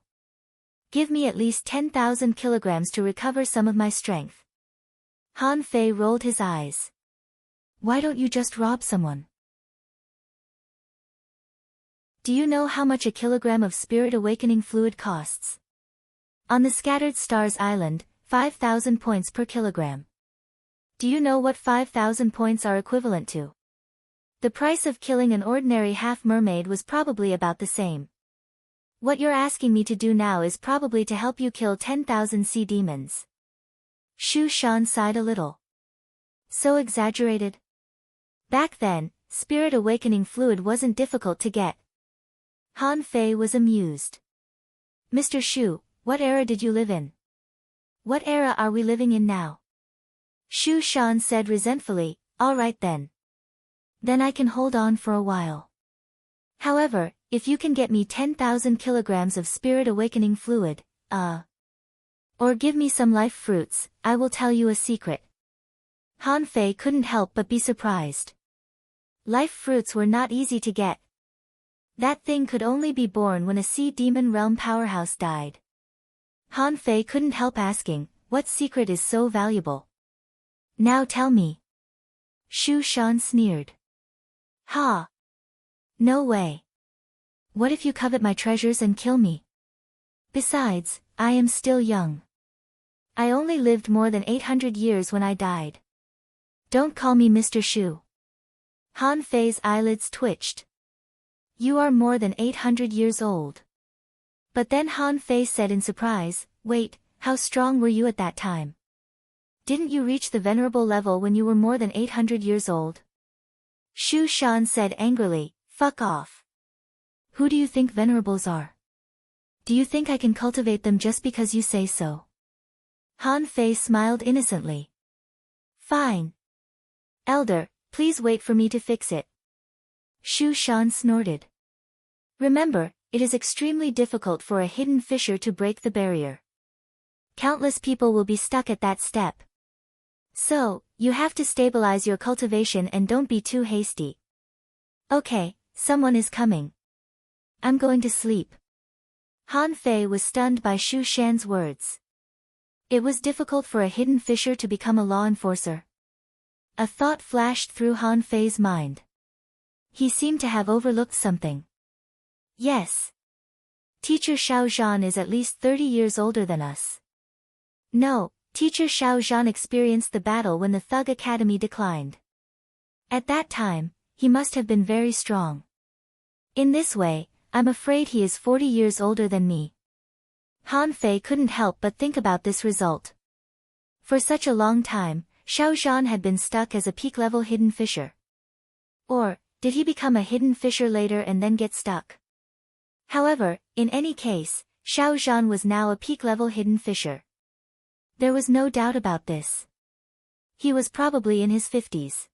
Give me at least 10,000 kilograms to recover some of my strength. Han Fei rolled his eyes. Why don't you just rob someone? Do you know how much a kilogram of spirit awakening fluid costs? On the Scattered Stars Island, 5,000 points per kilogram. Do you know what 5,000 points are equivalent to? The price of killing an ordinary half-mermaid was probably about the same. What you're asking me to do now is probably to help you kill 10,000 sea demons. Shu Shan sighed a little. So exaggerated. Back then, spirit awakening fluid wasn't difficult to get. Han Fei was amused. Mr. Shu, what era did you live in? What era are we living in now? Shu Shan said resentfully, all right then. Then I can hold on for a while. However, if you can get me 10,000 kilograms of spirit awakening fluid, or give me some life fruits, I will tell you a secret. Han Fei couldn't help but be surprised. Life fruits were not easy to get. That thing could only be born when a sea demon realm powerhouse died. Han Fei couldn't help asking, what secret is so valuable? Now tell me. Shu Shan sneered. Ha! No way. What if you covet my treasures and kill me? Besides, I am still young. I only lived more than 800 years when I died. Don't call me Mr. Shu. Han Fei's eyelids twitched. You are more than 800 years old. But then Han Fei said in surprise, wait, how strong were you at that time? Didn't you reach the venerable level when you were more than 800 years old? Shu Shan said angrily, fuck off. Who do you think venerables are? Do you think I can cultivate them just because you say so? Han Fei smiled innocently. Fine. Elder, please wait for me to fix it. Shu Shan snorted. Remember, it is extremely difficult for a hidden fissure to break the barrier. Countless people will be stuck at that step. So, you have to stabilize your cultivation and don't be too hasty. Okay, someone is coming. I'm going to sleep. Han Fei was stunned by Shu Shan's words. It was difficult for a hidden fissure to become a law enforcer. A thought flashed through Han Fei's mind. He seemed to have overlooked something. Yes. Teacher Xiao Zhan is at least 30 years older than us. No, Teacher Xiao Zhan experienced the battle when the Thug Academy declined. At that time, he must have been very strong. In this way, I'm afraid he is 40 years older than me. Han Fei couldn't help but think about this result. For such a long time, Xiao Zhan had been stuck as a peak-level hidden fissure. Or, did he become a hidden fissure later and then get stuck? However, in any case, Xiao Zhan was now a peak-level hidden fissure. There was no doubt about this. He was probably in his 50s.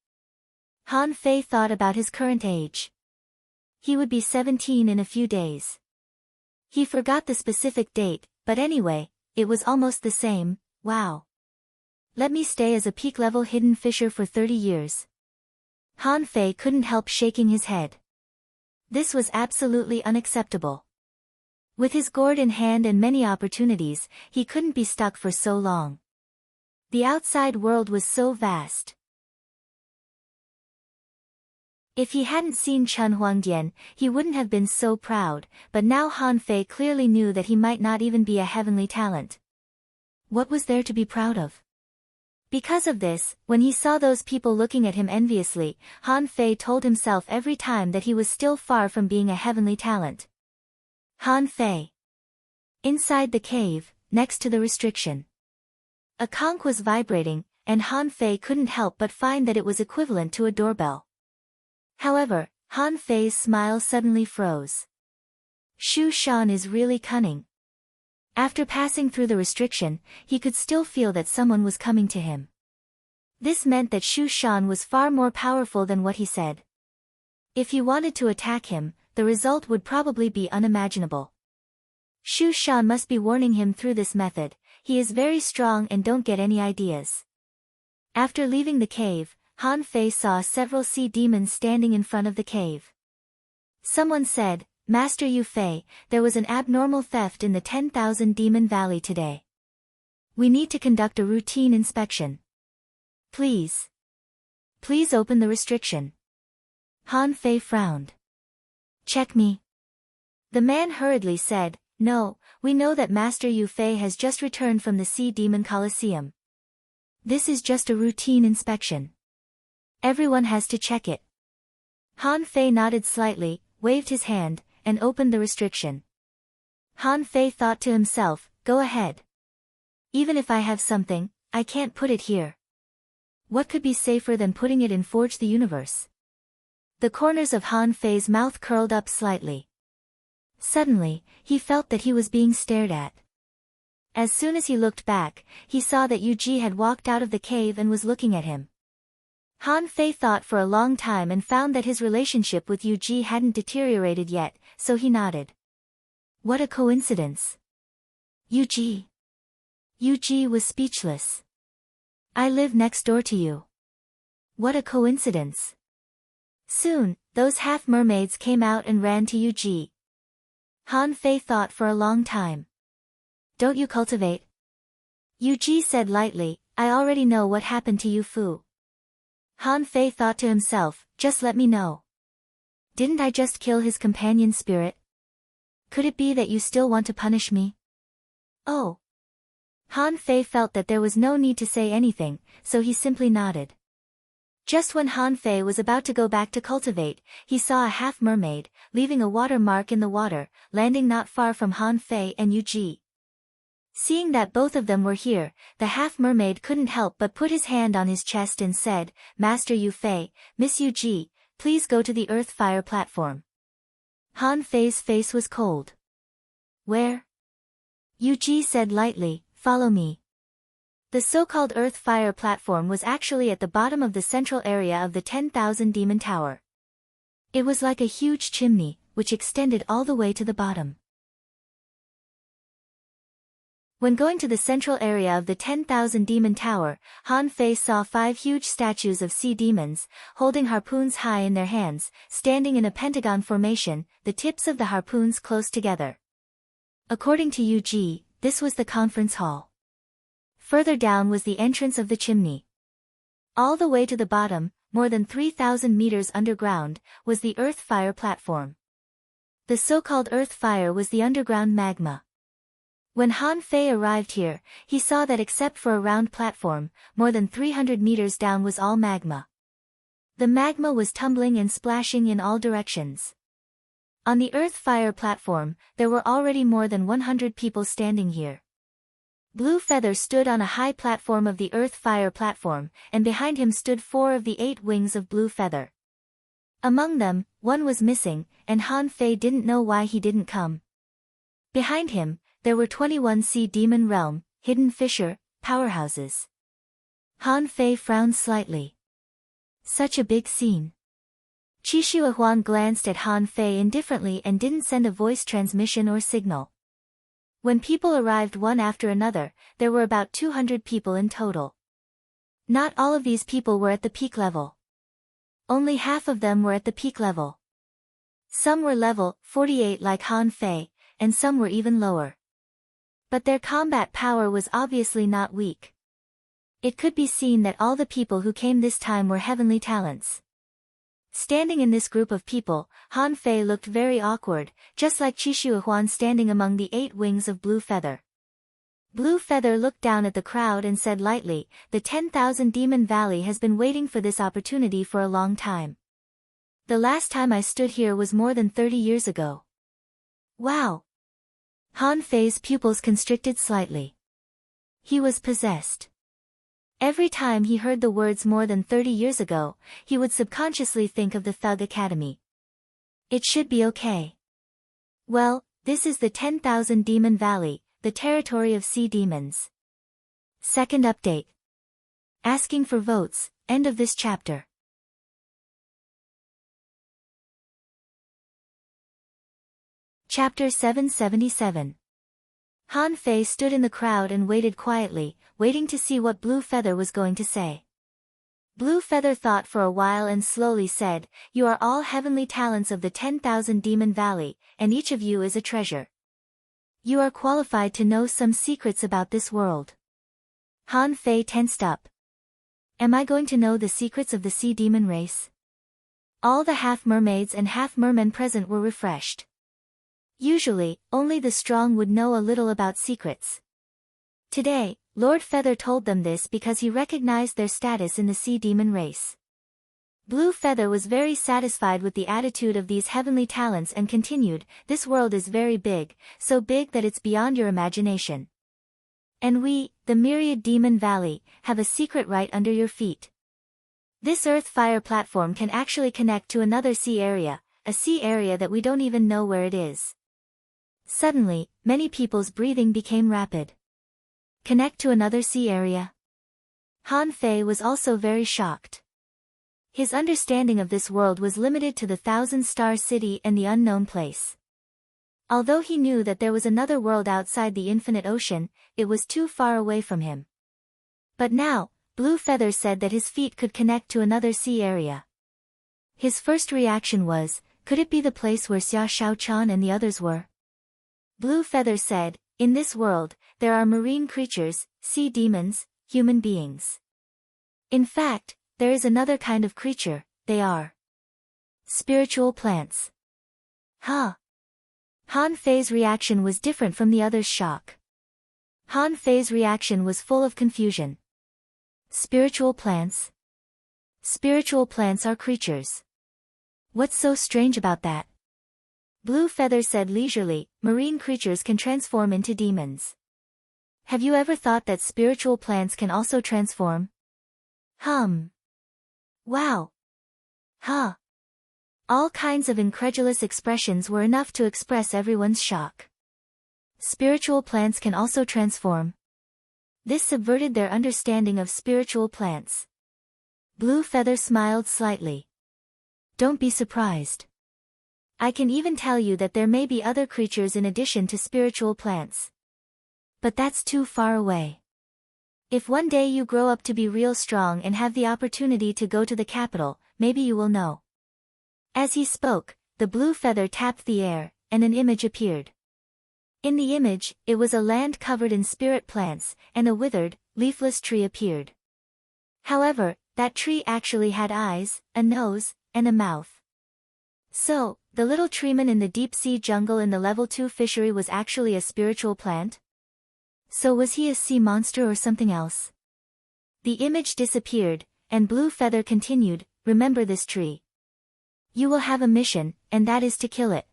Han Fei thought about his current age. He would be 17 in a few days. He forgot the specific date, but anyway, it was almost the same. Wow. Let me stay as a peak-level hidden fissure for 30 years. Han Fei couldn't help shaking his head. This was absolutely unacceptable. With his gourd in hand and many opportunities, he couldn't be stuck for so long. The outside world was so vast. If he hadn't seen Chen Huangdian, he wouldn't have been so proud, but now Han Fei clearly knew that he might not even be a heavenly talent. What was there to be proud of? Because of this, when he saw those people looking at him enviously, Han Fei told himself every time that he was still far from being a heavenly talent. Han Fei. Inside the cave, next to the restriction. A conch was vibrating, and Han Fei couldn't help but find that it was equivalent to a doorbell. However, Han Fei's smile suddenly froze. Shu Shan is really cunning. After passing through the restriction, he could still feel that someone was coming to him. This meant that Shu Shan was far more powerful than what he said. If he wanted to attack him, the result would probably be unimaginable. Shu Shan must be warning him through this method. He is very strong and don't get any ideas. After leaving the cave, Han Fei saw several sea demons standing in front of the cave. Someone said, Master Yu Fei, there was an abnormal theft in the 10,000 Demon Valley today. We need to conduct a routine inspection. Please. Please open the restriction. Han Fei frowned. Check me. The man hurriedly said, No, we know that Master Yu Fei has just returned from the Sea Demon Colosseum. This is just a routine inspection. Everyone has to check it. Han Fei nodded slightly, waved his hand, and opened the restriction. Han Fei thought to himself, go ahead. Even if I have something, I can't put it here. What could be safer than putting it in Forge the Universe? The corners of Han Fei's mouth curled up slightly. Suddenly, he felt that he was being stared at. As soon as he looked back, he saw that Yu Ji had walked out of the cave and was looking at him. Han Fei thought for a long time and found that his relationship with Yu Ji hadn't deteriorated yet, so he nodded. What a coincidence. Yu Ji. Yu Ji was speechless. I live next door to you. What a coincidence. Soon, those half-mermaids came out and ran to Yu Ji. Han Fei thought for a long time. Don't you cultivate? Yu Ji said lightly, I already know what happened to Yu Fu. Han Fei thought to himself, just let me know. Didn't I just kill his companion spirit? Could it be that you still want to punish me? Oh. Han Fei felt that there was no need to say anything, so he simply nodded. Just when Han Fei was about to go back to cultivate, he saw a half-mermaid, leaving a water mark in the water, landing not far from Han Fei and Yu Ji. Seeing that both of them were here, the half-mermaid couldn't help but put his hand on his chest and said, Master Yu Fei, Miss Yu Ji, please go to the earth-fire platform. Han Fei's face was cold. Where? Yu Ji said lightly, follow me. The so-called earth-fire platform was actually at the bottom of the central area of the 10,000 Demon Tower. It was like a huge chimney, which extended all the way to the bottom. When going to the central area of the 10,000 Demon Tower, Han Fei saw 5 huge statues of sea demons, holding harpoons high in their hands, standing in a pentagon formation, the tips of the harpoons close together. According to Yu Ji, this was the conference hall. Further down was the entrance of the chimney. All the way to the bottom, more than 3,000 meters underground, was the earth-fire platform. The so-called earth-fire was the underground magma. When Han Fei arrived here, he saw that except for a round platform, more than 300 meters down was all magma. The magma was tumbling and splashing in all directions. On the earth-fire platform, there were already more than 100 people standing here. Blue Feather stood on a high platform of the earth-fire platform, and behind him stood 4 of the 8 wings of Blue Feather. Among them, one was missing, and Han Fei didn't know why he didn't come. Behind him, there were 21 Sea Demon Realm, hidden fissure, powerhouses. Han Fei frowned slightly. Such a big scene. Qixue Huan glanced at Han Fei indifferently and didn't send a voice transmission or signal. When people arrived one after another, there were about 200 people in total. Not all of these people were at the peak level. Only half of them were at the peak level. Some were level 48 like Han Fei, and some were even lower. But their combat power was obviously not weak. It could be seen that all the people who came this time were heavenly talents. Standing in this group of people, Han Fei looked very awkward, just like Qixue Huan standing among the 8 wings of Blue Feather. Blue Feather looked down at the crowd and said lightly, the 10,000 Demon Valley has been waiting for this opportunity for a long time. The last time I stood here was more than 30 years ago. Wow! Han Fei's pupils constricted slightly. He was possessed. Every time he heard the words more than 30 years ago, he would subconsciously think of the Thug Academy. It should be okay. Well, this is the 10,000 Demon Valley, the territory of sea demons. Second update. Asking for votes, end of this chapter. Chapter 777. Han Fei stood in the crowd and waited quietly, waiting to see what Blue Feather was going to say. Blue Feather thought for a while and slowly said, you are all heavenly talents of the 10,000 Demon Valley, and each of you is a treasure. You are qualified to know some secrets about this world. Han Fei tensed up. Am I going to know the secrets of the sea demon race? All the half-mermaids and half-mermen present were refreshed. Usually, only the strong would know a little about secrets. Today, Lord Feather told them this because he recognized their status in the sea demon race. Blue Feather was very satisfied with the attitude of these heavenly talents and continued, "This world is very big, so big that it's beyond your imagination. And we, the myriad Demon Valley, have a secret right under your feet. This earth fire platform can actually connect to another sea area, a sea area that we don't even know where it is." Suddenly, many people's breathing became rapid. Connect to another sea area? Han Fei was also very shocked. His understanding of this world was limited to the thousand-star city and the unknown place. Although he knew that there was another world outside the infinite ocean, it was too far away from him. But now, Blue Feather said that his feet could connect to another sea area. His first reaction was, could it be the place where Xia Shaochan and the others were? Blue Feather said, "In this world, there are marine creatures, sea demons, human beings. In fact, there is another kind of creature, they are spiritual plants." Huh? Han Fei's reaction was different from the others' shock. Han Fei's reaction was full of confusion. Spiritual plants? Spiritual plants are creatures. What's so strange about that? Blue Feather said leisurely, "Marine creatures can transform into demons. Have you ever thought that spiritual plants can also transform?" Wow. Huh. All kinds of incredulous expressions were enough to express everyone's shock. Spiritual plants can also transform. This subverted their understanding of spiritual plants. Blue Feather smiled slightly. "Don't be surprised. I can even tell you that there may be other creatures in addition to spiritual plants. But that's too far away. If one day you grow up to be real strong and have the opportunity to go to the capital, maybe you will know." As he spoke, the Blue Feather tapped the air, and an image appeared. In the image, it was a land covered in spirit plants, and a withered, leafless tree appeared. However, that tree actually had eyes, a nose, and a mouth. So, the little treeman in the deep-sea jungle in the level 2 fishery was actually a spiritual plant? So was he a sea monster or something else? The image disappeared, and Blue Feather continued, "Remember this tree. You will have a mission, and that is to kill it."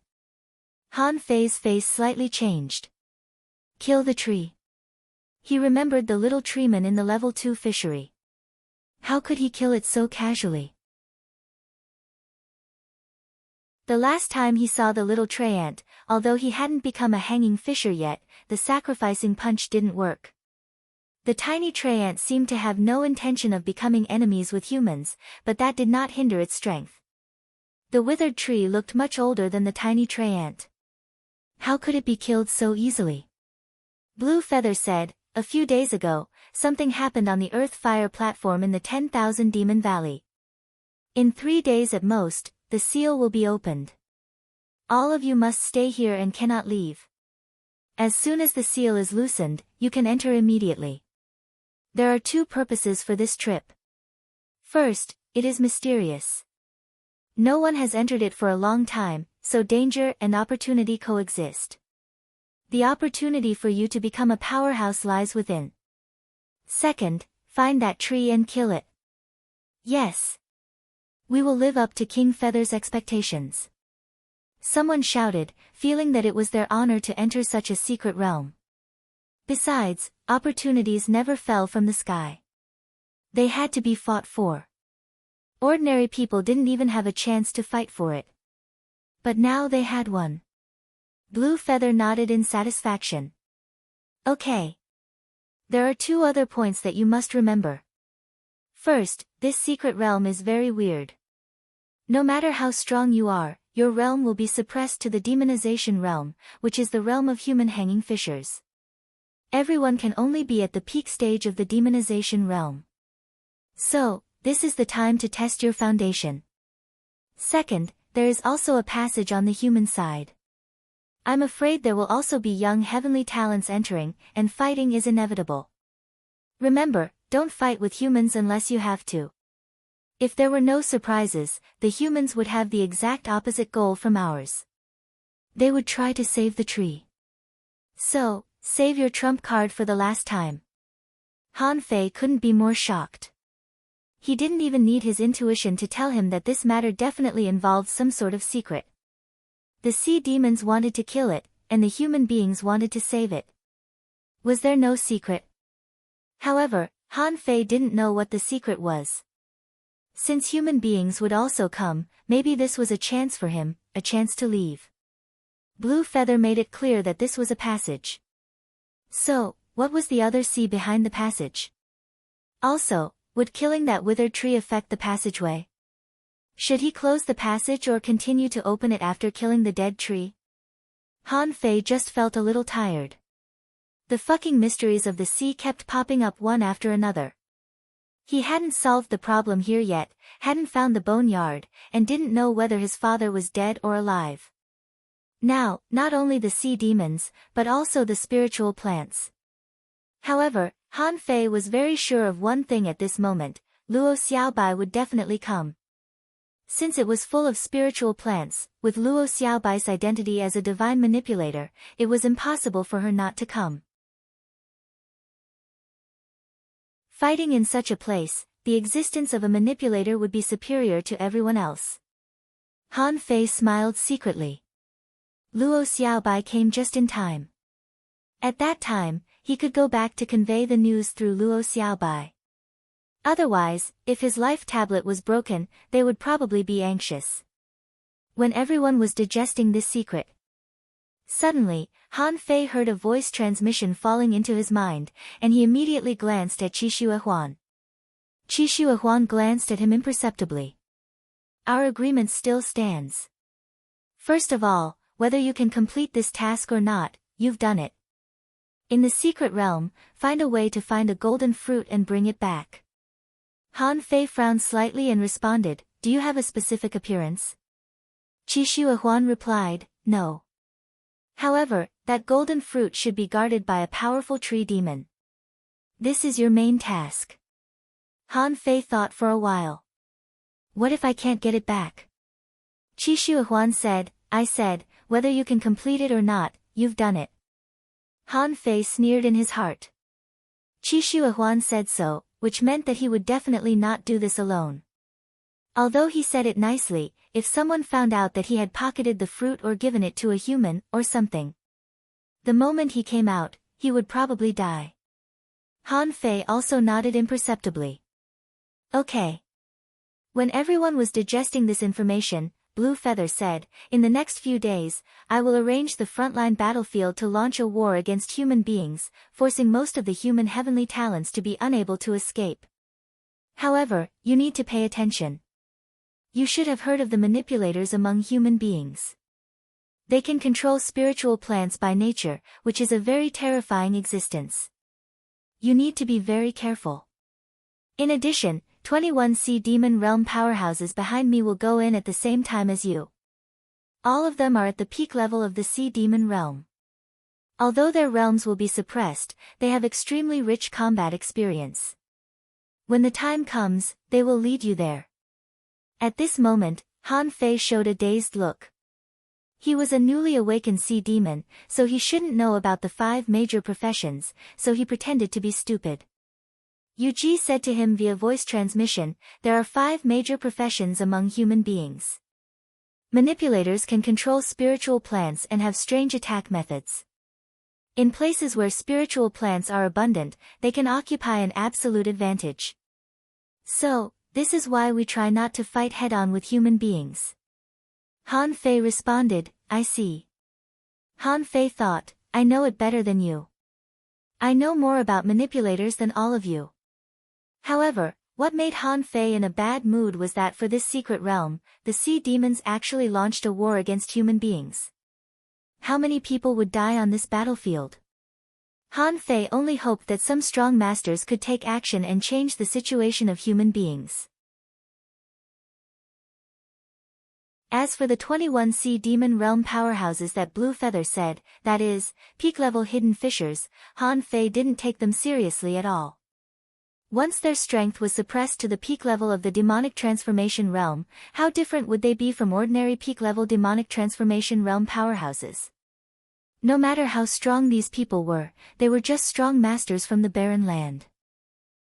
Han Fei's face slightly changed. Kill the tree. He remembered the little treeman in the level 2 fishery. How could he kill it so casually? The last time he saw the little tray ant, although he hadn't become a hanging fisher yet, the sacrificing punch didn't work. The tiny tray ant seemed to have no intention of becoming enemies with humans, but that did not hinder its strength. The withered tree looked much older than the tiny tray ant. How could it be killed so easily? Blue Feather said, "A few days ago, something happened on the Earth Fire platform in the 10,000 Demon Valley. In 3 days at most, the seal will be opened. All of you must stay here and cannot leave. As soon as the seal is loosened, you can enter immediately. There are 2 purposes for this trip. First, it is mysterious. No one has entered it for a long time, so danger and opportunity coexist. The opportunity for you to become a powerhouse lies within. Second, find that tree and kill it. Yes. We will live up to King Feather's expectations." Someone shouted, feeling that it was their honor to enter such a secret realm. Besides, opportunities never fell from the sky. They had to be fought for. Ordinary people didn't even have a chance to fight for it. But now they had one. Blue Feather nodded in satisfaction. "Okay. There are 2 other points that you must remember. First, this secret realm is very weird. No matter how strong you are, your realm will be suppressed to the demonization realm, which is the realm of human hanging fishers. Everyone can only be at the peak stage of the demonization realm. So, this is the time to test your foundation. Second, there is also a passage on the human side. I'm afraid there will also be young heavenly talents entering, and fighting is inevitable. Remember, don't fight with humans unless you have to. If there were no surprises, the humans would have the exact opposite goal from ours. They would try to save the tree. So, save your trump card for the last time." Han Fei couldn't be more shocked. he didn't even need his intuition to tell him that this matter definitely involved some sort of secret. The sea demons wanted to kill it, and the human beings wanted to save it. Was there no secret? However, Han Fei didn't know what the secret was. Since human beings would also come, maybe this was a chance for him, a chance to leave. Blue Feather made it clear that this was a passage. So, what was the other sea behind the passage? Also, would killing that withered tree affect the passageway? Should he close the passage or continue to open it after killing the dead tree? Han Fei just felt a little tired. The fucking mysteries of the sea kept popping up one after another. He hadn't solved the problem here yet, hadn't found the boneyard, and didn't know whether his father was dead or alive. Now, not only the sea demons, but also the spiritual plants. However, Han Fei was very sure of one thing at this moment: Luo Xiaobai would definitely come. Since it was full of spiritual plants, with Luo Xiaobai's identity as a divine manipulator, it was impossible for her not to come. Fighting in such a place, the existence of a manipulator would be superior to everyone else. Han Fei smiled secretly. Luo Xiaobai came just in time. At that time, he could go back to convey the news through Luo Xiaobai. Otherwise, if his life tablet was broken, they would probably be anxious. When everyone was digesting this secret, suddenly, Han Fei heard a voice transmission falling into his mind, and he immediately glanced at Qixue Huan. Qixue Huan glanced at him imperceptibly. Our agreement still stands. First of all, whether you can complete this task or not, you've done it. In the secret realm, find a way to find a golden fruit and bring it back. Han Fei frowned slightly and responded, do you have a specific appearance? Qixue Huan replied, no. However, that golden fruit should be guarded by a powerful tree demon. This is your main task. Han Fei thought for a while. What if I can't get it back? Qixue Huan said, I said, whether you can complete it or not, you've done it. Han Fei sneered in his heart. Qixue Huan said so, which meant that he would definitely not do this alone. Although he said it nicely, if someone found out that he had pocketed the fruit or given it to a human, or something, the moment he came out, he would probably die. Han Fei also nodded imperceptibly. Okay. When everyone was digesting this information, Blue Feather said, in the next few days, I will arrange the frontline battlefield to launch a war against human beings, forcing most of the human heavenly talents to be unable to escape. However, you need to pay attention. You should have heard of the manipulators among human beings. They can control spiritual plants by nature, which is a very terrifying existence. You need to be very careful. In addition, 21 Sea Demon Realm powerhouses behind me will go in at the same time as you. All of them are at the peak level of the Sea Demon Realm. Although their realms will be suppressed, they have extremely rich combat experience. When the time comes, they will lead you there. At this moment, Han Fei showed a dazed look. He was a newly awakened sea demon, so he shouldn't know about the 5 major professions, so he pretended to be stupid. Yu Ji said to him via voice transmission, there are 5 major professions among human beings. Manipulators can control spiritual plants and have strange attack methods. In places where spiritual plants are abundant, they can occupy an absolute advantage. So, this is why we try not to fight head-on with human beings. Han Fei responded, I see. Han Fei thought, I know it better than you. I know more about manipulators than all of you. However, what made Han Fei in a bad mood was that for this secret realm, the sea demons actually launched a war against human beings. How many people would die on this battlefield? Han Fei only hoped that some strong masters could take action and change the situation of human beings. As for the 21 Sea Demon Realm powerhouses that Blue Feather said, that is, peak-level hidden fissures, Han Fei didn't take them seriously at all. Once their strength was suppressed to the peak level of the demonic transformation realm, how different would they be from ordinary peak-level demonic transformation realm powerhouses? No matter how strong these people were, they were just strong masters from the barren land.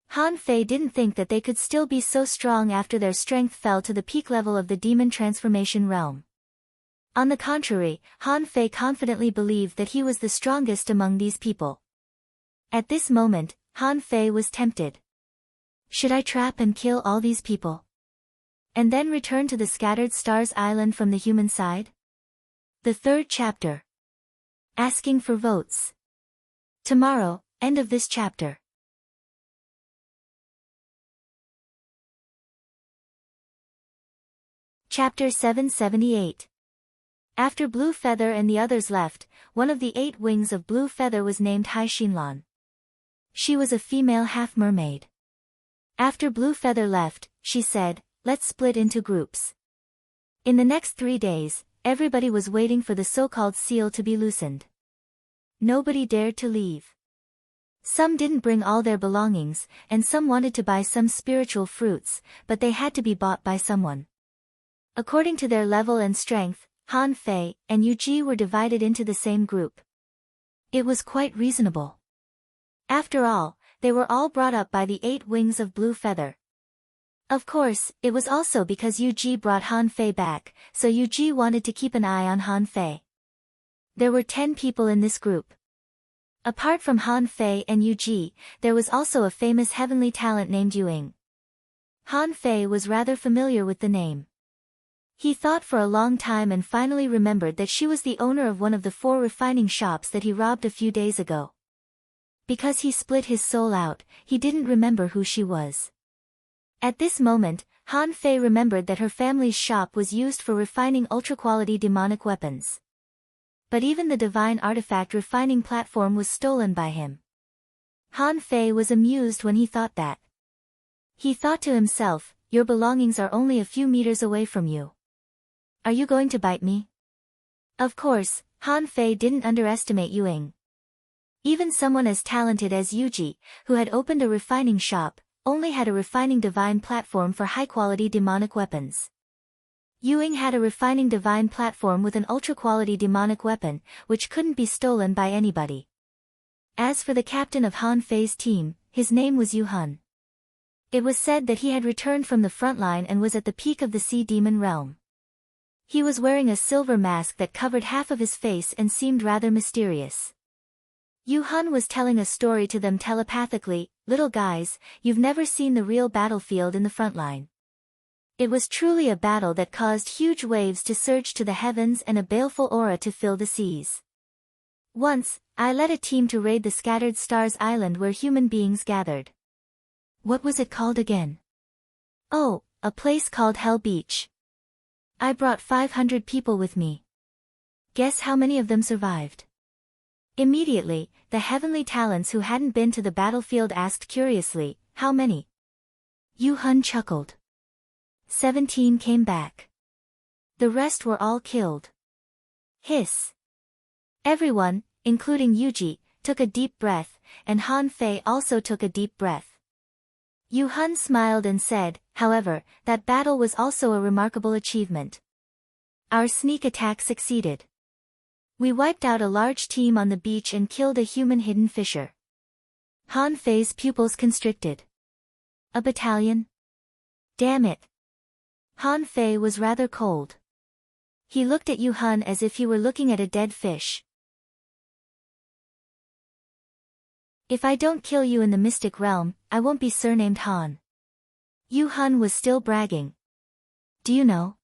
Han Fei didn't think that they could still be so strong after their strength fell to the peak level of the demon transformation realm. On the contrary, Han Fei confidently believed that he was the strongest among these people. At this moment, Han Fei was tempted. Should I trap and kill all these people? And then return to the Scattered Stars Island from the human side? The third chapter. Asking for votes. Tomorrow, end of this chapter. Chapter 778. After Blue Feather and the others left, one of the 8 wings of Blue Feather was named Hai Xinlan. She was a female half-mermaid. After Blue Feather left, she said, "Let's split into groups." In the next 3 days, everybody was waiting for the so-called seal to be loosened. Nobody dared to leave. Some didn't bring all their belongings, and some wanted to buy some spiritual fruits, but they had to be bought by someone. According to their level and strength, Han Fei and Yu Ji were divided into the same group. It was quite reasonable. After all, they were all brought up by the 8 wings of Blue Feather. Of course, it was also because Yu Ji brought Han Fei back, so Yu Ji wanted to keep an eye on Han Fei. There were 10 people in this group. Apart from Han Fei and Yu Ji, there was also a famous heavenly talent named Yuing. Han Fei was rather familiar with the name. He thought for a long time and finally remembered that she was the owner of one of the 4 refining shops that he robbed a few days ago. Because he split his soul out, he didn't remember who she was. At this moment, Han Fei remembered that her family's shop was used for refining ultra-quality demonic weapons. But even the divine artifact refining platform was stolen by him. Han Fei was amused when he thought that. He thought to himself, "Your belongings are only a few meters away from you. Are you going to bite me?" Of course, Han Fei didn't underestimate Yuing. Even someone as talented as Yu Ji, who had opened a refining shop, only had a refining divine platform for high-quality demonic weapons. Yuing had a refining divine platform with an ultra-quality demonic weapon, which couldn't be stolen by anybody. As for the captain of Han Fei's team, his name was Yu Hun. It was said that he had returned from the front line and was at the peak of the sea demon realm. He was wearing a silver mask that covered half of his face and seemed rather mysterious. Yu Hun was telling a story to them telepathically, "Little guys, you've never seen the real battlefield in the front line. It was truly a battle that caused huge waves to surge to the heavens and a baleful aura to fill the seas. Once, I led a team to raid the Scattered Stars Island where human beings gathered. What was it called again? Oh, a place called Hell Beach. I brought 500 people with me. Guess how many of them survived?" Immediately, the heavenly talents who hadn't been to the battlefield asked curiously, "How many?" Yu Hun chuckled. 17 came back. The rest were all killed. Hiss. Everyone, including Yu Ji, took a deep breath, and Han Fei also took a deep breath. Yu Hun smiled and said, "However, that battle was also a remarkable achievement. Our sneak attack succeeded. We wiped out a large team on the beach and killed a human hidden fisher." Han Fei's pupils constricted. A battalion? Damn it. Han Fei was rather cold. He looked at Yu Hun as if he were looking at a dead fish. "If I don't kill you in the mystic realm, I won't be surnamed Han." Yu Hun was still bragging. "Do you know?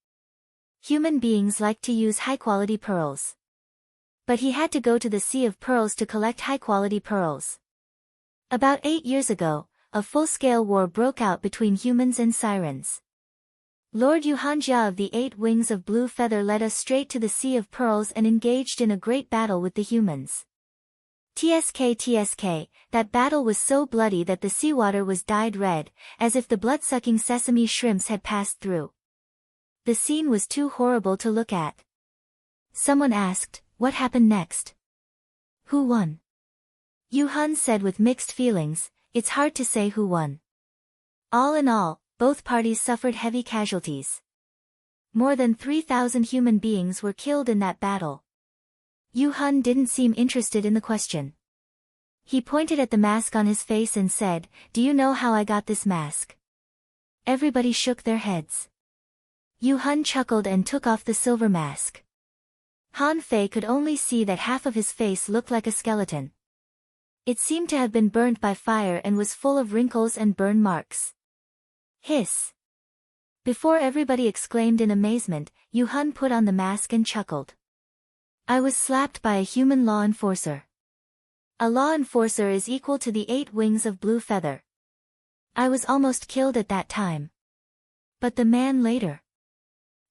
Human beings like to use high-quality pearls." But he had to go to the Sea of Pearls to collect high-quality pearls. About 8 years ago, a full-scale war broke out between humans and sirens. Lord Yuhanjia of the 8 Wings of Blue Feather led us straight to the Sea of Pearls and engaged in a great battle with the humans. TSK, that battle was so bloody that the seawater was dyed red, as if the blood-sucking sesame shrimps had passed through. The scene was too horrible to look at. Someone asked, "What happened next? Who won?" Yu Hun said with mixed feelings, "It's hard to say who won. All in all, both parties suffered heavy casualties. More than 3,000 human beings were killed in that battle." Yu Hun didn't seem interested in the question. He pointed at the mask on his face and said, "Do you know how I got this mask?" Everybody shook their heads. Yu Hun chuckled and took off the silver mask. Han Fei could only see that half of his face looked like a skeleton. It seemed to have been burnt by fire and was full of wrinkles and burn marks. Hiss! Before everybody exclaimed in amazement, Yu Hun put on the mask and chuckled. "I was slapped by a human law enforcer. A law enforcer is equal to the 8 wings of Blue Feather. I was almost killed at that time. But the man later.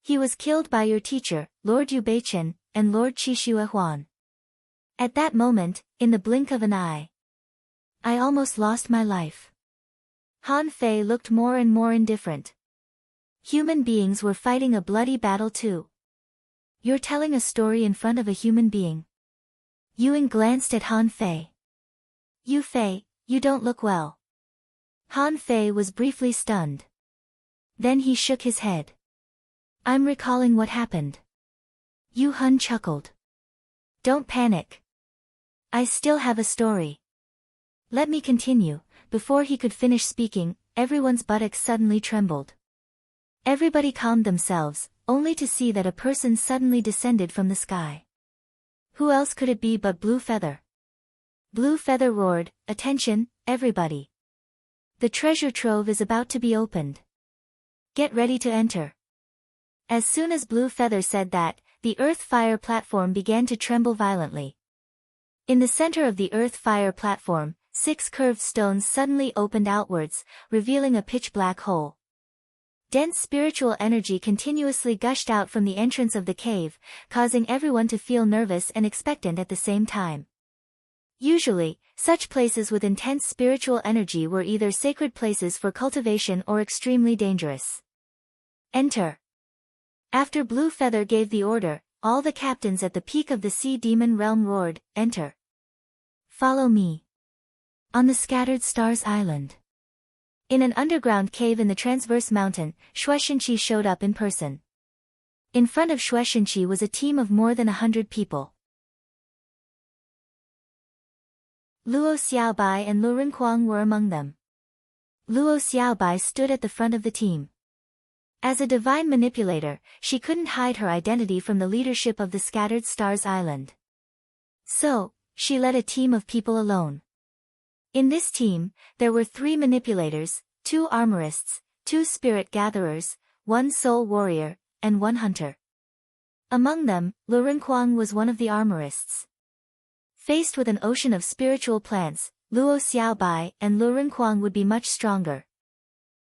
He was killed by your teacher, Lord Yu Beichen, and Lord Qixue Huan. At that moment, in the blink of an eye, I almost lost my life." Han Fei looked more and more indifferent. Human beings were fighting a bloody battle too. "You're telling a story in front of a human being." Yuan glanced at Han Fei. "Yu Fei, you don't look well." Han Fei was briefly stunned. Then he shook his head. "I'm recalling what happened." Yu Hun chuckled. "Don't panic. I still have a story. Let me continue." Before he could finish speaking, everyone's buttocks suddenly trembled. Everybody calmed themselves, only to see that a person suddenly descended from the sky. Who else could it be but Blue Feather? Blue Feather roared, "Attention, everybody! The treasure trove is about to be opened. Get ready to enter." As soon as Blue Feather said that, the earth-fire platform began to tremble violently. In the center of the earth-fire platform, 6 curved stones suddenly opened outwards, revealing a pitch-black hole. Dense spiritual energy continuously gushed out from the entrance of the cave, causing everyone to feel nervous and expectant at the same time. Usually, such places with intense spiritual energy were either sacred places for cultivation or extremely dangerous. "Enter." After Blue Feather gave the order, all the captains at the peak of the sea demon realm roared, "Enter. Follow me." On the Scattered Stars Island. In an underground cave in the transverse mountain, Shueishenqi showed up in person. In front of Shueishenqi was a team of more than 100 people. Luo Xiaobai and Lu Rinquang were among them. Luo Xiaobai stood at the front of the team. As a divine manipulator, she couldn't hide her identity from the leadership of the Scattered Stars Island. So, she led a team of people alone. In this team, there were 3 manipulators, 2 armorists, 2 spirit gatherers, 1 soul warrior, and 1 hunter. Among them, Lu Rinquang was one of the armorists. Faced with an ocean of spiritual plants, Luo Xiaobai and Lu Rinquang would be much stronger.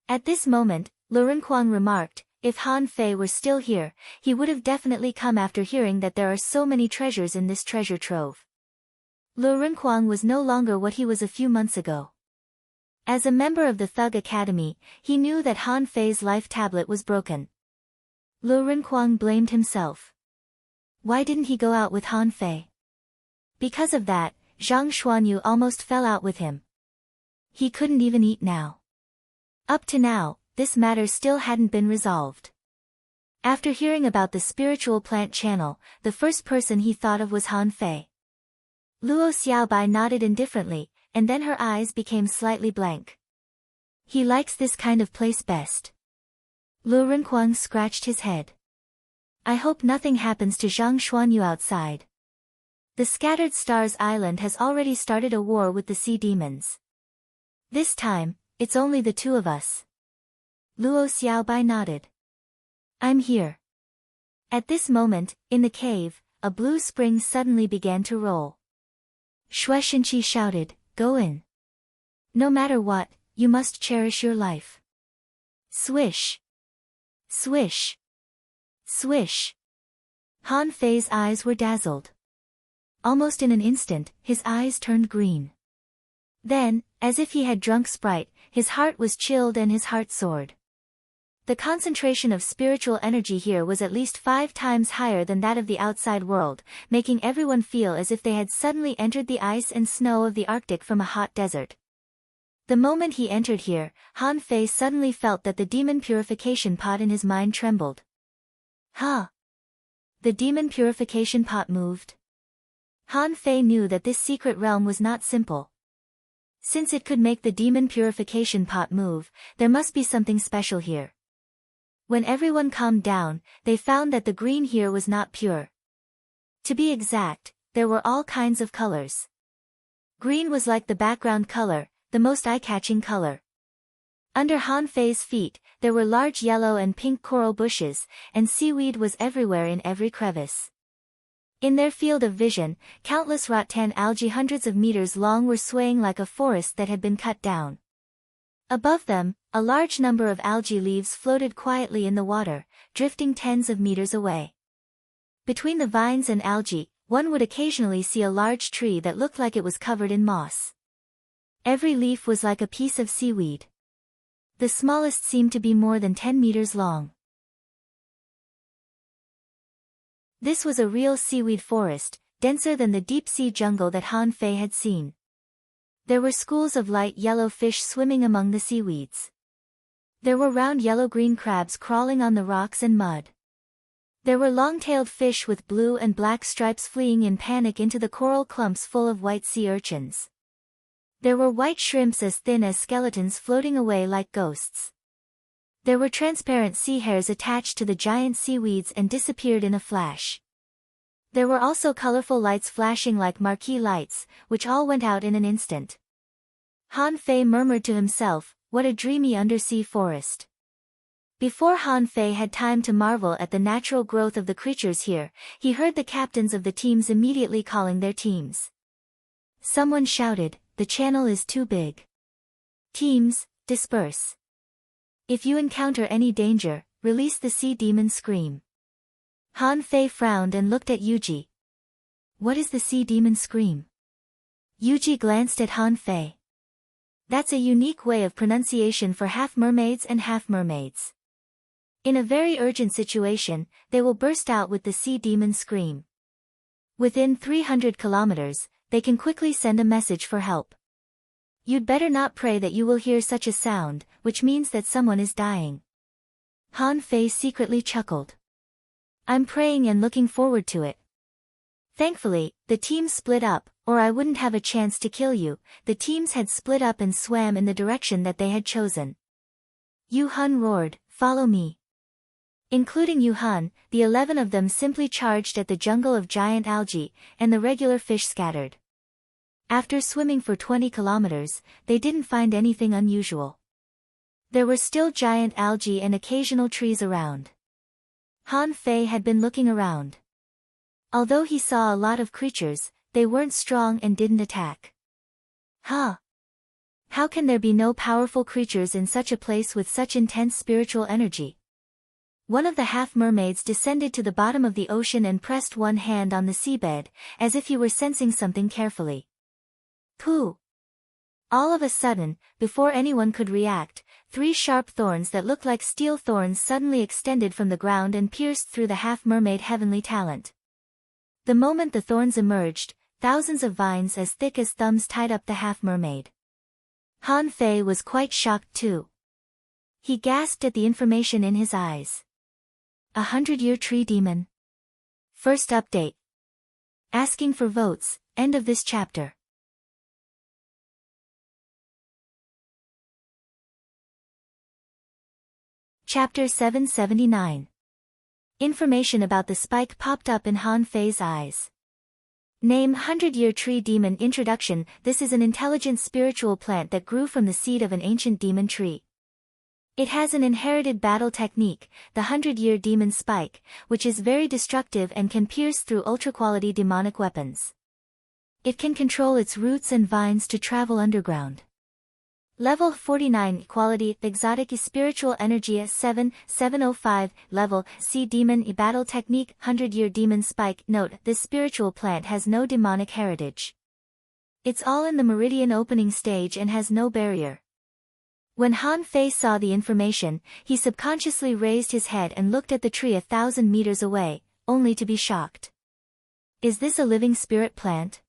At this moment, Lu Rinquang remarked, "If Han Fei were still here, he would have definitely come after hearing that there are so many treasures in this treasure trove." Lu Rinquang was no longer what he was a few months ago. As a member of the Thug Academy, he knew that Han Fei's life tablet was broken. Lu Rinquang blamed himself. Why didn't he go out with Han Fei? Because of that, Zhang Xuanyu almost fell out with him. He couldn't even eat now. Up to now, this matter still hadn't been resolved. After hearing about the spiritual plant channel, the first person he thought of was Han Fei. Luo Xiaobai nodded indifferently, and then her eyes became slightly blank. He likes this kind of place best. Lu Rinquang scratched his head. I hope nothing happens to Zhang Xuanyu outside. The Scattered Stars Island has already started a war with the sea demons. This time, it's only the 2 of us. Luo Xiaobai nodded. I'm here. At this moment, in the cave, a blue spring suddenly began to roll. Shueishenqi shouted, "Go in. No matter what, you must cherish your life." Swish. Swish. Swish. Han Fei's eyes were dazzled. Almost in an instant, his eyes turned green. Then, as if he had drunk Sprite, his heart was chilled and his heart soared. The concentration of spiritual energy here was at least 5 times higher than that of the outside world, making everyone feel as if they had suddenly entered the ice and snow of the Arctic from a hot desert. The moment he entered here, Han Fei suddenly felt that the demon purification pot in his mind trembled. Huh! The demon purification pot moved. Han Fei knew that this secret realm was not simple. Since it could make the demon purification pot move, there must be something special here. When everyone calmed down, they found that the green here was not pure. To be exact, there were all kinds of colors. Green was like the background color, the most eye-catching color. Under Han Fei's feet, there were large yellow and pink coral bushes, and seaweed was everywhere in every crevice. In their field of vision, countless rattan algae hundreds of meters long were swaying like a forest that had been cut down. Above them, a large number of algae leaves floated quietly in the water, drifting tens of meters away. Between the vines and algae, one would occasionally see a large tree that looked like it was covered in moss. Every leaf was like a piece of seaweed. The smallest seemed to be more than 10 meters long. This was a real seaweed forest, denser than the deep-sea jungle that Han Fei had seen. There were schools of light yellow fish swimming among the seaweeds. There were round yellow-green crabs crawling on the rocks and mud. There were long-tailed fish with blue and black stripes fleeing in panic into the coral clumps full of white sea urchins. There were white shrimps as thin as skeletons floating away like ghosts. There were transparent sea hares attached to the giant seaweeds and disappeared in a flash. There were also colorful lights flashing like marquee lights, which all went out in an instant. Han Fei murmured to himself, "What a dreamy undersea forest." Before Han Fei had time to marvel at the natural growth of the creatures here, he heard the captains of the teams immediately calling their teams. Someone shouted, "The channel is too big. Teams, disperse. If you encounter any danger, release the sea demon scream." Han Fei frowned and looked at Yuji. "What is the sea demon scream?" Yuji glanced at Han Fei. "That's a unique way of pronunciation for half-mermaids and half-mermaids. In a very urgent situation, they will burst out with the sea demon scream. Within 300 kilometers, they can quickly send a message for help. You'd better not pray that you will hear such a sound, which means that someone is dying." Han Fei secretly chuckled. "I'm praying and looking forward to it." Thankfully, the teams split up, or I wouldn't have a chance to kill you. The teams had split up and swam in the direction that they had chosen. Yu Hun roared, "Follow me." Including Yu Hun, the 11 of them simply charged at the jungle of giant algae, and the regular fish scattered. After swimming for 20 kilometers, they didn't find anything unusual. There were still giant algae and occasional trees around. Han Fei had been looking around. Although he saw a lot of creatures, they weren't strong and didn't attack. Huh? How can there be no powerful creatures in such a place with such intense spiritual energy? One of the half-mermaids descended to the bottom of the ocean and pressed one hand on the seabed, as if he were sensing something carefully. Pooh! All of a sudden, before anyone could react, 3 sharp thorns that looked like steel thorns suddenly extended from the ground and pierced through the half-mermaid heavenly talent. The moment the thorns emerged, thousands of vines as thick as thumbs tied up the half-mermaid. Han Fei was quite shocked too. He gasped at the information in his eyes. 100-year tree demon. First update. Asking for votes, end of this chapter. Chapter 779. Information about the spike popped up in Han Fei's eyes. Name 100-year tree demon. Introduction. This is an intelligent spiritual plant that grew from the seed of an ancient demon tree. It has an inherited battle technique, the 100-year demon spike, which is very destructive and can pierce through ultra-quality demonic weapons. It can control its roots and vines to travel underground. Level 49 Quality Exotic Spiritual Energy 705 Level Sea Demon Battle Technique 100-year Demon Spike. Note, this spiritual plant has no demonic heritage. It's all in the meridian opening stage and has no barrier. When Han Fei saw the information, he subconsciously raised his head and looked at the tree 1,000 meters away, only to be shocked. Is this a living spirit plant?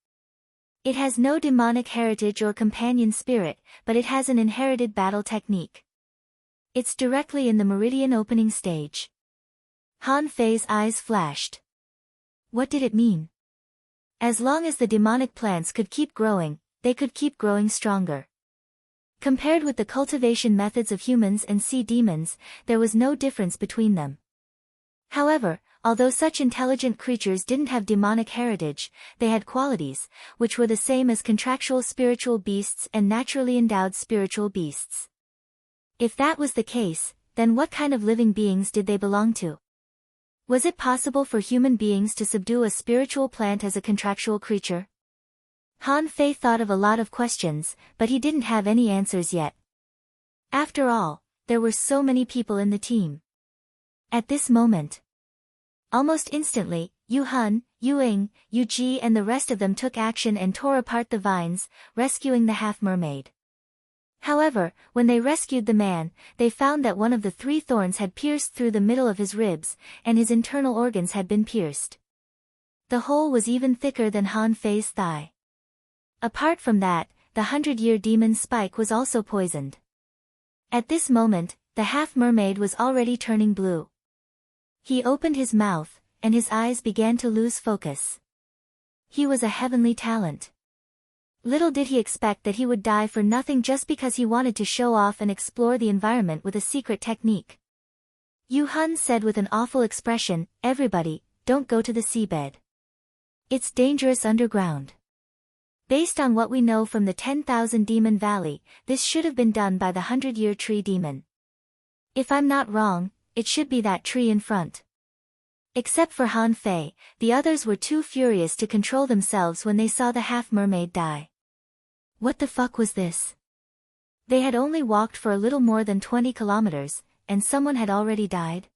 It has no demonic heritage or companion spirit, but it has an inherited battle technique. It's directly in the meridian opening stage. Han Fei's eyes flashed. What did it mean? As long as the demonic plants could keep growing, they could keep growing stronger. Compared with the cultivation methods of humans and sea demons, there was no difference between them. However, although such intelligent creatures didn't have demonic heritage, they had qualities, which were the same as contractual spiritual beasts and naturally endowed spiritual beasts. If that was the case, then what kind of living beings did they belong to? Was it possible for human beings to subdue a spiritual plant as a contractual creature? Han Fei thought of a lot of questions, but he didn't have any answers yet. After all, there were so many people in the team. At this moment, almost instantly, Yu Hun, Yu Ying, Yu Ji and the rest of them took action and tore apart the vines, rescuing the half-mermaid. However, when they rescued the man, they found that one of the 3 thorns had pierced through the middle of his ribs, and his internal organs had been pierced. The hole was even thicker than Han Fei's thigh. Apart from that, the 100-year demon Spike was also poisoned. At this moment, the half-mermaid was already turning blue. He opened his mouth, and his eyes began to lose focus. He was a heavenly talent. Little did he expect that he would die for nothing just because he wanted to show off and explore the environment with a secret technique. Yu Hun said with an awful expression, "Everybody, don't go to the seabed. It's dangerous underground." Based on what we know from the 10,000 Demon Valley, this should have been done by the 100-year tree demon. If I'm not wrong, it should be that tree in front. Except for Han Fei, the others were too furious to control themselves when they saw the half-mermaid die. What the fuck was this? They had only walked for a little more than 20 kilometers, and someone had already died?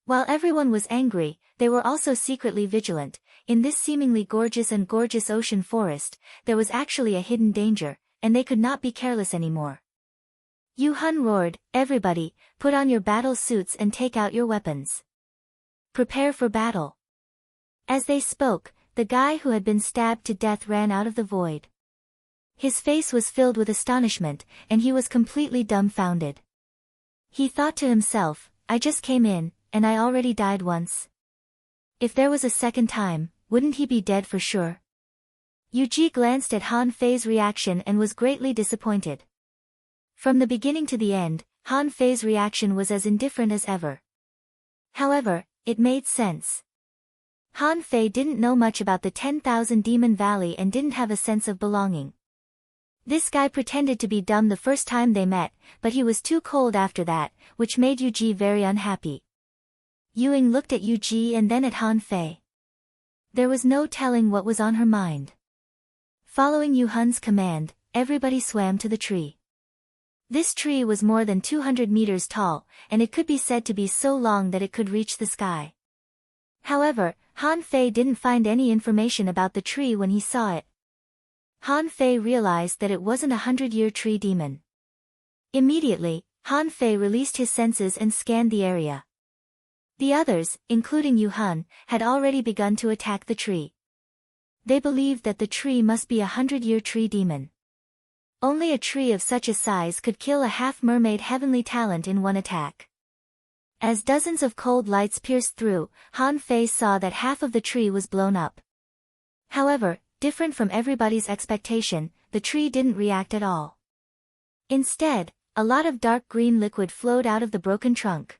While everyone was angry, they were also secretly vigilant. In this seemingly gorgeous ocean forest, there was actually a hidden danger, and they could not be careless anymore. Yu Hun roared, "Everybody, put on your battle suits and take out your weapons. Prepare for battle." As they spoke, the guy who had been stabbed to death ran out of the void. His face was filled with astonishment, and he was completely dumbfounded. He thought to himself, "I just came in, and I already died once. If there was a second time, wouldn't he be dead for sure?" Yu Ji glanced at Han Fei's reaction and was greatly disappointed. From the beginning to the end, Han Fei's reaction was as indifferent as ever. However, it made sense. Han Fei didn't know much about the 10,000 Demon Valley and didn't have a sense of belonging. This guy pretended to be dumb the first time they met, but he was too cold after that, which made Yu Ji very unhappy. Yu Ying looked at Yu Ji and then at Han Fei. There was no telling what was on her mind. Following Yu Hun's command, everybody swam to the tree. This tree was more than 200 meters tall, and it could be said to be so long that it could reach the sky. However, Han Fei didn't find any information about the tree when he saw it. Han Fei realized that it wasn't a 100-year tree demon. Immediately, Han Fei released his senses and scanned the area. The others, including Yu Hun, had already begun to attack the tree. They believed that the tree must be a 100-year tree demon. Only a tree of such a size could kill a half-mermaid heavenly talent in one attack. As dozens of cold lights pierced through, Han Fei saw that half of the tree was blown up. However, different from everybody's expectation, the tree didn't react at all. Instead, a lot of dark green liquid flowed out of the broken trunk.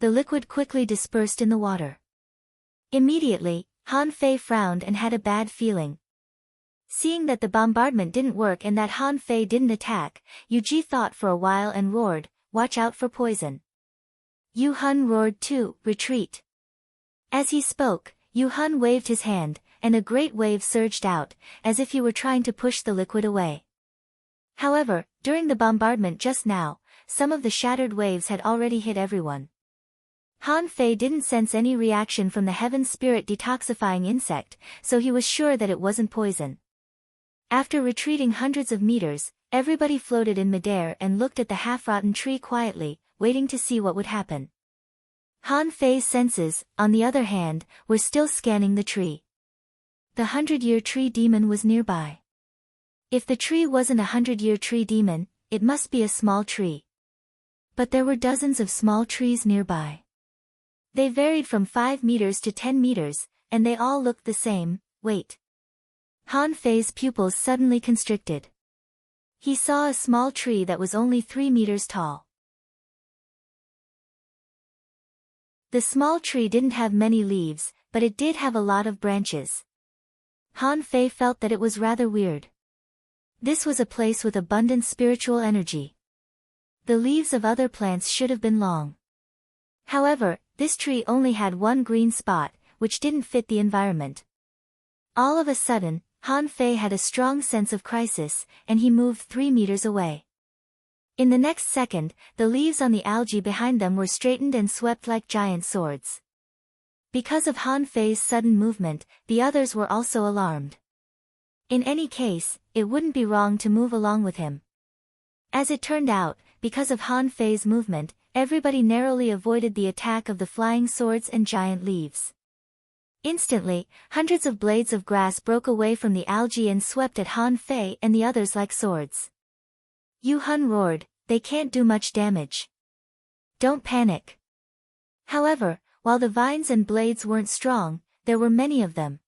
The liquid quickly dispersed in the water. Immediately, Han Fei frowned and had a bad feeling. Seeing that the bombardment didn't work and that Han Fei didn't attack, Yu Ji thought for a while and roared, "Watch out for poison." Yu Hun roared too, "Retreat." As he spoke, Yu Hun waved his hand, and a great wave surged out, as if he were trying to push the liquid away. However, during the bombardment just now, some of the shattered waves had already hit everyone. Han Fei didn't sense any reaction from the heaven spirit detoxifying insect, so he was sure that it wasn't poison. After retreating hundreds of meters, everybody floated in midair and looked at the half-rotten tree quietly, waiting to see what would happen. Han Fei's senses, on the other hand, were still scanning the tree. The 100-year tree demon was nearby. If the tree wasn't a 100-year tree demon, it must be a small tree. But there were dozens of small trees nearby. They varied from 5 meters to 10 meters, and they all looked the same. Wait. Han Fei's pupils suddenly constricted. He saw a small tree that was only 3 meters tall. The small tree didn't have many leaves, but it did have a lot of branches. Han Fei felt that it was rather weird. This was a place with abundant spiritual energy. The leaves of other plants should have been long. However, this tree only had one green spot, which didn't fit the environment. All of a sudden, Han Fei had a strong sense of crisis, and he moved 3 meters away. In the next second, the leaves on the algae behind them were straightened and swept like giant swords. Because of Han Fei's sudden movement, the others were also alarmed. In any case, it wouldn't be wrong to move along with him. As it turned out, because of Han Fei's movement, everybody narrowly avoided the attack of the flying swords and giant leaves. Instantly, hundreds of blades of grass broke away from the algae and swept at Han Fei and the others like swords. Yu Hun roared, "They can't do much damage. Don't panic." However, while the vines and blades weren't strong, there were many of them.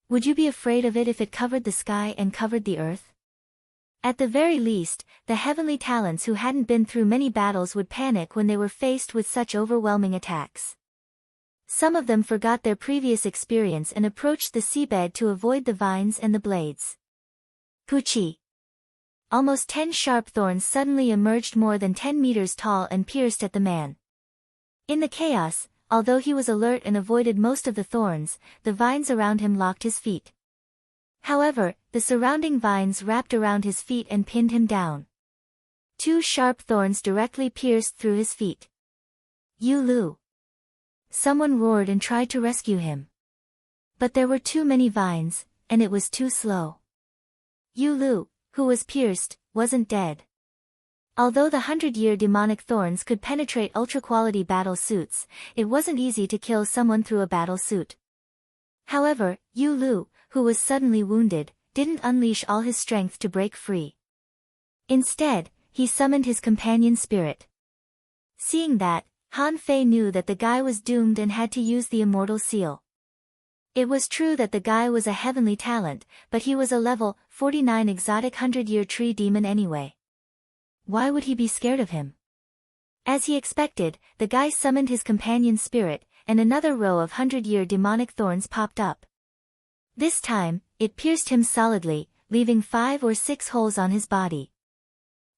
Would you be afraid of it if it covered the sky and covered the earth? At the very least, the heavenly talents who hadn't been through many battles would panic when they were faced with such overwhelming attacks. Some of them forgot their previous experience and approached the seabed to avoid the vines and the blades. Puchi! Almost 10 sharp thorns suddenly emerged more than 10 meters tall and pierced at the man. In the chaos, although he was alert and avoided most of the thorns, the vines around him locked his feet. However, the surrounding vines wrapped around his feet and pinned him down. 2 sharp thorns directly pierced through his feet. Yu Lu! Someone roared and tried to rescue him. But there were too many vines, and it was too slow. Yu Lu, who was pierced, wasn't dead. Although the 100-year demonic thorns could penetrate ultra-quality battle suits, it wasn't easy to kill someone through a battle suit. However, Yu Lu, who was suddenly wounded, didn't unleash all his strength to break free. Instead, he summoned his companion spirit. Seeing that, Han Fei knew that the guy was doomed and had to use the immortal seal. It was true that the guy was a heavenly talent, but he was a level 49 exotic 100-year tree demon anyway. Why would he be scared of him? As he expected, the guy summoned his companion spirit, and another row of 100-year demonic thorns popped up. This time, it pierced him solidly, leaving 5 or 6 holes on his body.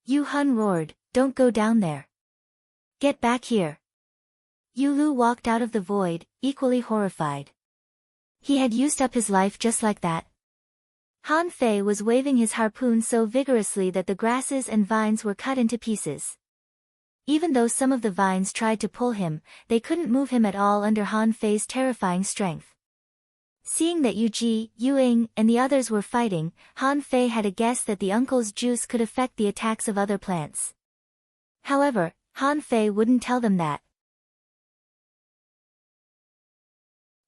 Yu Hun roared, "Don't go down there. Get back here." Yu Lu walked out of the void, equally horrified. He had used up his life just like that. Han Fei was waving his harpoon so vigorously that the grasses and vines were cut into pieces. Even though some of the vines tried to pull him, they couldn't move him at all under Han Fei's terrifying strength. Seeing that Yu Ji, Yu Ying, and the others were fighting, Han Fei had a guess that the uncle's juice could affect the attacks of other plants. However, Han Fei wouldn't tell them that.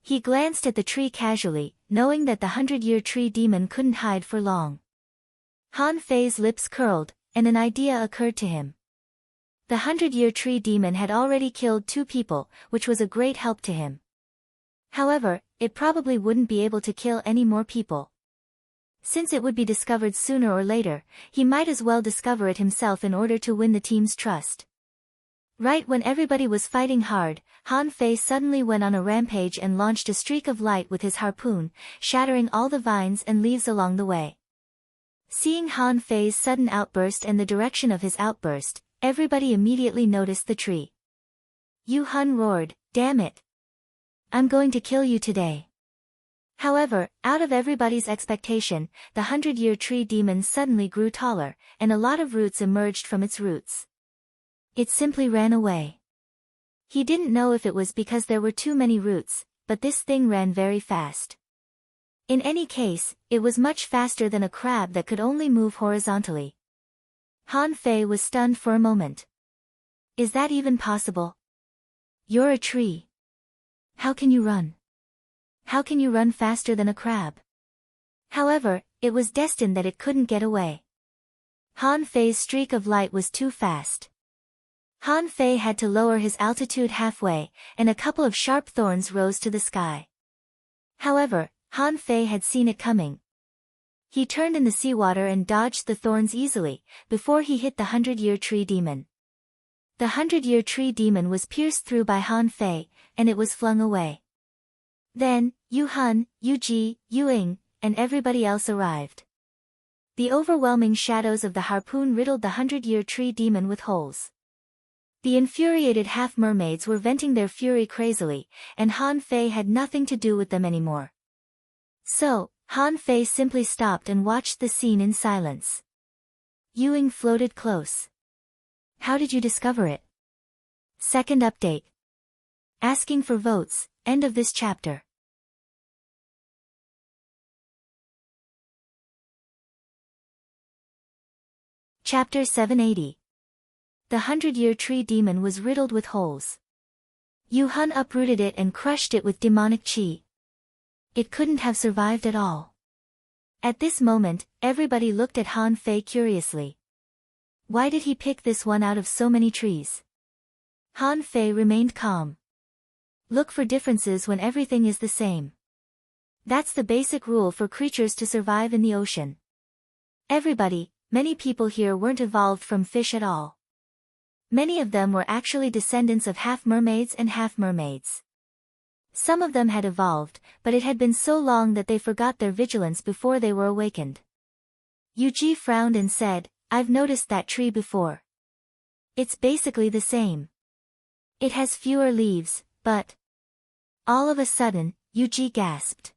He glanced at the tree casually, knowing that the 100-year tree demon couldn't hide for long. Han Fei's lips curled, and an idea occurred to him. The 100-year tree demon had already killed 2 people, which was a great help to him. However, it probably wouldn't be able to kill any more people. Since it would be discovered sooner or later, he might as well discover it himself in order to win the team's trust. Right when everybody was fighting hard, Han Fei suddenly went on a rampage and launched a streak of light with his harpoon, shattering all the vines and leaves along the way. Seeing Han Fei's sudden outburst and the direction of his outburst, everybody immediately noticed the tree. Yu Hun roared, "Damn it! I'm going to kill you today." However, out of everybody's expectation, the 100-year tree demon suddenly grew taller, and a lot of roots emerged from its roots. It simply ran away. He didn't know if it was because there were too many roots, but this thing ran very fast. In any case, it was much faster than a crab that could only move horizontally. Han Fei was stunned for a moment. Is that even possible? You're a tree. How can you run? How can you run faster than a crab? However, it was destined that it couldn't get away. Han Fei's streak of light was too fast. Han Fei had to lower his altitude halfway, and a couple of sharp thorns rose to the sky. However, Han Fei had seen it coming. He turned in the seawater and dodged the thorns easily, before he hit the 100-year tree demon. The 100-year tree demon was pierced through by Han Fei, and it was flung away. Then, Yu Hun, Yu Ji, Yu Ying, and everybody else arrived. The overwhelming shadows of the harpoon riddled the 100-year tree demon with holes. The infuriated half-mermaids were venting their fury crazily, and Han Fei had nothing to do with them anymore. So, Han Fei simply stopped and watched the scene in silence. Yu Ying floated close. How did you discover it? Second update. Asking for votes, end of this chapter. Chapter 780. The 100-year tree demon was riddled with holes. Yu Hun uprooted it and crushed it with demonic chi. It couldn't have survived at all. At this moment, everybody looked at Han Fei curiously. Why did he pick this one out of so many trees? Han Fei remained calm. Look for differences when everything is the same. That's the basic rule for creatures to survive in the ocean. Many people here weren't evolved from fish at all. Many of them were actually descendants of half-mermaids and half-mermaids. Some of them had evolved, but it had been so long that they forgot their vigilance before they were awakened. Yu Ji frowned and said, I've noticed that tree before. It's basically the same. It has fewer leaves, but... All of a sudden, Yu Ji gasped.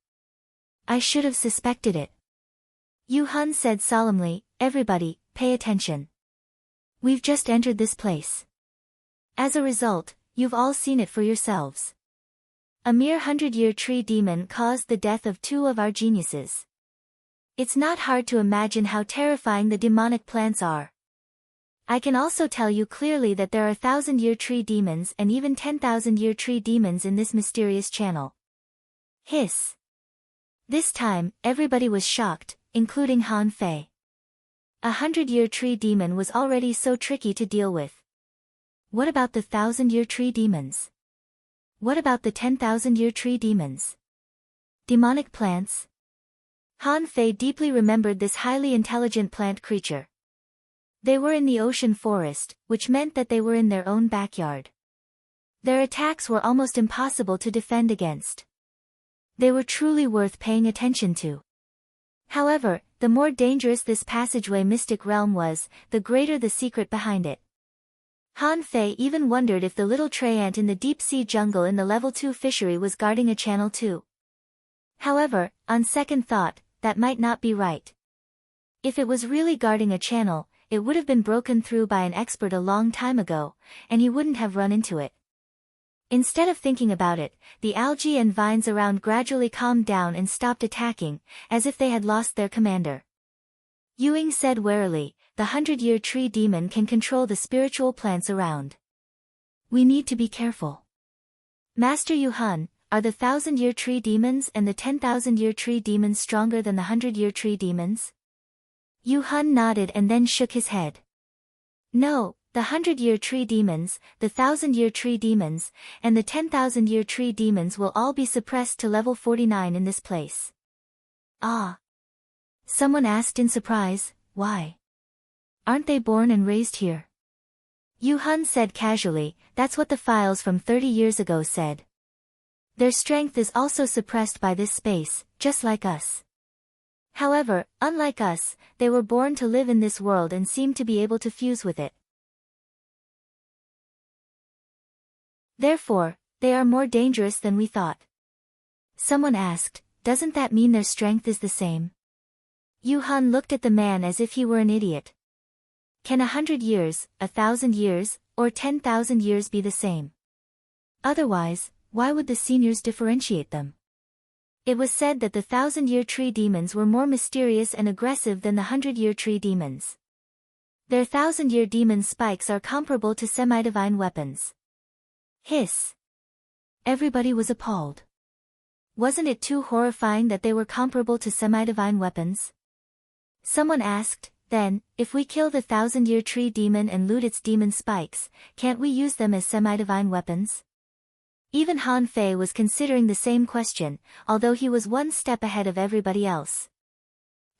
I should have suspected it. Yu Hun said solemnly, everybody, pay attention. We've just entered this place. As a result, you've all seen it for yourselves. A mere 100-year tree demon caused the death of 2 of our geniuses. It's not hard to imagine how terrifying the demonic plants are. I can also tell you clearly that there are 1,000-year tree demons and even 10,000-year tree demons in this mysterious channel. Hiss. This time, everybody was shocked, including Han Fei. A 100-year tree demon was already so tricky to deal with. What about the 1,000-year tree demons? What about the 10,000-year tree demons? Demonic plants? Han Fei deeply remembered this highly intelligent plant creature. They were in the ocean forest, which meant that they were in their own backyard. Their attacks were almost impossible to defend against. They were truly worth paying attention to. However, the more dangerous this passageway mystic realm was, the greater the secret behind it. Han Fei even wondered if the little treant in the deep-sea jungle in the level 2 fishery was guarding a channel too. However, on second thought, that might not be right. If it was really guarding a channel, it would have been broken through by an expert a long time ago, and he wouldn't have run into it. Instead of thinking about it, the algae and vines around gradually calmed down and stopped attacking, as if they had lost their commander. Yu Ying said warily, the 100-year tree demon can control the spiritual plants around. We need to be careful. Master Yu Hun, are the 1,000-year tree demons and the 10,000-year tree demons stronger than the 100-year tree demons? Yu Hun nodded and then shook his head. No, the 100-year tree demons, the 1,000-year tree demons, and the 10,000-year tree demons will all be suppressed to level 49 in this place. Ah. Someone asked in surprise, why? Aren't they born and raised here? Yu Hun said casually, that's what the files from 30 years ago said. Their strength is also suppressed by this space, just like us. However, unlike us, they were born to live in this world and seem to be able to fuse with it. Therefore, they are more dangerous than we thought. Someone asked, doesn't that mean their strength is the same? Yu Hun looked at the man as if he were an idiot. Can 100 years, 1,000 years, or 10,000 years be the same? Otherwise, why would the seniors differentiate them? It was said that the 1,000-year tree demons were more mysterious and aggressive than the 100-year tree demons. Their 1,000-year demon spikes are comparable to semi-divine weapons. Hiss. Everybody was appalled. Wasn't it too horrifying that they were comparable to semi-divine weapons? Someone asked, Then, if we kill the 1,000-year tree demon and loot its demon spikes, can't we use them as semi-divine weapons? Even Han Fei was considering the same question, although he was one step ahead of everybody else.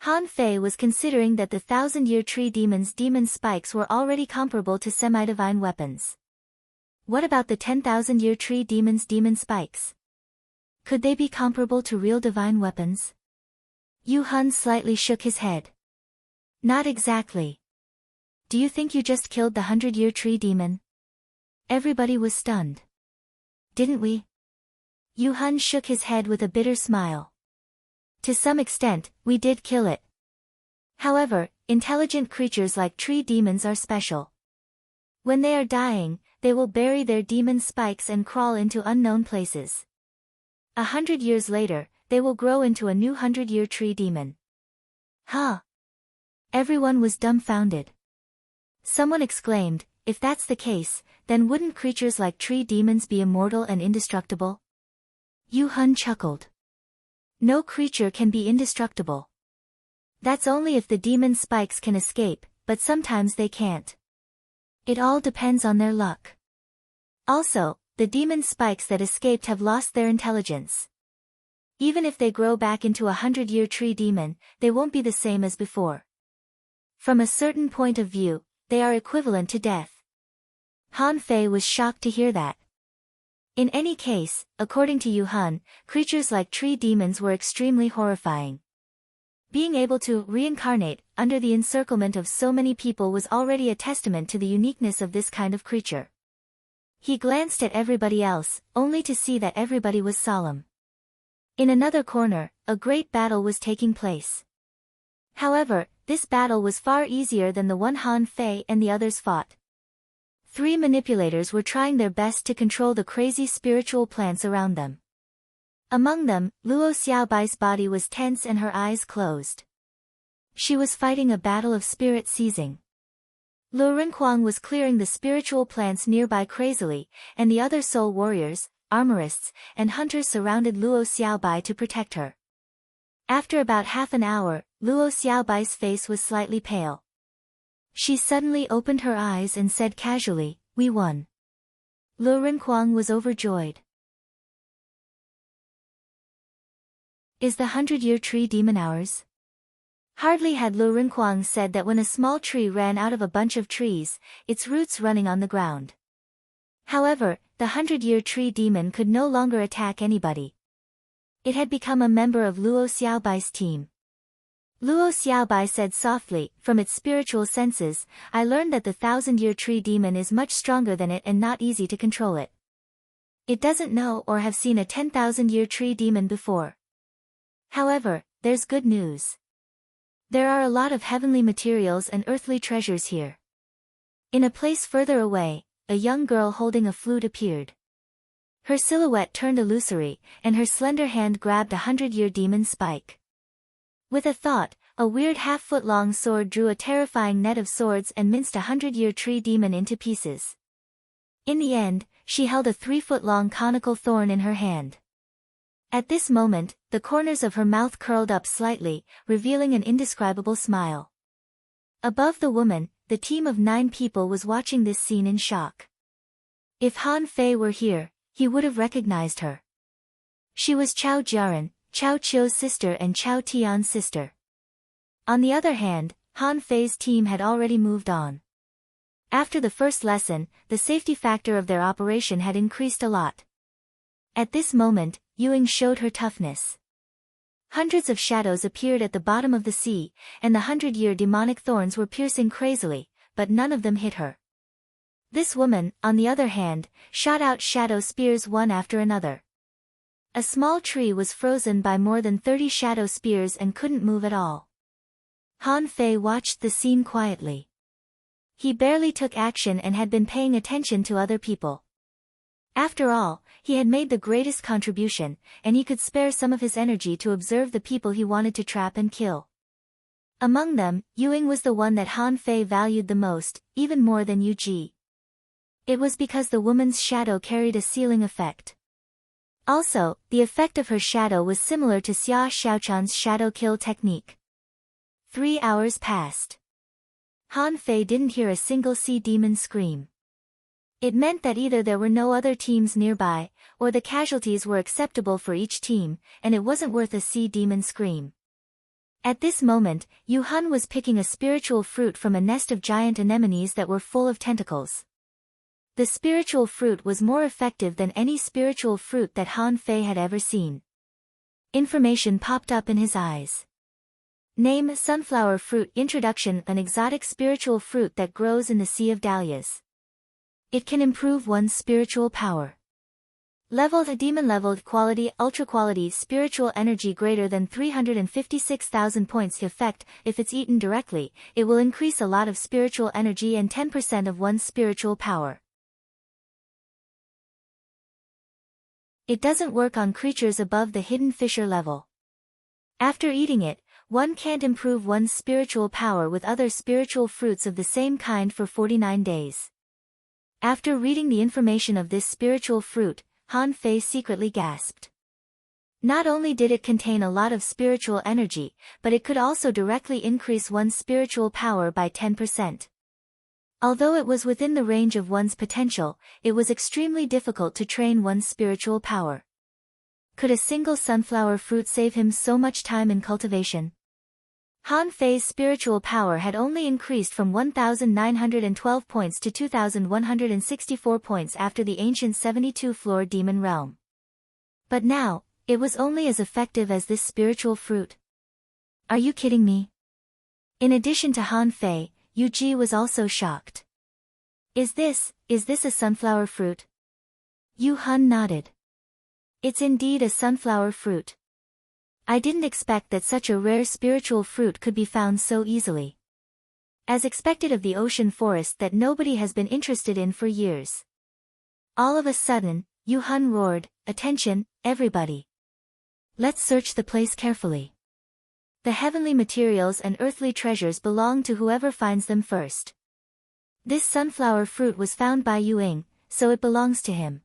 Han Fei was considering that the 1,000-year tree demon's demon spikes were already comparable to semi-divine weapons. What about the 10,000-year tree demon's demon spikes? Could they be comparable to real divine weapons? Yu Hun slightly shook his head. Not exactly. Do you think you just killed the 100-year tree demon? Everybody was stunned. Didn't we? Yu Hun shook his head with a bitter smile. To some extent, we did kill it. However, intelligent creatures like tree demons are special. When they are dying, they will bury their demon spikes and crawl into unknown places. 100 years later, they will grow into a new 100-year tree demon. Huh? Everyone was dumbfounded. Someone exclaimed, if that's the case, then wouldn't creatures like tree demons be immortal and indestructible? Yu Hun chuckled. No creature can be indestructible. That's only if the demon spikes can escape, but sometimes they can't. It all depends on their luck. Also, the demon spikes that escaped have lost their intelligence. Even if they grow back into a 100-year tree demon, they won't be the same as before. From a certain point of view, they are equivalent to death. Han Fei was shocked to hear that. In any case, according to Yu Hun, creatures like tree demons were extremely horrifying. Being able to reincarnate under the encirclement of so many people was already a testament to the uniqueness of this kind of creature. He glanced at everybody else, only to see that everybody was solemn. In another corner, a great battle was taking place. However, this battle was far easier than the one Han Fei and the others fought. 3 manipulators were trying their best to control the crazy spiritual plants around them. Among them, Luo Xiaobai's body was tense and her eyes closed. She was fighting a battle of spirit seizing. Lu Renquang was clearing the spiritual plants nearby crazily, and the other soul warriors, armorists, and hunters surrounded Luo Xiaobai to protect her. After about half an hour, Luo Xiaobai's face was slightly pale. She suddenly opened her eyes and said casually, "We won." Lu Renquang was overjoyed. Is the 100-year tree demon ours? Hardly had Lu Renquang said that when a small tree ran out of a bunch of trees, its roots running on the ground. However, the 100-year tree demon could no longer attack anybody. It had become a member of Luo Xiaobai's team. Luo Xiaobai said softly, from its spiritual senses, I learned that the 1,000-year tree demon is much stronger than it and not easy to control it. It doesn't know or have seen a 10,000-year tree demon before. However, there's good news. There are a lot of heavenly materials and earthly treasures here. In a place further away, a young girl holding a flute appeared. Her silhouette turned illusory, and her slender hand grabbed a 100-year demon spike. With a thought, a weird half-foot-long sword drew a terrifying net of swords and minced a 100-year tree demon into pieces. In the end, she held a 3-foot-long conical thorn in her hand. At this moment, the corners of her mouth curled up slightly, revealing an indescribable smile. Above the woman, the team of 9 people was watching this scene in shock. If Han Fei were here, he would have recognized her. She was Chao Jiaran, Chao Qiu's sister and Chao Tian's sister. On the other hand, Han Fei's team had already moved on. After the first lesson, the safety factor of their operation had increased a lot. At this moment, Yuing showed her toughness. Hundreds of shadows appeared at the bottom of the sea, and the 100-year demonic thorns were piercing crazily, but none of them hit her. This woman, on the other hand, shot out shadow spears one after another. A small tree was frozen by more than 30 shadow spears and couldn't move at all. Han Fei watched the scene quietly. He barely took action and had been paying attention to other people. After all, he had made the greatest contribution, and he could spare some of his energy to observe the people he wanted to trap and kill. Among them, Yuing was the one that Han Fei valued the most, even more than Yu Ji. It was because the woman's shadow carried a sealing effect. Also, the effect of her shadow was similar to Xia Xiaochan's shadow kill technique. 3 hours passed. Han Fei didn't hear a single sea demon scream. It meant that either there were no other teams nearby, or the casualties were acceptable for each team, and it wasn't worth a sea demon scream. At this moment, Yu Han was picking a spiritual fruit from a nest of giant anemones that were full of tentacles. The spiritual fruit was more effective than any spiritual fruit that Han Fei had ever seen. Information popped up in his eyes. Name: sunflower fruit. Introduction: an exotic spiritual fruit that grows in the Sea of Dahlias. It can improve one's spiritual power. Leveled: demon leveled. Quality: ultra quality. Spiritual energy greater than 356,000 points. Effect: if it's eaten directly, it will increase a lot of spiritual energy and 10% of one's spiritual power. It doesn't work on creatures above the hidden fissure level. After eating it, one can't improve one's spiritual power with other spiritual fruits of the same kind for 49 days. After reading the information of this spiritual fruit, Han Fei secretly gasped. Not only did it contain a lot of spiritual energy, but it could also directly increase one's spiritual power by 10%. Although it was within the range of one's potential, it was extremely difficult to train one's spiritual power. Could a single sunflower fruit save him so much time in cultivation? Han Fei's spiritual power had only increased from 1,912 points to 2,164 points after the ancient 72-floor demon realm. But now, it was only as effective as this spiritual fruit. Are you kidding me? In addition to Han Fei, Yu Ji was also shocked. Is this a sunflower fruit? Yu Han nodded. It's indeed a sunflower fruit. I didn't expect that such a rare spiritual fruit could be found so easily. As expected of the ocean forest that nobody has been interested in for years. All of a sudden, Yu Han roared, "Attention, everybody! Let's search the place carefully. The heavenly materials and earthly treasures belong to whoever finds them first. This sunflower fruit was found by Yu Ying, so it belongs to him."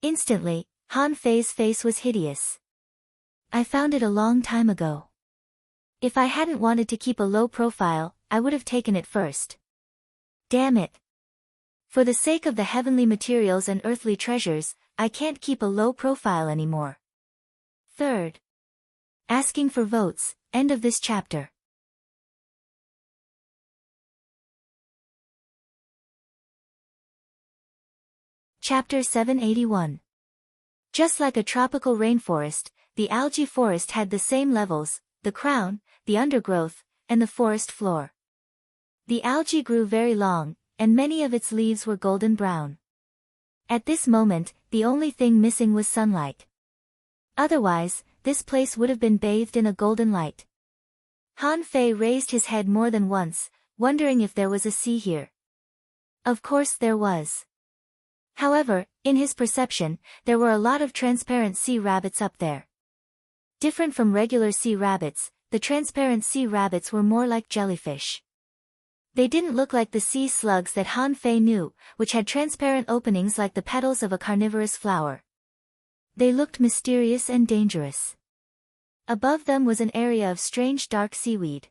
Instantly, Han Fei's face was hideous. I found it a long time ago. If I hadn't wanted to keep a low profile, I would have taken it first. Damn it. For the sake of the heavenly materials and earthly treasures, I can't keep a low profile anymore. Third. Asking for votes, end of this chapter. Chapter 781. Just like a tropical rainforest, the algae forest had the same levels: the crown, the undergrowth, and the forest floor. The algae grew very long, and many of its leaves were golden brown. At this moment, the only thing missing was sunlight. Otherwise, this place would have been bathed in a golden light. Han Fei raised his head more than once, wondering if there was a sea here. Of course there was. However, in his perception, there were a lot of transparent sea rabbits up there. Different from regular sea rabbits, the transparent sea rabbits were more like jellyfish. They didn't look like the sea slugs that Han Fei knew, which had transparent openings like the petals of a carnivorous flower. They looked mysterious and dangerous. Above them was an area of strange dark seaweed.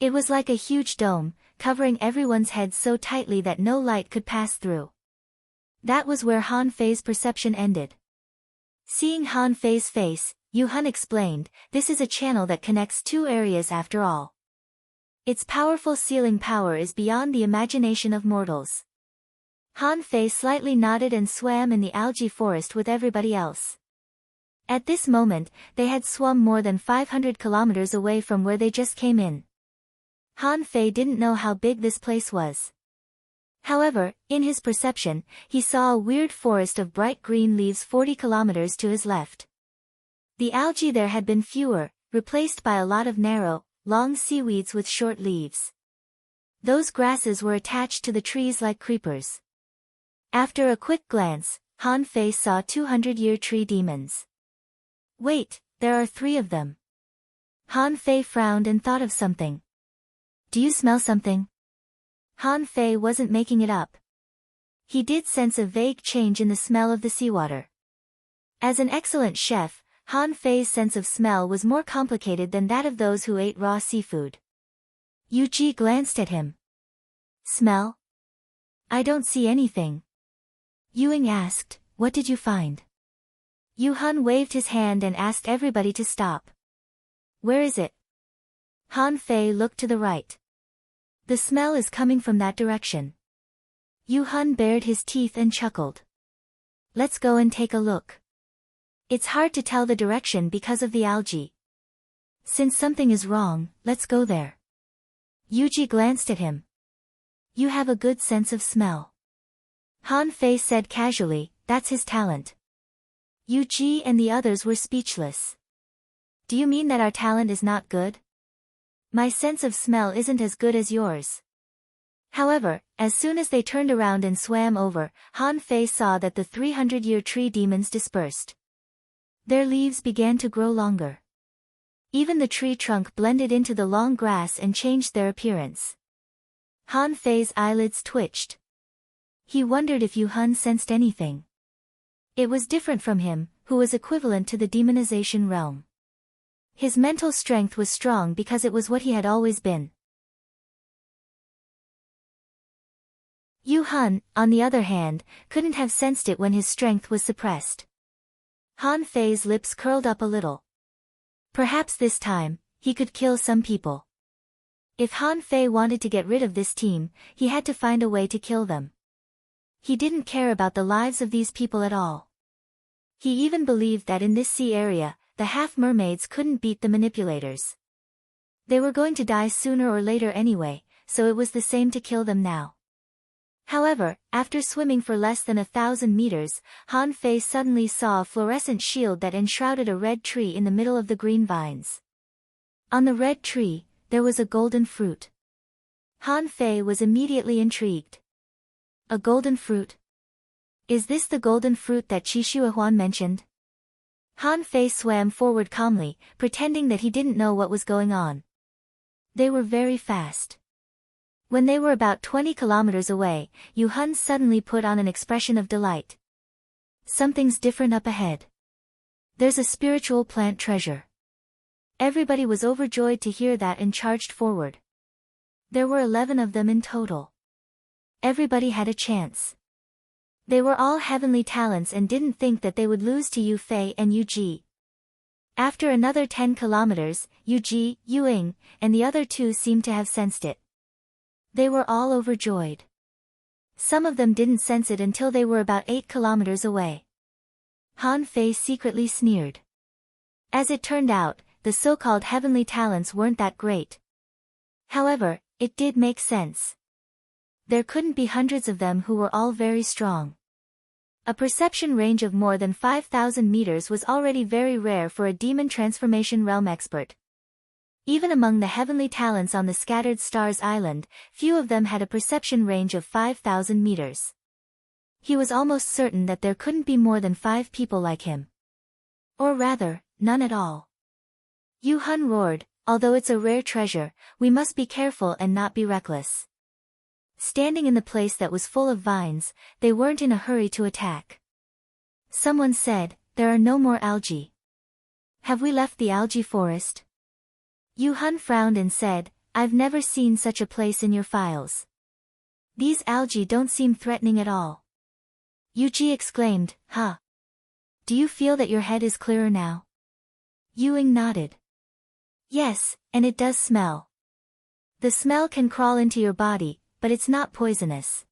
It was like a huge dome, covering everyone's head so tightly that no light could pass through. That was where Han Fei's perception ended. Seeing Han Fei's face, Yu Han explained, "This is a channel that connects two areas after all. Its powerful sealing power is beyond the imagination of mortals." Han Fei slightly nodded and swam in the algae forest with everybody else. At this moment, they had swum more than 500 kilometers away from where they just came in. Han Fei didn't know how big this place was. However, in his perception, he saw a weird forest of bright green leaves 40 kilometers to his left. The algae there had been fewer, replaced by a lot of narrow, long seaweeds with short leaves. Those grasses were attached to the trees like creepers. After a quick glance, Han Fei saw 200-year tree demons. Wait, there are 3 of them. Han Fei frowned and thought of something. Do you smell something? Han Fei wasn't making it up. He did sense a vague change in the smell of the seawater. As an excellent chef, Han Fei's sense of smell was more complicated than that of those who ate raw seafood. Yuji glanced at him. Smell? I don't see anything. Yuing asked, what did you find? Yu-hun waved his hand and asked everybody to stop. Where is it? Han Fei looked to the right. The smell is coming from that direction. Yu-hun bared his teeth and chuckled. Let's go and take a look. It's hard to tell the direction because of the algae. Since something is wrong, let's go there. Yuji glanced at him. You have a good sense of smell. Han Fei said casually, that's his talent. Yuji and the others were speechless. Do you mean that our talent is not good? My sense of smell isn't as good as yours. However, as soon as they turned around and swam over, Han Fei saw that the 300-year tree demons dispersed. Their leaves began to grow longer. Even the tree trunk blended into the long grass and changed their appearance. Han Fei's eyelids twitched. He wondered if Yu-hun sensed anything. It was different from him, who was equivalent to the demonization realm. His mental strength was strong because it was what he had always been. Yu-hun, on the other hand, couldn't have sensed it when his strength was suppressed. Han Fei's lips curled up a little. Perhaps this time, he could kill some people. If Han Fei wanted to get rid of this team, he had to find a way to kill them. He didn't care about the lives of these people at all. He even believed that in this sea area, the half-mermaids couldn't beat the manipulators. They were going to die sooner or later anyway, so it was the same to kill them now. However, after swimming for less than 1,000 meters, Han Fei suddenly saw a fluorescent shield that enshrouded a red tree in the middle of the green vines. On the red tree, there was a golden fruit. Han Fei was immediately intrigued. A golden fruit? Is this the golden fruit that Qishuahuan mentioned? Han Fei swam forward calmly, pretending that he didn't know what was going on. They were very fast. When they were about 20 kilometers away, Yu-hun suddenly put on an expression of delight. Something's different up ahead. There's a spiritual plant treasure. Everybody was overjoyed to hear that and charged forward. There were 11 of them in total. Everybody had a chance. They were all heavenly talents and didn't think that they would lose to Yu Fei and Yuji. After another 10 kilometers, Yuji, Yuing, and the other two seemed to have sensed it. They were all overjoyed. Some of them didn't sense it until they were about 8 kilometers away. Han Fei secretly sneered. As it turned out, the so-called heavenly talents weren't that great. However, it did make sense. There couldn't be hundreds of them who were all very strong. A perception range of more than 5,000 meters was already very rare for a demon transformation realm expert. Even among the heavenly talents on the Scattered Stars Island, few of them had a perception range of 5,000 meters. He was almost certain that there couldn't be more than 5 people like him. Or rather, none at all. Yu-hun roared, although it's a rare treasure, we must be careful and not be reckless. Standing in the place that was full of vines, they weren't in a hurry to attack. Someone said, there are no more algae. Have we left the algae forest? Yu-hun frowned and said, I've never seen such a place in your files. These algae don't seem threatening at all. Yuji exclaimed, huh? Do you feel that your head is clearer now? Yuing nodded. Yes, and it does smell. The smell can crawl into your body, but it's not poisonous.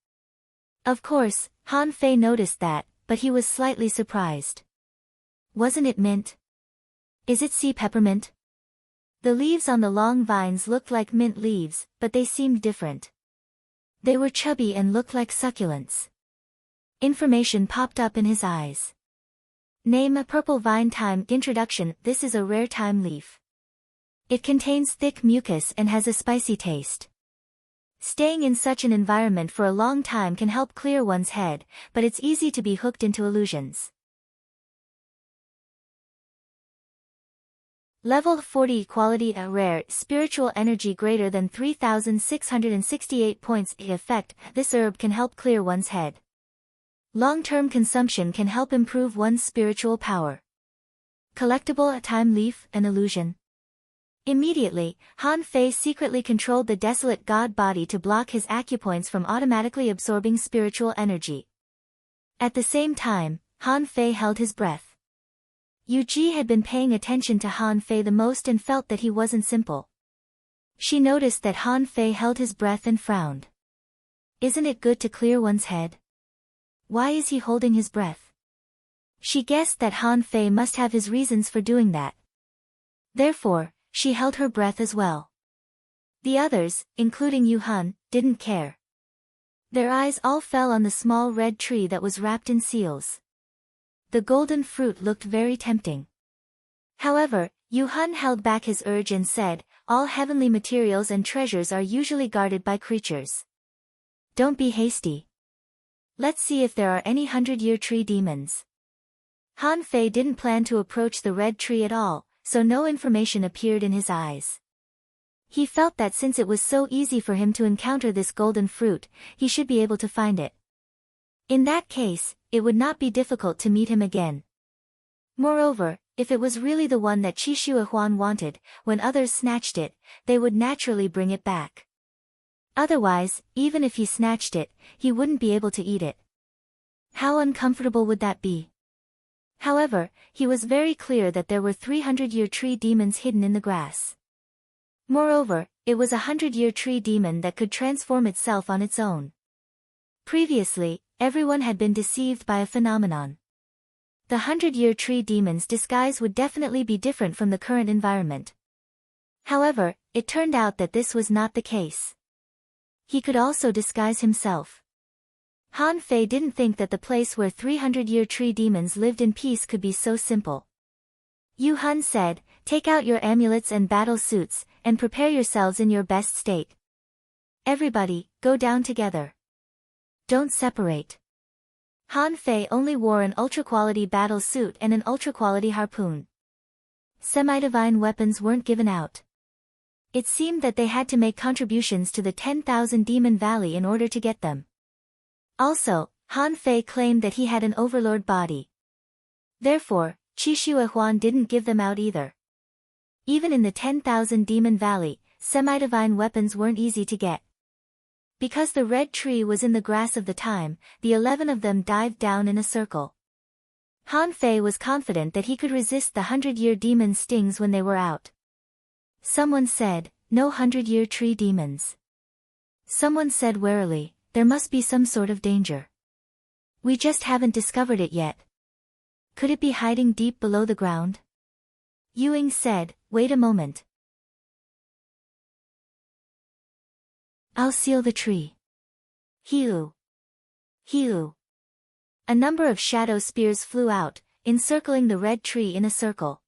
Of course, Han Fei noticed that, but he was slightly surprised. Wasn't it mint? Is it sea peppermint? The leaves on the long vines looked like mint leaves, but they seemed different. They were chubby and looked like succulents. Information popped up in his eyes. Name a purple vine thyme. Introduction. This is a rare thyme leaf. It contains thick mucus and has a spicy taste. Staying in such an environment for a long time can help clear one's head, but it's easy to be hooked into illusions. Level 40 Quality A rare, spiritual energy greater than 3,668 points. Effect. This herb can help clear one's head. Long-term consumption can help improve one's spiritual power. Collectible. A thyme leaf, an illusion. Immediately, Han Fei secretly controlled the desolate god body to block his acupoints from automatically absorbing spiritual energy. At the same time, Han Fei held his breath. Yu Ji had been paying attention to Han Fei the most and felt that he wasn't simple. She noticed that Han Fei held his breath and frowned. Isn't it good to clear one's head? Why is he holding his breath? She guessed that Han Fei must have his reasons for doing that. Therefore, she held her breath as well. The others, including Yu Hun, didn't care. Their eyes all fell on the small red tree that was wrapped in seals. The golden fruit looked very tempting. However, Yu Hun held back his urge and said, all heavenly materials and treasures are usually guarded by creatures. Don't be hasty. Let's see if there are any 100-year tree demons. Han Fei didn't plan to approach the red tree at all, so no information appeared in his eyes. He felt that since it was so easy for him to encounter this golden fruit, he should be able to find it. In that case, it would not be difficult to meet him again. Moreover, if it was really the one that Qi Shuahuan wanted, when others snatched it, they would naturally bring it back. Otherwise, even if he snatched it, he wouldn't be able to eat it. How uncomfortable would that be? However, he was very clear that there were 300-year tree demons hidden in the grass. Moreover, it was a 100-year tree demon that could transform itself on its own. Previously, everyone had been deceived by a phenomenon. The 100-year tree demon's disguise would definitely be different from the current environment. However, it turned out that this was not the case. He could also disguise himself. Han Fei didn't think that the place where 300-year tree demons lived in peace could be so simple. Yu Hun said, take out your amulets and battle suits, and prepare yourselves in your best state. Everybody, go down together. Don't separate. Han Fei only wore an ultra-quality battle suit and an ultra-quality harpoon. Semi-divine weapons weren't given out. It seemed that they had to make contributions to the 10,000 Demon Valley in order to get them. Also, Han Fei claimed that he had an overlord body. Therefore, Qi Shuahuan didn't give them out either. Even in the 10,000 Demon Valley, semi-divine weapons weren't easy to get. Because the red tree was in the grass of the time, the 11 of them dived down in a circle. Han Fei was confident that he could resist the 100-year demon stings when they were out. Someone said, no 100-year tree demons. Someone said warily, there must be some sort of danger. We just haven't discovered it yet. Could it be hiding deep below the ground? Yuing said, wait a moment. I'll seal the tree. Hiu. Hiu. A number of shadow spears flew out, encircling the red tree in a circle.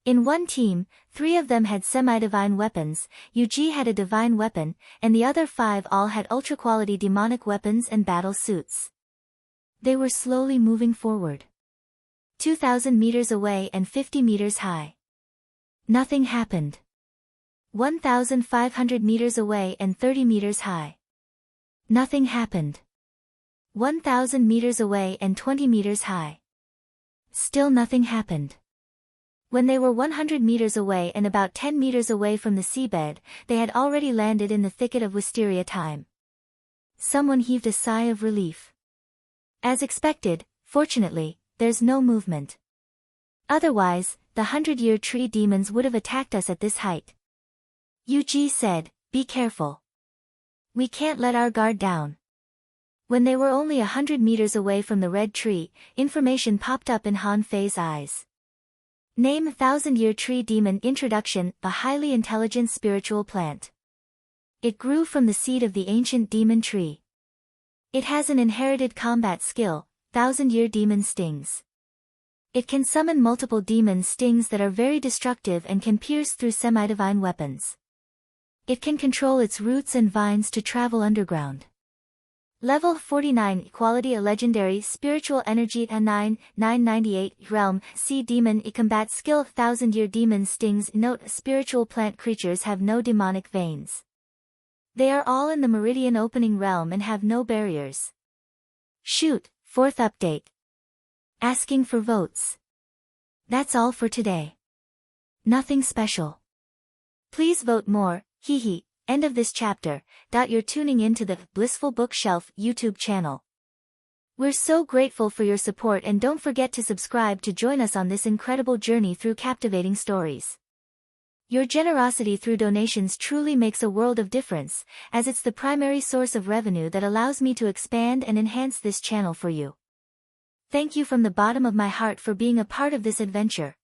In one team, 3 of them had semi-divine weapons, Yu Ji had a divine weapon, and the other 5 all had ultra-quality demonic weapons and battle suits. They were slowly moving forward. 2,000 meters away and 50 meters high. Nothing happened. 1,500 meters away and 30 meters high. Nothing happened. 1,000 meters away and 20 meters high. Still nothing happened. When they were 100 meters away and about 10 meters away from the seabed, they had already landed in the thicket of wisteria time. Someone heaved a sigh of relief. As expected, fortunately, there's no movement. Otherwise, the 100-year tree demons would have attacked us at this height. Yu Ji said, be careful. We can't let our guard down. When they were only 100 meters away from the red tree, information popped up in Han Fei's eyes. Name 1,000-year tree demon introduction, a highly intelligent spiritual plant. It grew from the seed of the ancient demon tree. It has an inherited combat skill, 1,000-year demon stings. It can summon multiple demon stings that are very destructive and can pierce through semi-divine weapons. It can control its roots and vines to travel underground. Level 49 Quality a Legendary Spiritual Energy a 998 Realm Sea Demon Combat Skill 1,000-year Demon Stings. Note: spiritual plant creatures have no demonic veins. They are all in the Meridian Opening Realm and have no barriers. Shoot, 4th update. Asking for votes. That's all for today. Nothing special. Please vote more, hee. End of this chapter. You're tuning into the Blissful Bookshelf YouTube channel. We're so grateful for your support, and don't forget to subscribe to join us on this incredible journey through captivating stories. Your generosity through donations truly makes a world of difference, as it's the primary source of revenue that allows me to expand and enhance this channel for you. Thank you from the bottom of my heart for being a part of this adventure.